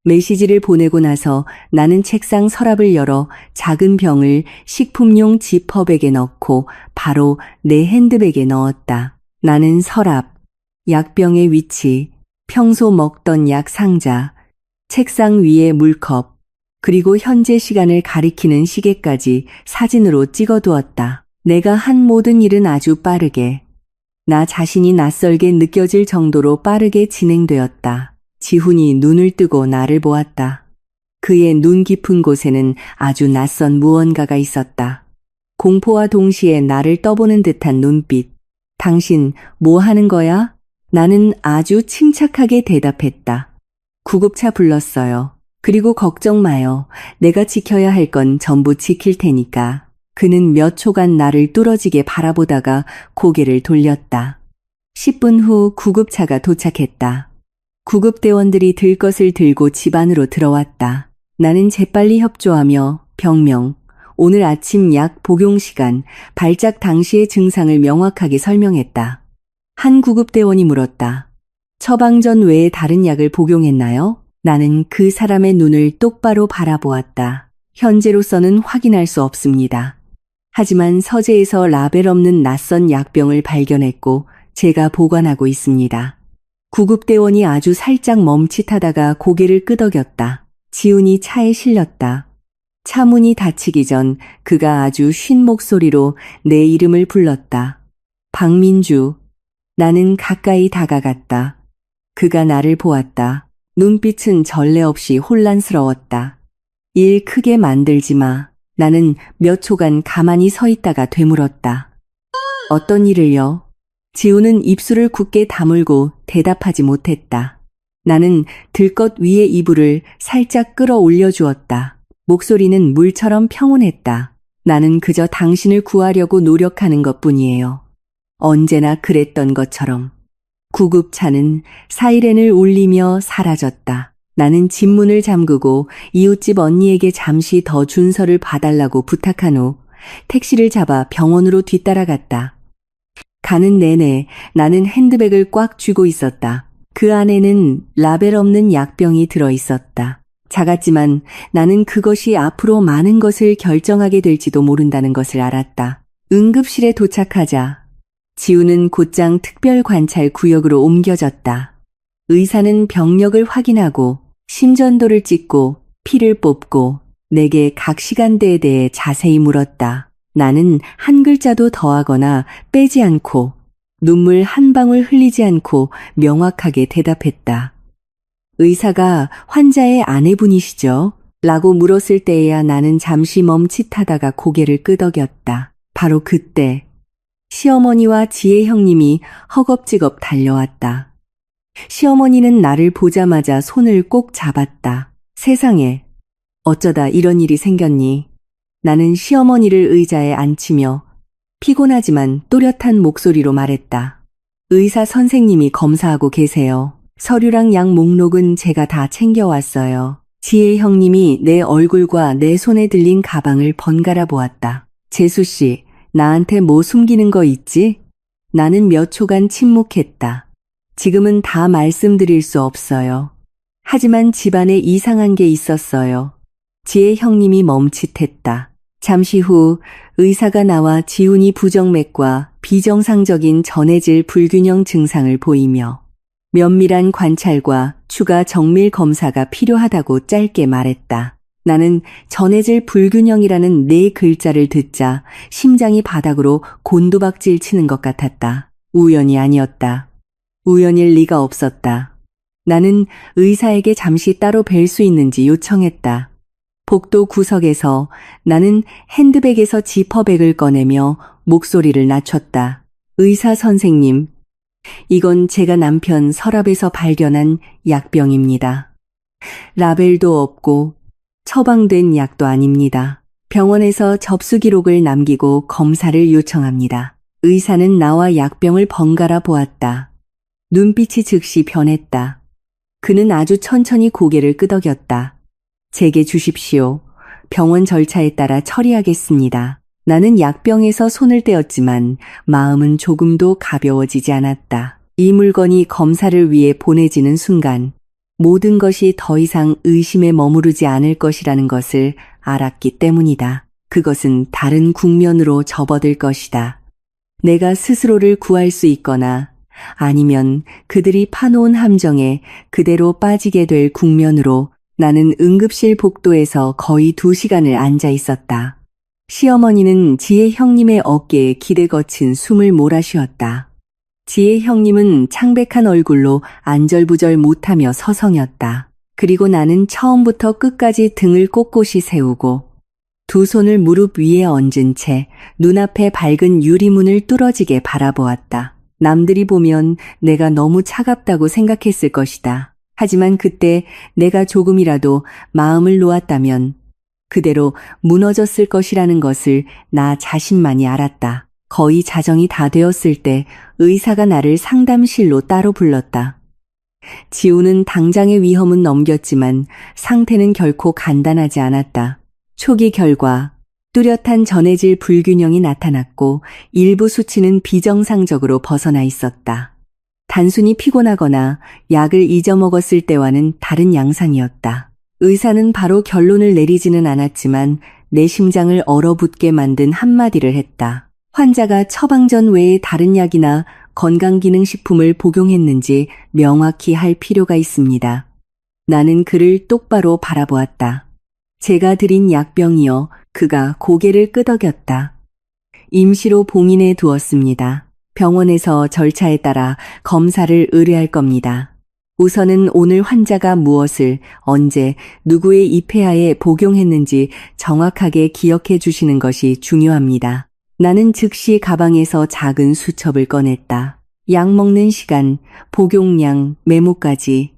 메시지를 보내고 나서 나는 책상 서랍을 열어 작은 병을 식품용 지퍼백에 넣고 바로 내 핸드백에 넣었다. 나는 서랍, 약병의 위치, 평소 먹던 약 상자, 책상 위에 물컵, 그리고 현재 시간을 가리키는 시계까지 사진으로 찍어두었다. 내가 한 모든 일은 아주 빠르게, 나 자신이 낯설게 느껴질 정도로 빠르게 진행되었다. 지훈이 눈을 뜨고 나를 보았다. 그의 눈 깊은 곳에는 아주 낯선 무언가가 있었다. 공포와 동시에 나를 떠보는 듯한 눈빛. 당신 뭐 하는 거야? 나는 아주 침착하게 대답했다. 구급차 불렀어요. 그리고 걱정 마요. 내가 지켜야 할 건 전부 지킬 테니까. 그는 몇 초간 나를 뚫어지게 바라보다가 고개를 돌렸다. 10분 후 구급차가 도착했다. 구급대원들이 들 것을 들고 집 안으로 들어왔다. 나는 재빨리 협조하며 병명, 오늘 아침 약 복용 시간, 발작 당시의 증상을 명확하게 설명했다. 한 구급대원이 물었다. 처방전 외에 다른 약을 복용했나요? 나는 그 사람의 눈을 똑바로 바라보았다. 현재로서는 확인할 수 없습니다. 하지만 서재에서 라벨 없는 낯선 약병을 발견했고 제가 보관하고 있습니다. 구급대원이 아주 살짝 멈칫하다가 고개를 끄덕였다. 지훈이 차에 실렸다. 차 문이 닫히기 전 그가 아주 쉰 목소리로 내 이름을 불렀다. 박민주. 나는 가까이 다가갔다. 그가 나를 보았다. 눈빛은 전례 없이 혼란스러웠다. 일 크게 만들지 마. 나는 몇 초간 가만히 서 있다가 되물었다. 어떤 일을요? 지우는 입술을 굳게 다물고 대답하지 못했다. 나는 들것 위의 이불을 살짝 끌어올려 주었다. 목소리는 물처럼 평온했다. 나는 그저 당신을 구하려고 노력하는 것뿐이에요. 언제나 그랬던 것처럼. 구급차는 사이렌을 울리며 사라졌다. 나는 집 문을 잠그고 이웃집 언니에게 잠시 더 준서를 봐달라고 부탁한 후 택시를 잡아 병원으로 뒤따라갔다. 가는 내내 나는 핸드백을 꽉 쥐고 있었다. 그 안에는 라벨 없는 약병이 들어있었다. 작았지만 나는 그것이 앞으로 많은 것을 결정하게 될지도 모른다는 것을 알았다. 응급실에 도착하자 지우는 곧장 특별관찰 구역으로 옮겨졌다. 의사는 병력을 확인하고 심전도를 찍고 피를 뽑고 내게 각 시간대에 대해 자세히 물었다. 나는 한 글자도 더하거나 빼지 않고 눈물 한 방울 흘리지 않고 명확하게 대답했다. 의사가 환자의 아내분이시죠? 라고 물었을 때에야 나는 잠시 멈칫하다가 고개를 끄덕였다. 바로 그때 시어머니와 지혜 형님이 허겁지겁 달려왔다. 시어머니는 나를 보자마자 손을 꼭 잡았다. 세상에, 어쩌다 이런 일이 생겼니? 나는 시어머니를 의자에 앉히며 피곤하지만 또렷한 목소리로 말했다. 의사 선생님이 검사하고 계세요. 서류랑 약 목록은 제가 다 챙겨왔어요. 지혜 형님이 내 얼굴과 내 손에 들린 가방을 번갈아 보았다. 재수 씨, 나한테 뭐 숨기는 거 있지? 나는 몇 초간 침묵했다. 지금은 다 말씀드릴 수 없어요. 하지만 집안에 이상한 게 있었어요. 지혜 형님이 멈칫했다. 잠시 후 의사가 나와 지훈이 부정맥과 비정상적인 전해질 불균형 증상을 보이며 면밀한 관찰과 추가 정밀 검사가 필요하다고 짧게 말했다. 나는 전해질 불균형이라는 네 글자를 듣자 심장이 바닥으로 곤두박질 치는 것 같았다. 우연이 아니었다. 우연일 리가 없었다. 나는 의사에게 잠시 따로 뵐 수 있는지 요청했다. 복도 구석에서 나는 핸드백에서 지퍼백을 꺼내며 목소리를 낮췄다. 의사 선생님, 이건 제가 남편 서랍에서 발견한 약병입니다. 라벨도 없고 처방된 약도 아닙니다. 병원에서 접수 기록을 남기고 검사를 요청합니다. 의사는 나와 약병을 번갈아 보았다. 눈빛이 즉시 변했다. 그는 아주 천천히 고개를 끄덕였다. 제게 주십시오. 병원 절차에 따라 처리하겠습니다. 나는 약병에서 손을 떼었지만 마음은 조금도 가벼워지지 않았다. 이 물건이 검사를 위해 보내지는 순간 모든 것이 더 이상 의심에 머무르지 않을 것이라는 것을 알았기 때문이다. 그것은 다른 국면으로 접어들 것이다. 내가 스스로를 구할 수 있거나 아니면 그들이 파놓은 함정에 그대로 빠지게 될 국면으로 나는 응급실 복도에서 거의 2시간을 앉아 있었다. 시어머니는 지혜 형님의 어깨에 기대 거친 숨을 몰아쉬었다. 지혜 형님은 창백한 얼굴로 안절부절 못하며 서성였다. 그리고 나는 처음부터 끝까지 등을 꼿꼿이 세우고 두 손을 무릎 위에 얹은 채 눈앞에 밝은 유리문을 뚫어지게 바라보았다. 남들이 보면 내가 너무 차갑다고 생각했을 것이다. 하지만 그때 내가 조금이라도 마음을 놓았다면 그대로 무너졌을 것이라는 것을 나 자신만이 알았다. 거의 자정이 다 되었을 때 의사가 나를 상담실로 따로 불렀다. 지우는 당장의 위험은 넘겼지만 상태는 결코 간단하지 않았다. 초기 결과, 뚜렷한 전해질 불균형이 나타났고 일부 수치는 비정상적으로 벗어나 있었다. 단순히 피곤하거나 약을 잊어먹었을 때와는 다른 양상이었다. 의사는 바로 결론을 내리지는 않았지만 내 심장을 얼어붙게 만든 한마디를 했다. 환자가 처방전 외에 다른 약이나 건강기능식품을 복용했는지 명확히 할 필요가 있습니다. 나는 그를 똑바로 바라보았다. 제가 드린 약병이요. 그가 고개를 끄덕였다. 임시로 봉인해 두었습니다. 병원에서 절차에 따라 검사를 의뢰할 겁니다. 우선은 오늘 환자가 무엇을, 언제, 누구의 입회하에 복용했는지 정확하게 기억해 주시는 것이 중요합니다. 나는 즉시 가방에서 작은 수첩을 꺼냈다. 약 먹는 시간, 복용량, 메모까지.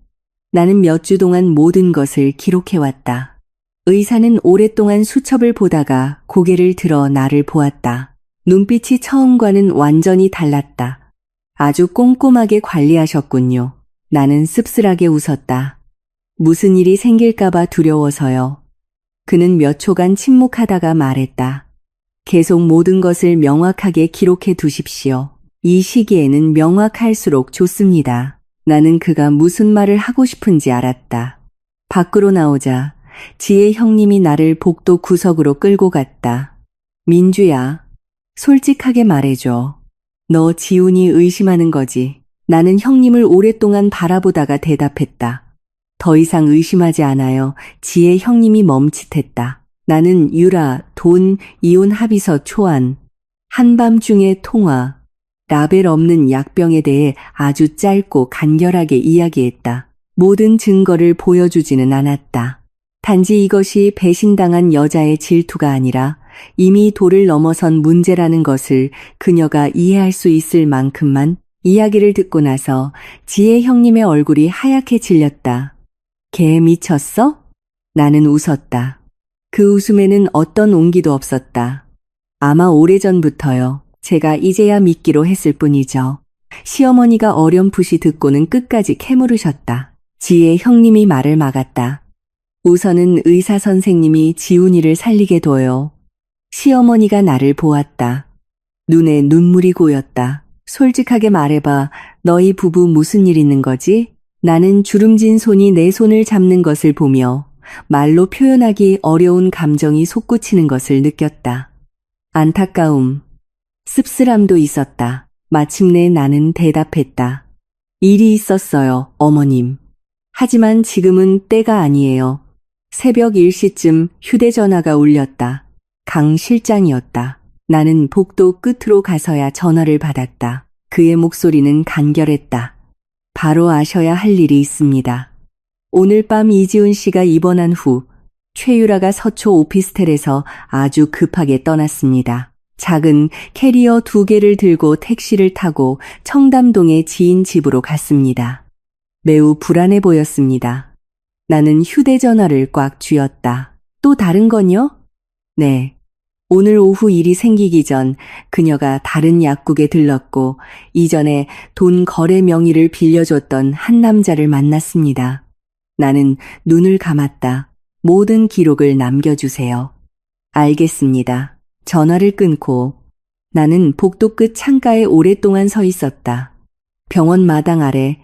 나는 몇 주 동안 모든 것을 기록해왔다. 의사는 오랫동안 수첩을 보다가 고개를 들어 나를 보았다. 눈빛이 처음과는 완전히 달랐다. 아주 꼼꼼하게 관리하셨군요. 나는 씁쓸하게 웃었다. 무슨 일이 생길까봐 두려워서요. 그는 몇 초간 침묵하다가 말했다. 계속 모든 것을 명확하게 기록해 두십시오. 이 시기에는 명확할수록 좋습니다. 나는 그가 무슨 말을 하고 싶은지 알았다. 밖으로 나오자 지혜 형님이 나를 복도 구석으로 끌고 갔다. 민주야, 솔직하게 말해줘. 너 지훈이 의심하는 거지. 나는 형님을 오랫동안 바라보다가 대답했다. 더 이상 의심하지 않아요. 지혜 형님이 멈칫했다. 나는 유라, 돈, 이혼 합의서 초안, 한밤중에 통화, 라벨 없는 약병에 대해 아주 짧고 간결하게 이야기했다. 모든 증거를 보여주지는 않았다. 단지 이것이 배신당한 여자의 질투가 아니라 이미 도를 넘어선 문제라는 것을 그녀가 이해할 수 있을 만큼만. 이야기를 듣고 나서 지혜 형님의 얼굴이 하얗게 질렸다. 걔 미쳤어? 나는 웃었다. 그 웃음에는 어떤 온기도 없었다. 아마 오래전부터요. 제가 이제야 믿기로 했을 뿐이죠. 시어머니가 어렴풋이 듣고는 끝까지 캐물으셨다. 지혜 형님이 말을 막았다. 우선은 의사 선생님이 지훈이를 살리게 둬요. 시어머니가 나를 보았다. 눈에 눈물이 고였다. 솔직하게 말해봐. 너희 부부 무슨 일 있는 거지? 나는 주름진 손이 내 손을 잡는 것을 보며 말로 표현하기 어려운 감정이 솟구치는 것을 느꼈다. 안타까움, 씁쓸함도 있었다. 마침내 나는 대답했다. 일이 있었어요, 어머님. 하지만 지금은 때가 아니에요. 새벽 1시쯤 휴대전화가 울렸다. 강 실장이었다. 나는 복도 끝으로 가서야 전화를 받았다. 그의 목소리는 간결했다. 바로 아셔야 할 일이 있습니다. 오늘 밤 이지훈 씨가 입원한 후 최유라가 서초 오피스텔에서 아주 급하게 떠났습니다. 작은 캐리어 2개를 들고 택시를 타고 청담동의 지인 집으로 갔습니다. 매우 불안해 보였습니다. 나는 휴대전화를 꽉 쥐었다. 또 다른 건요? 네. 오늘 오후 일이 생기기 전 그녀가 다른 약국에 들렀고 이전에 돈 거래 명의를 빌려줬던 한 남자를 만났습니다. 나는 눈을 감았다. 모든 기록을 남겨주세요. 알겠습니다. 전화를 끊고 나는 복도 끝 창가에 오랫동안 서 있었다. 병원 마당 아래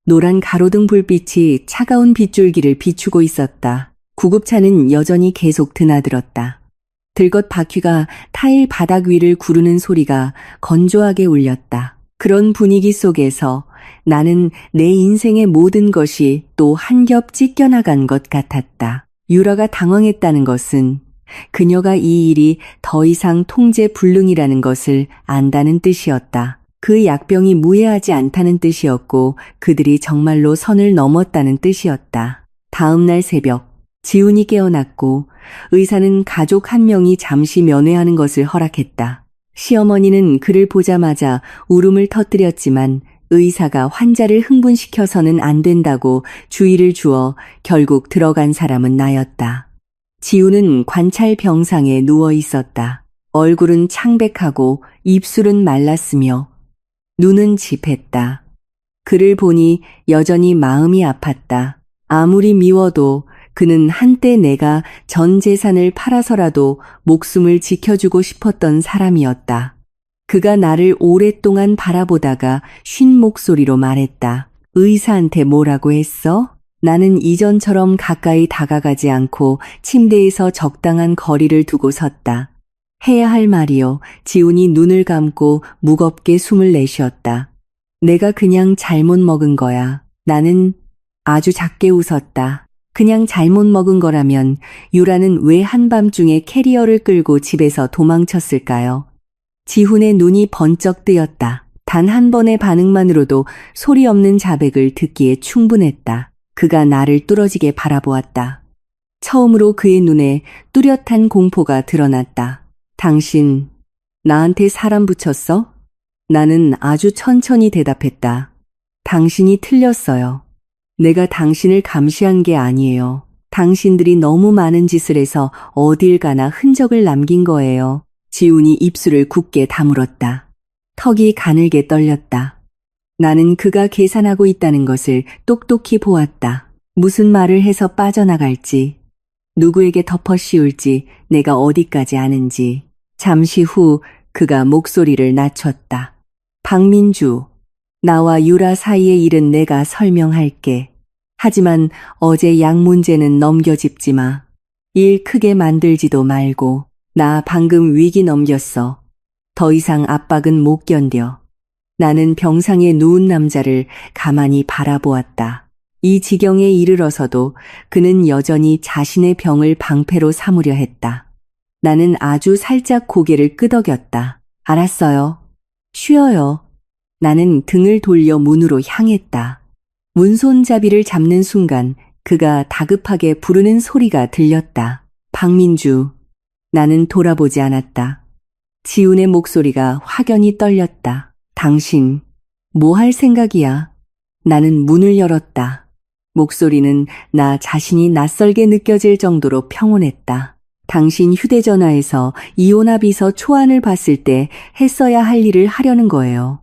노란 가로등 불빛이 차가운 빗줄기를 비추고 있었다. 구급차는 여전히 계속 드나들었다. 들것 바퀴가 타일 바닥 위를 구르는 소리가 건조하게 울렸다. 그런 분위기 속에서 나는 내 인생의 모든 것이 또 한 겹 찢겨나간 것 같았다. 유라가 당황했다는 것은 그녀가 이 일이 더 이상 통제 불능이라는 것을 안다는 뜻이었다. 그 약병이 무해하지 않다는 뜻이었고 그들이 정말로 선을 넘었다는 뜻이었다. 다음 날 새벽 지훈이 깨어났고 의사는 가족 한 명이 잠시 면회하는 것을 허락했다. 시어머니는 그를 보자마자 울음을 터뜨렸지만 의사가 환자를 흥분시켜서는 안 된다고 주의를 주어 결국 들어간 사람은 나였다. 지우는 관찰 병상에 누워 있었다. 얼굴은 창백하고 입술은 말랐으며 눈은 짚했다. 그를 보니 여전히 마음이 아팠다. 아무리 미워도 그는 한때 내가 전 재산을 팔아서라도 목숨을 지켜주고 싶었던 사람이었다. 그가 나를 오랫동안 바라보다가 쉰 목소리로 말했다. 의사한테 뭐라고 했어? 나는 이전처럼 가까이 다가가지 않고 침대에서 적당한 거리를 두고 섰다. 해야 할 말이요. 지훈이 눈을 감고 무겁게 숨을 내쉬었다. 내가 그냥 잘못 먹은 거야. 나는 아주 작게 웃었다. 그냥 잘못 먹은 거라면 유라는 왜 한밤중에 캐리어를 끌고 집에서 도망쳤을까요? 지훈의 눈이 번쩍 뜨였다. 단 한 번의 반응만으로도 소리 없는 자백을 듣기에 충분했다. 그가 나를 뚫어지게 바라보았다. 처음으로 그의 눈에 뚜렷한 공포가 드러났다. 당신, 나한테 사람 붙였어? 나는 아주 천천히 대답했다. 당신이 틀렸어요. 내가 당신을 감시한 게 아니에요. 당신들이 너무 많은 짓을 해서 어딜 가나 흔적을 남긴 거예요. 지훈이 입술을 굳게 다물었다. 턱이 가늘게 떨렸다. 나는 그가 계산하고 있다는 것을 똑똑히 보았다. 무슨 말을 해서 빠져나갈지, 누구에게 덮어씌울지, 내가 어디까지 아는지. 잠시 후 그가 목소리를 낮췄다. 박민주, 나와 유라 사이의 일은 내가 설명할게. 하지만 어제 약 문제는 넘겨짚지 마. 일 크게 만들지도 말고. 나 방금 위기 넘겼어. 더 이상 압박은 못 견뎌. 나는 병상에 누운 남자를 가만히 바라보았다. 이 지경에 이르러서도 그는 여전히 자신의 병을 방패로 삼으려 했다. 나는 아주 살짝 고개를 끄덕였다. 알았어요. 쉬어요. 나는 등을 돌려 문으로 향했다. 문손잡이를 잡는 순간 그가 다급하게 부르는 소리가 들렸다. 박민주. 나는 돌아보지 않았다. 지훈의 목소리가 확연히 떨렸다. 당신, 뭐 할 생각이야? 나는 문을 열었다. 목소리는 나 자신이 낯설게 느껴질 정도로 평온했다. 당신 휴대전화에서 이혼아 비서 초안을 봤을 때 했어야 할 일을 하려는 거예요.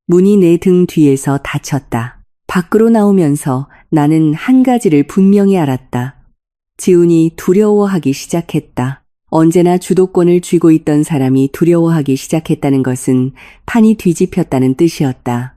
문이 내 등 뒤에서 닫혔다. 밖으로 나오면서 나는 한 가지를 분명히 알았다. 지훈이 두려워하기 시작했다. 언제나 주도권을 쥐고 있던 사람이 두려워하기 시작했다는 것은 판이 뒤집혔다는 뜻이었다.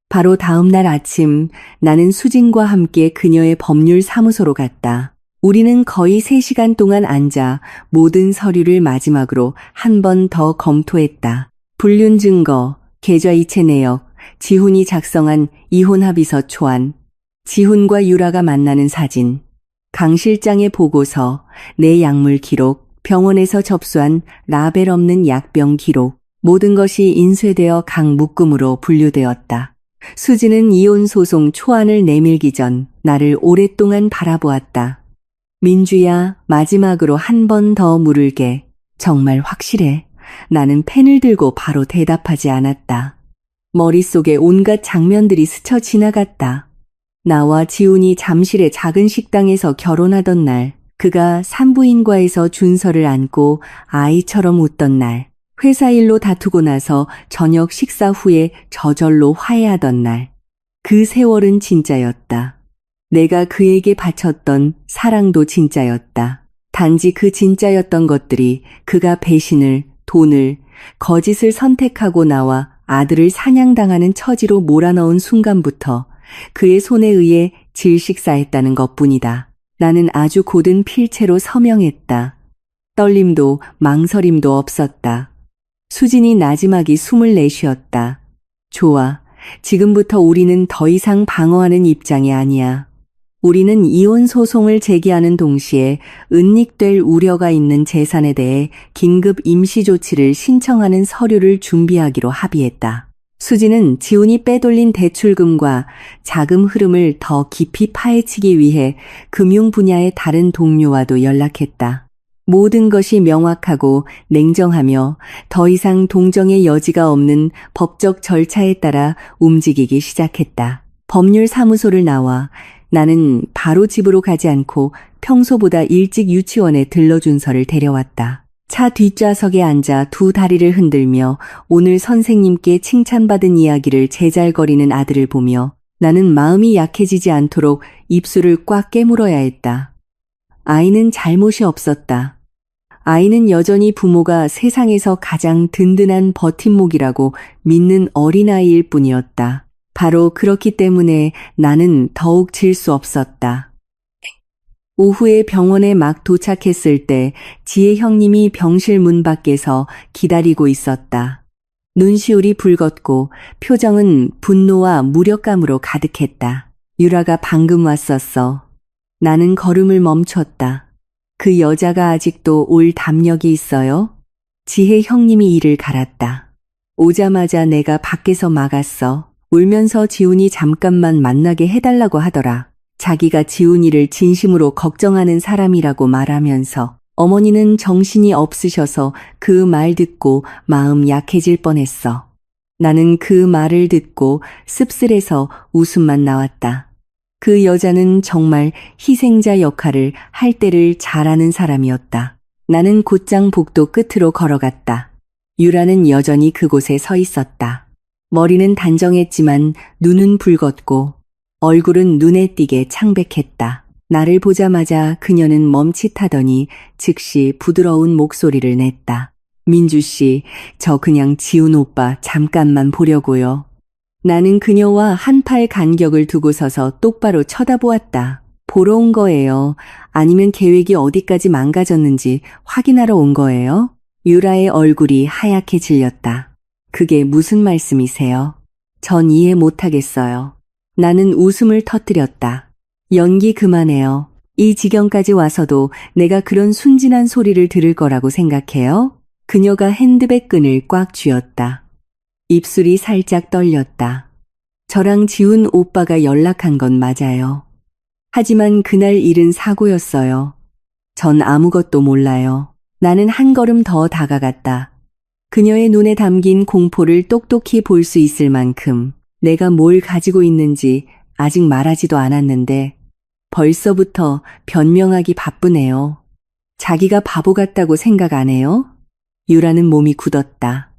바로 다음 날 아침 나는 수진과 함께 그녀의 법률 사무소로 갔다. 우리는 거의 3시간 동안 앉아 모든 서류를 마지막으로 한 번 더 검토했다. 불륜 증거, 계좌이체 내역, 지훈이 작성한 이혼 합의서 초안, 지훈과 유라가 만나는 사진, 강 실장의 보고서, 내 약물 기록, 병원에서 접수한 라벨 없는 약병 기록, 모든 것이 인쇄되어 각 묶음으로 분류되었다. 수지는 이혼 소송 초안을 내밀기 전 나를 오랫동안 바라보았다. 민주야, 마지막으로 한 번 더 물을게. 정말 확실해. 나는 펜을 들고 바로 대답하지 않았다. 머릿속에 온갖 장면들이 스쳐 지나갔다. 나와 지훈이 잠실의 작은 식당에서 결혼하던 날, 그가 산부인과에서 준서를 안고 아이처럼 웃던 날, 회사 일로 다투고 나서 저녁 식사 후에 저절로 화해하던 날, 그 세월은 진짜였다. 내가 그에게 바쳤던 사랑도 진짜였다. 단지 그 진짜였던 것들이 그가 배신을, 돈을, 거짓을 선택하고 나와 아들을 사냥당하는 처지로 몰아넣은 순간부터 그의 손에 의해 질식사했다는 것뿐이다. 나는 아주 고든 필체로 서명했다. 떨림도 망설임도 없었다. 수진이 나지막이 숨을 내쉬었다. 좋아. 지금부터 우리는 더 이상 방어하는 입장이 아니야. 우리는 이혼 소송을 제기하는 동시에 은닉될 우려가 있는 재산에 대해 긴급 임시 조치를 신청하는 서류를 준비하기로 합의했다. 수지는 지훈이 빼돌린 대출금과 자금 흐름을 더 깊이 파헤치기 위해 금융 분야의 다른 동료와도 연락했다. 모든 것이 명확하고 냉정하며 더 이상 동정의 여지가 없는 법적 절차에 따라 움직이기 시작했다. 법률사무소를 나와 나는 바로 집으로 가지 않고 평소보다 일찍 유치원에 들러준서를 데려왔다. 차 뒷좌석에 앉아 두 다리를 흔들며 오늘 선생님께 칭찬받은 이야기를 제잘거리는 아들을 보며 나는 마음이 약해지지 않도록 입술을 꽉 깨물어야 했다. 아이는 잘못이 없었다. 아이는 여전히 부모가 세상에서 가장 든든한 버팀목이라고 믿는 어린아이일 뿐이었다. 바로 그렇기 때문에 나는 더욱 질 수 없었다. 오후에 병원에 막 도착했을 때 지혜 형님이 병실 문 밖에서 기다리고 있었다. 눈시울이 붉었고 표정은 분노와 무력감으로 가득했다. 유라가 방금 왔었어. 나는 걸음을 멈췄다. 그 여자가 아직도 올 담력이 있어요? 지혜 형님이 이를 갈았다. 오자마자 내가 밖에서 막았어. 울면서 지훈이 잠깐만 만나게 해달라고 하더라. 자기가 지훈이를 진심으로 걱정하는 사람이라고 말하면서 어머니는 정신이 없으셔서 그 말 듣고 마음 약해질 뻔했어. 나는 그 말을 듣고 씁쓸해서 웃음만 나왔다. 그 여자는 정말 희생자 역할을 할 때를 잘하는 사람이었다. 나는 곧장 복도 끝으로 걸어갔다. 유라는 여전히 그곳에 서 있었다. 머리는 단정했지만 눈은 붉었고 얼굴은 눈에 띄게 창백했다. 나를 보자마자 그녀는 멈칫하더니 즉시 부드러운 목소리를 냈다. 민주 씨, 저 그냥 지훈 오빠 잠깐만 보려고요. 나는 그녀와 한 팔 간격을 두고 서서 똑바로 쳐다보았다. 보러 온 거예요? 아니면 계획이 어디까지 망가졌는지 확인하러 온 거예요? 유라의 얼굴이 하얗게 질렸다. 그게 무슨 말씀이세요? 전 이해 못하겠어요. 나는 웃음을 터뜨렸다. 연기 그만해요. 이 지경까지 와서도 내가 그런 순진한 소리를 들을 거라고 생각해요? 그녀가 핸드백 끈을 꽉 쥐었다. 입술이 살짝 떨렸다. 저랑 지훈 오빠가 연락한 건 맞아요. 하지만 그날 일은 사고였어요. 전 아무것도 몰라요. 나는 한 걸음 더 다가갔다. 그녀의 눈에 담긴 공포를 똑똑히 볼 수 있을 만큼 내가 뭘 가지고 있는지 아직 말하지도 않았는데 벌써부터 변명하기 바쁘네요. 자기가 바보 같다고 생각 안 해요? 유라는 몸이 굳었다.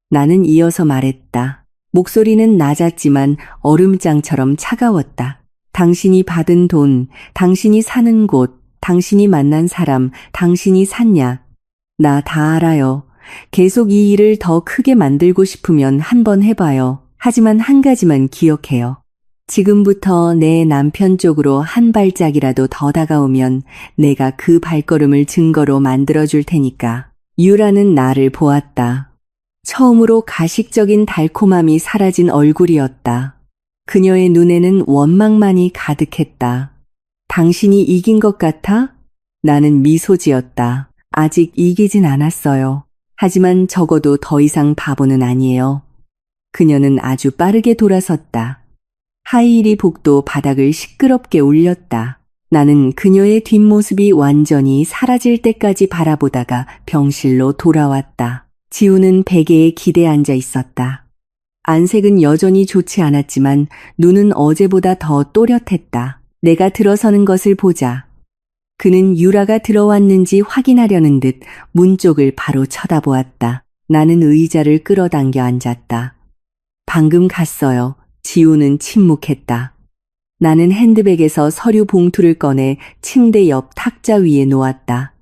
나는 이어서 말했다. 목소리는 낮았지만 얼음장처럼 차가웠다. 당신이 받은 돈, 당신이 사는 곳, 당신이 만난 사람, 당신이 샀냐. 나 다 알아요. 계속 이 일을 더 크게 만들고 싶으면 한번 해봐요. 하지만 한 가지만 기억해요. 지금부터 내 남편 쪽으로 한 발짝이라도 더 다가오면 내가 그 발걸음을 증거로 만들어줄 테니까. 유라는 나를 보았다. 처음으로 가식적인 달콤함이 사라진 얼굴이었다. 그녀의 눈에는 원망만이 가득했다. 당신이 이긴 것 같아? 나는 미소 지었다. 아직 이기진 않았어요. 하지만 적어도 더 이상 바보는 아니에요. 그녀는 아주 빠르게 돌아섰다. 하이힐이 복도 바닥을 시끄럽게 울렸다. 나는 그녀의 뒷모습이 완전히 사라질 때까지 바라보다가 병실로 돌아왔다. 지우는 베개에 기대 앉아 있었다. 안색은 여전히 좋지 않았지만 눈은 어제보다 더 또렷했다. 내가 들어서는 것을 보자. 그는 유라가 들어왔는지 확인하려는 듯 문 쪽을 바로 쳐다보았다. 나는 의자를 끌어당겨 앉았다. 방금 갔어요. 지우는 침묵했다. 나는 핸드백에서 서류 봉투를 꺼내 침대 옆 탁자 위에 놓았다.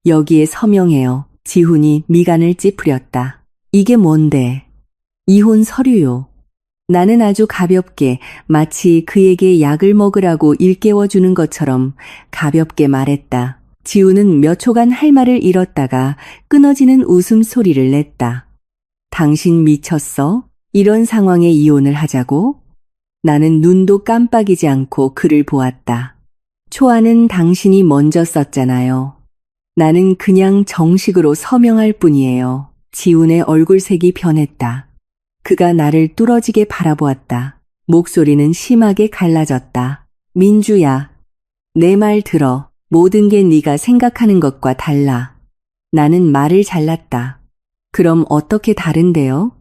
여기에 서명해요. 지훈이 미간을 찌푸렸다. 이게 뭔데? 이혼 서류요. 나는 아주 가볍게 마치 그에게 약을 먹으라고 일깨워주는 것처럼 가볍게 말했다. 지우는 몇 초간 할 말을 잃었다가 끊어지는 웃음소리를 냈다. 당신 미쳤어? 이런 상황에 이혼을 하자고? 나는 눈도 깜빡이지 않고 그를 보았다. 초안은 당신이 먼저 썼잖아요. 나는 그냥 정식으로 서명할 뿐이에요. 지훈의 얼굴색이 변했다. 그가 나를 뚫어지게 바라보았다. 목소리는 심하게 갈라졌다. 민주야, 내 말 들어. 모든 게 네가 생각하는 것과 달라. 나는 말을 잘랐다. 그럼 어떻게 다른데요?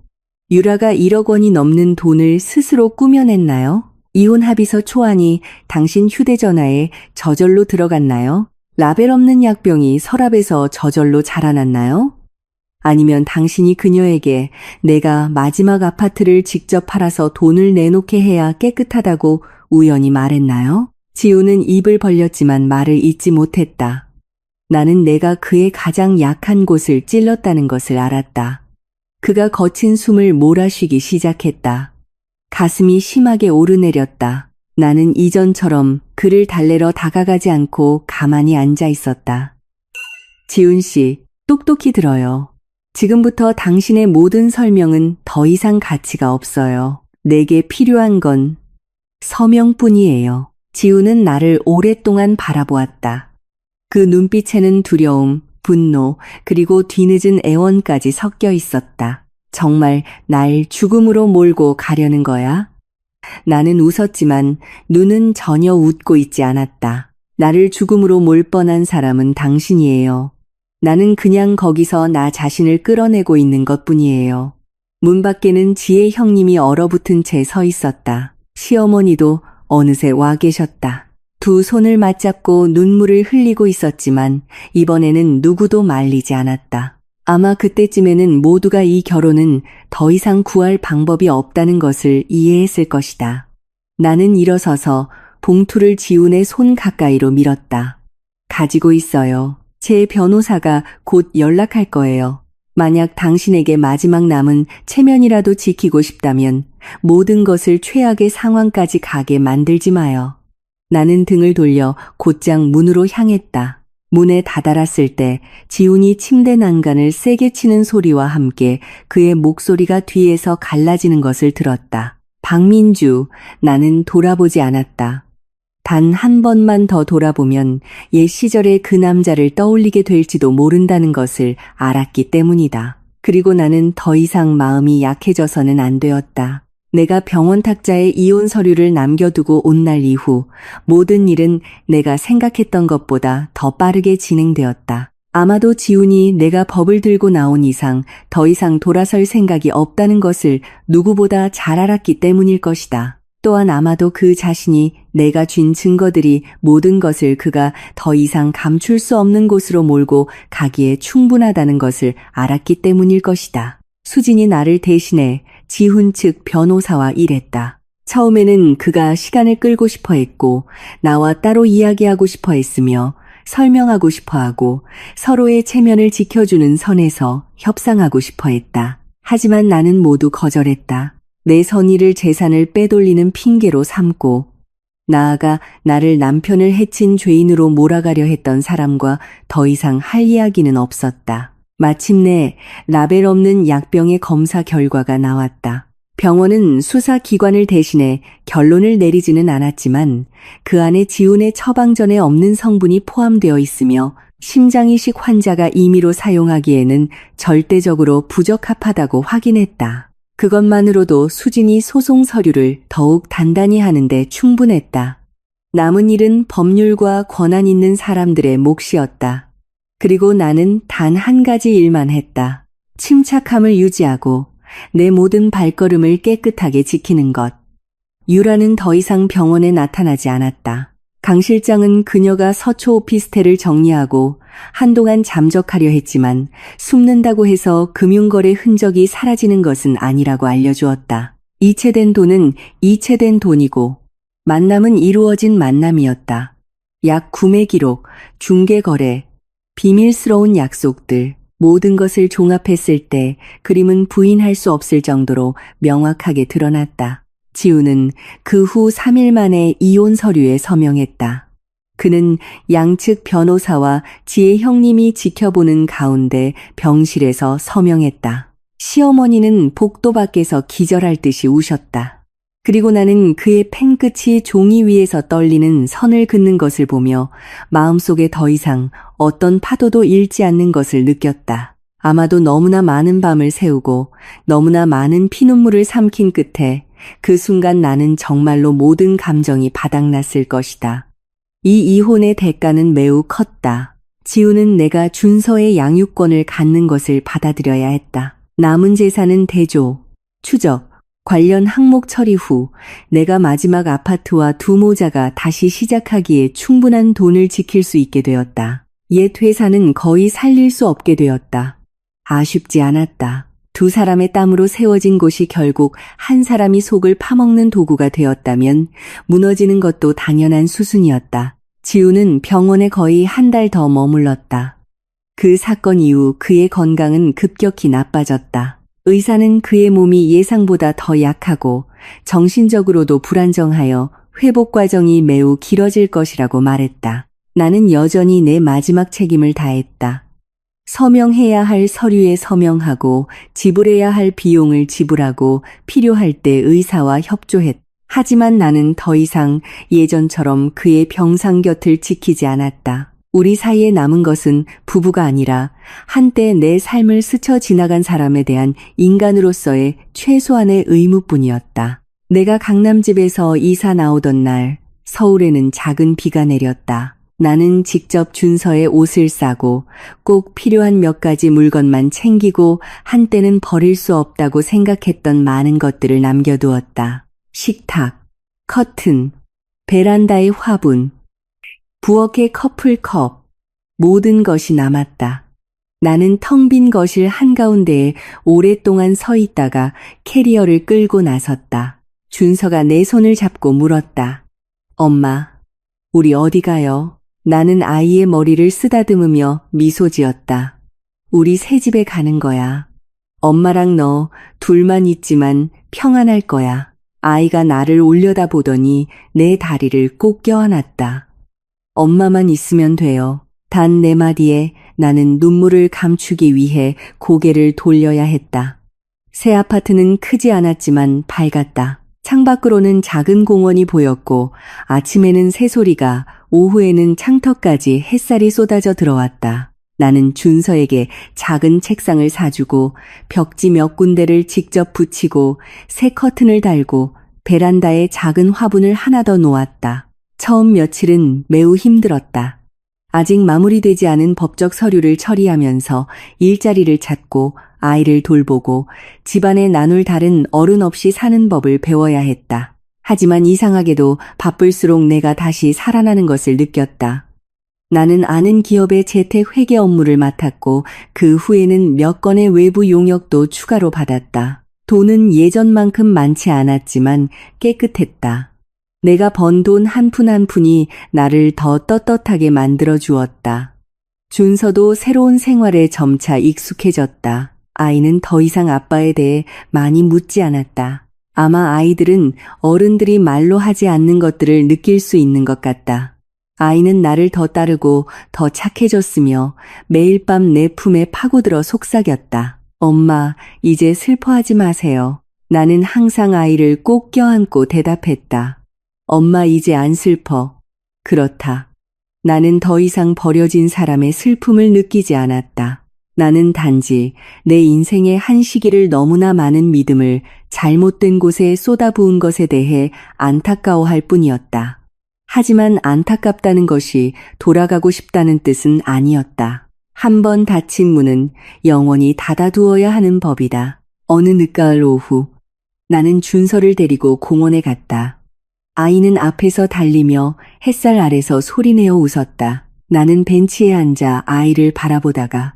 유라가 1억 원이 넘는 돈을 스스로 꾸며냈나요? 이혼 합의서 초안이 당신 휴대전화에 저절로 들어갔나요? 라벨 없는 약병이 서랍에서 저절로 자라났나요? 아니면 당신이 그녀에게 내가 마지막 아파트를 직접 팔아서 돈을 내놓게 해야 깨끗하다고 우연히 말했나요? 지우는 입을 벌렸지만 말을 잇지 못했다. 나는 내가 그의 가장 약한 곳을 찔렀다는 것을 알았다. 그가 거친 숨을 몰아쉬기 시작했다. 가슴이 심하게 오르내렸다. 나는 이전처럼 그를 달래러 다가가지 않고 가만히 앉아 있었다. 지훈 씨, 똑똑히 들어요. 지금부터 당신의 모든 설명은 더 이상 가치가 없어요. 내게 필요한 건 서명뿐이에요. 지훈은 나를 오랫동안 바라보았다. 그 눈빛에는 두려움, 분노, 그리고 뒤늦은 애원까지 섞여 있었다. 정말 날 죽음으로 몰고 가려는 거야? 나는 웃었지만 눈은 전혀 웃고 있지 않았다. 나를 죽음으로 몰 뻔한 사람은 당신이에요. 나는 그냥 거기서 나 자신을 끌어내고 있는 것뿐이에요. 문 밖에는 지혜 형님이 얼어붙은 채 서 있었다. 시어머니도 어느새 와 계셨다. 두 손을 맞잡고 눈물을 흘리고 있었지만 이번에는 누구도 말리지 않았다. 아마 그때쯤에는 모두가 이 결혼은 더 이상 구할 방법이 없다는 것을 이해했을 것이다. 나는 일어서서 봉투를 지훈의 손 가까이로 밀었다. 가지고 있어요. 제 변호사가 곧 연락할 거예요. 만약 당신에게 마지막 남은 체면이라도 지키고 싶다면 모든 것을 최악의 상황까지 가게 만들지 마요. 나는 등을 돌려 곧장 문으로 향했다. 문에 다다랐을 때 지훈이 침대 난간을 세게 치는 소리와 함께 그의 목소리가 뒤에서 갈라지는 것을 들었다. 박민주, 나는 돌아보지 않았다. 단 한 번만 더 돌아보면 옛 시절의 그 남자를 떠올리게 될지도 모른다는 것을 알았기 때문이다. 그리고 나는 더 이상 마음이 약해져서는 안 되었다. 내가 병원 탁자에 이혼 서류를 남겨두고 온 날 이후 모든 일은 내가 생각했던 것보다 더 빠르게 진행되었다. 아마도 지훈이 내가 법을 들고 나온 이상 더 이상 돌아설 생각이 없다는 것을 누구보다 잘 알았기 때문일 것이다. 또한 아마도 그 자신이 내가 쥔 증거들이 모든 것을 그가 더 이상 감출 수 없는 곳으로 몰고 가기에 충분하다는 것을 알았기 때문일 것이다. 수진이 나를 대신해 지훈 측 변호사와 일했다. 처음에는 그가 시간을 끌고 싶어 했고 나와 따로 이야기하고 싶어 했으며 설명하고 싶어 하고 서로의 체면을 지켜주는 선에서 협상하고 싶어 했다. 하지만 나는 모두 거절했다. 내 선의를 재산을 빼돌리는 핑계로 삼고 나아가 나를 남편을 해친 죄인으로 몰아가려 했던 사람과 더 이상 할 이야기는 없었다. 마침내 라벨 없는 약병의 검사 결과가 나왔다. 병원은 수사기관을 대신해 결론을 내리지는 않았지만 그 안에 지훈의 처방전에 없는 성분이 포함되어 있으며 심장이식 환자가 임의로 사용하기에는 절대적으로 부적합하다고 확인했다. 그것만으로도 수진이 소송 서류를 더욱 단단히 하는데 충분했다. 남은 일은 법률과 권한 있는 사람들의 몫이었다. 그리고 나는 단 한 가지 일만 했다. 침착함을 유지하고 내 모든 발걸음을 깨끗하게 지키는 것. 유라는 더 이상 병원에 나타나지 않았다. 강 실장은 그녀가 서초 오피스텔을 정리하고 한동안 잠적하려 했지만 숨는다고 해서 금융거래 흔적이 사라지는 것은 아니라고 알려주었다. 이체된 돈은 이체된 돈이고 만남은 이루어진 만남이었다. 약 구매 기록, 중개 거래, 비밀스러운 약속들, 모든 것을 종합했을 때 그림은 부인할 수 없을 정도로 명확하게 드러났다. 지훈은 그 후 3일 만에 이혼 서류에 서명했다. 그는 양측 변호사와 지혜 형님이 지켜보는 가운데 병실에서 서명했다. 시어머니는 복도 밖에서 기절할 듯이 우셨다. 그리고 나는 그의 펜끝이 종이 위에서 떨리는 선을 긋는 것을 보며 마음속에 더 이상 어떤 파도도 일지 않는 것을 느꼈다. 아마도 너무나 많은 밤을 새우고 너무나 많은 피눈물을 삼킨 끝에 그 순간 나는 정말로 모든 감정이 바닥났을 것이다. 이 이혼의 대가는 매우 컸다. 지우는 내가 준서의 양육권을 갖는 것을 받아들여야 했다. 남은 재산은 대조, 추적, 관련 항목 처리 후 내가 마지막 아파트와 두 모자가 다시 시작하기에 충분한 돈을 지킬 수 있게 되었다. 옛 회사는 거의 살릴 수 없게 되었다. 아쉽지 않았다. 두 사람의 땀으로 세워진 곳이 결국 한 사람이 속을 파먹는 도구가 되었다면 무너지는 것도 당연한 수순이었다. 지우는 병원에 거의 한 달 더 머물렀다. 그 사건 이후 그의 건강은 급격히 나빠졌다. 의사는 그의 몸이 예상보다 더 약하고 정신적으로도 불안정하여 회복 과정이 매우 길어질 것이라고 말했다. 나는 여전히 내 마지막 책임을 다했다. 서명해야 할 서류에 서명하고 지불해야 할 비용을 지불하고 필요할 때 의사와 협조했다. 하지만 나는 더 이상 예전처럼 그의 병상 곁을 지키지 않았다. 우리 사이에 남은 것은 부부가 아니라 한때 내 삶을 스쳐 지나간 사람에 대한 인간으로서의 최소한의 의무뿐이었다. 내가 강남집에서 이사 나오던 날 서울에는 작은 비가 내렸다. 나는 직접 준서의 옷을 싸고 꼭 필요한 몇 가지 물건만 챙기고 한때는 버릴 수 없다고 생각했던 많은 것들을 남겨두었다. 식탁, 커튼, 베란다의 화분, 부엌의 커플컵, 모든 것이 남았다. 나는 텅 빈 거실 한가운데에 오랫동안 서 있다가 캐리어를 끌고 나섰다. 준서가 내 손을 잡고 물었다. 엄마, 우리 어디 가요? 나는 아이의 머리를 쓰다듬으며 미소 지었다. 우리 새 집에 가는 거야. 엄마랑 너 둘만 있지만 평안할 거야. 아이가 나를 올려다보더니 내 다리를 꼭 껴안았다. 엄마만 있으면 돼요. 단 네 마디에 나는 눈물을 감추기 위해 고개를 돌려야 했다. 새 아파트는 크지 않았지만 밝았다. 창밖으로는 작은 공원이 보였고 아침에는 새소리가, 오후에는 창턱까지 햇살이 쏟아져 들어왔다. 나는 준서에게 작은 책상을 사주고 벽지 몇 군데를 직접 붙이고 새 커튼을 달고 베란다에 작은 화분을 하나 더 놓았다. 처음 며칠은 매우 힘들었다. 아직 마무리되지 않은 법적 서류를 처리하면서 일자리를 찾고 아이를 돌보고 집안에 나눌 다른 어른 없이 사는 법을 배워야 했다. 하지만 이상하게도 바쁠수록 내가 다시 살아나는 것을 느꼈다. 나는 아는 기업의 재택 회계 업무를 맡았고 그 후에는 몇 건의 외부 용역도 추가로 받았다. 돈은 예전만큼 많지 않았지만 깨끗했다. 내가 번 돈 한 푼 한 푼이 나를 더 떳떳하게 만들어 주었다. 준서도 새로운 생활에 점차 익숙해졌다. 아이는 더 이상 아빠에 대해 많이 묻지 않았다. 아마 아이들은 어른들이 말로 하지 않는 것들을 느낄 수 있는 것 같다. 아이는 나를 더 따르고 더 착해졌으며 매일 밤 내 품에 파고들어 속삭였다. 엄마, 이제 슬퍼하지 마세요. 나는 항상 아이를 꼭 껴안고 대답했다. 엄마, 이제 안 슬퍼. 그렇다. 나는 더 이상 버려진 사람의 슬픔을 느끼지 않았다. 나는 단지 내 인생의 한 시기를 너무나 많은 믿음을 잘못된 곳에 쏟아부은 것에 대해 안타까워할 뿐이었다. 하지만 안타깝다는 것이 돌아가고 싶다는 뜻은 아니었다. 한 번 닫힌 문은 영원히 닫아두어야 하는 법이다. 어느 늦가을 오후, 나는 준서를 데리고 공원에 갔다. 아이는 앞에서 달리며 햇살 아래서 소리내어 웃었다. 나는 벤치에 앉아 아이를 바라보다가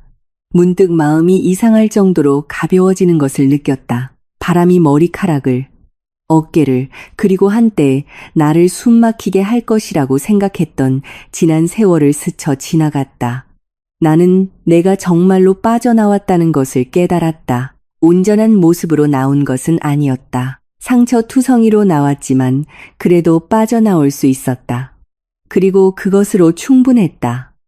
문득 마음이 이상할 정도로 가벼워지는 것을 느꼈다. 바람이 머리카락을, 어깨를, 그리고 한때 나를 숨막히게 할 것이라고 생각했던 지난 세월을 스쳐 지나갔다. 나는 내가 정말로 빠져나왔다는 것을 깨달았다. 온전한 모습으로 나온 것은 아니었다. 상처투성이로 나왔지만 그래도 빠져나올 수 있었다. 그리고 그것으로 충분했다.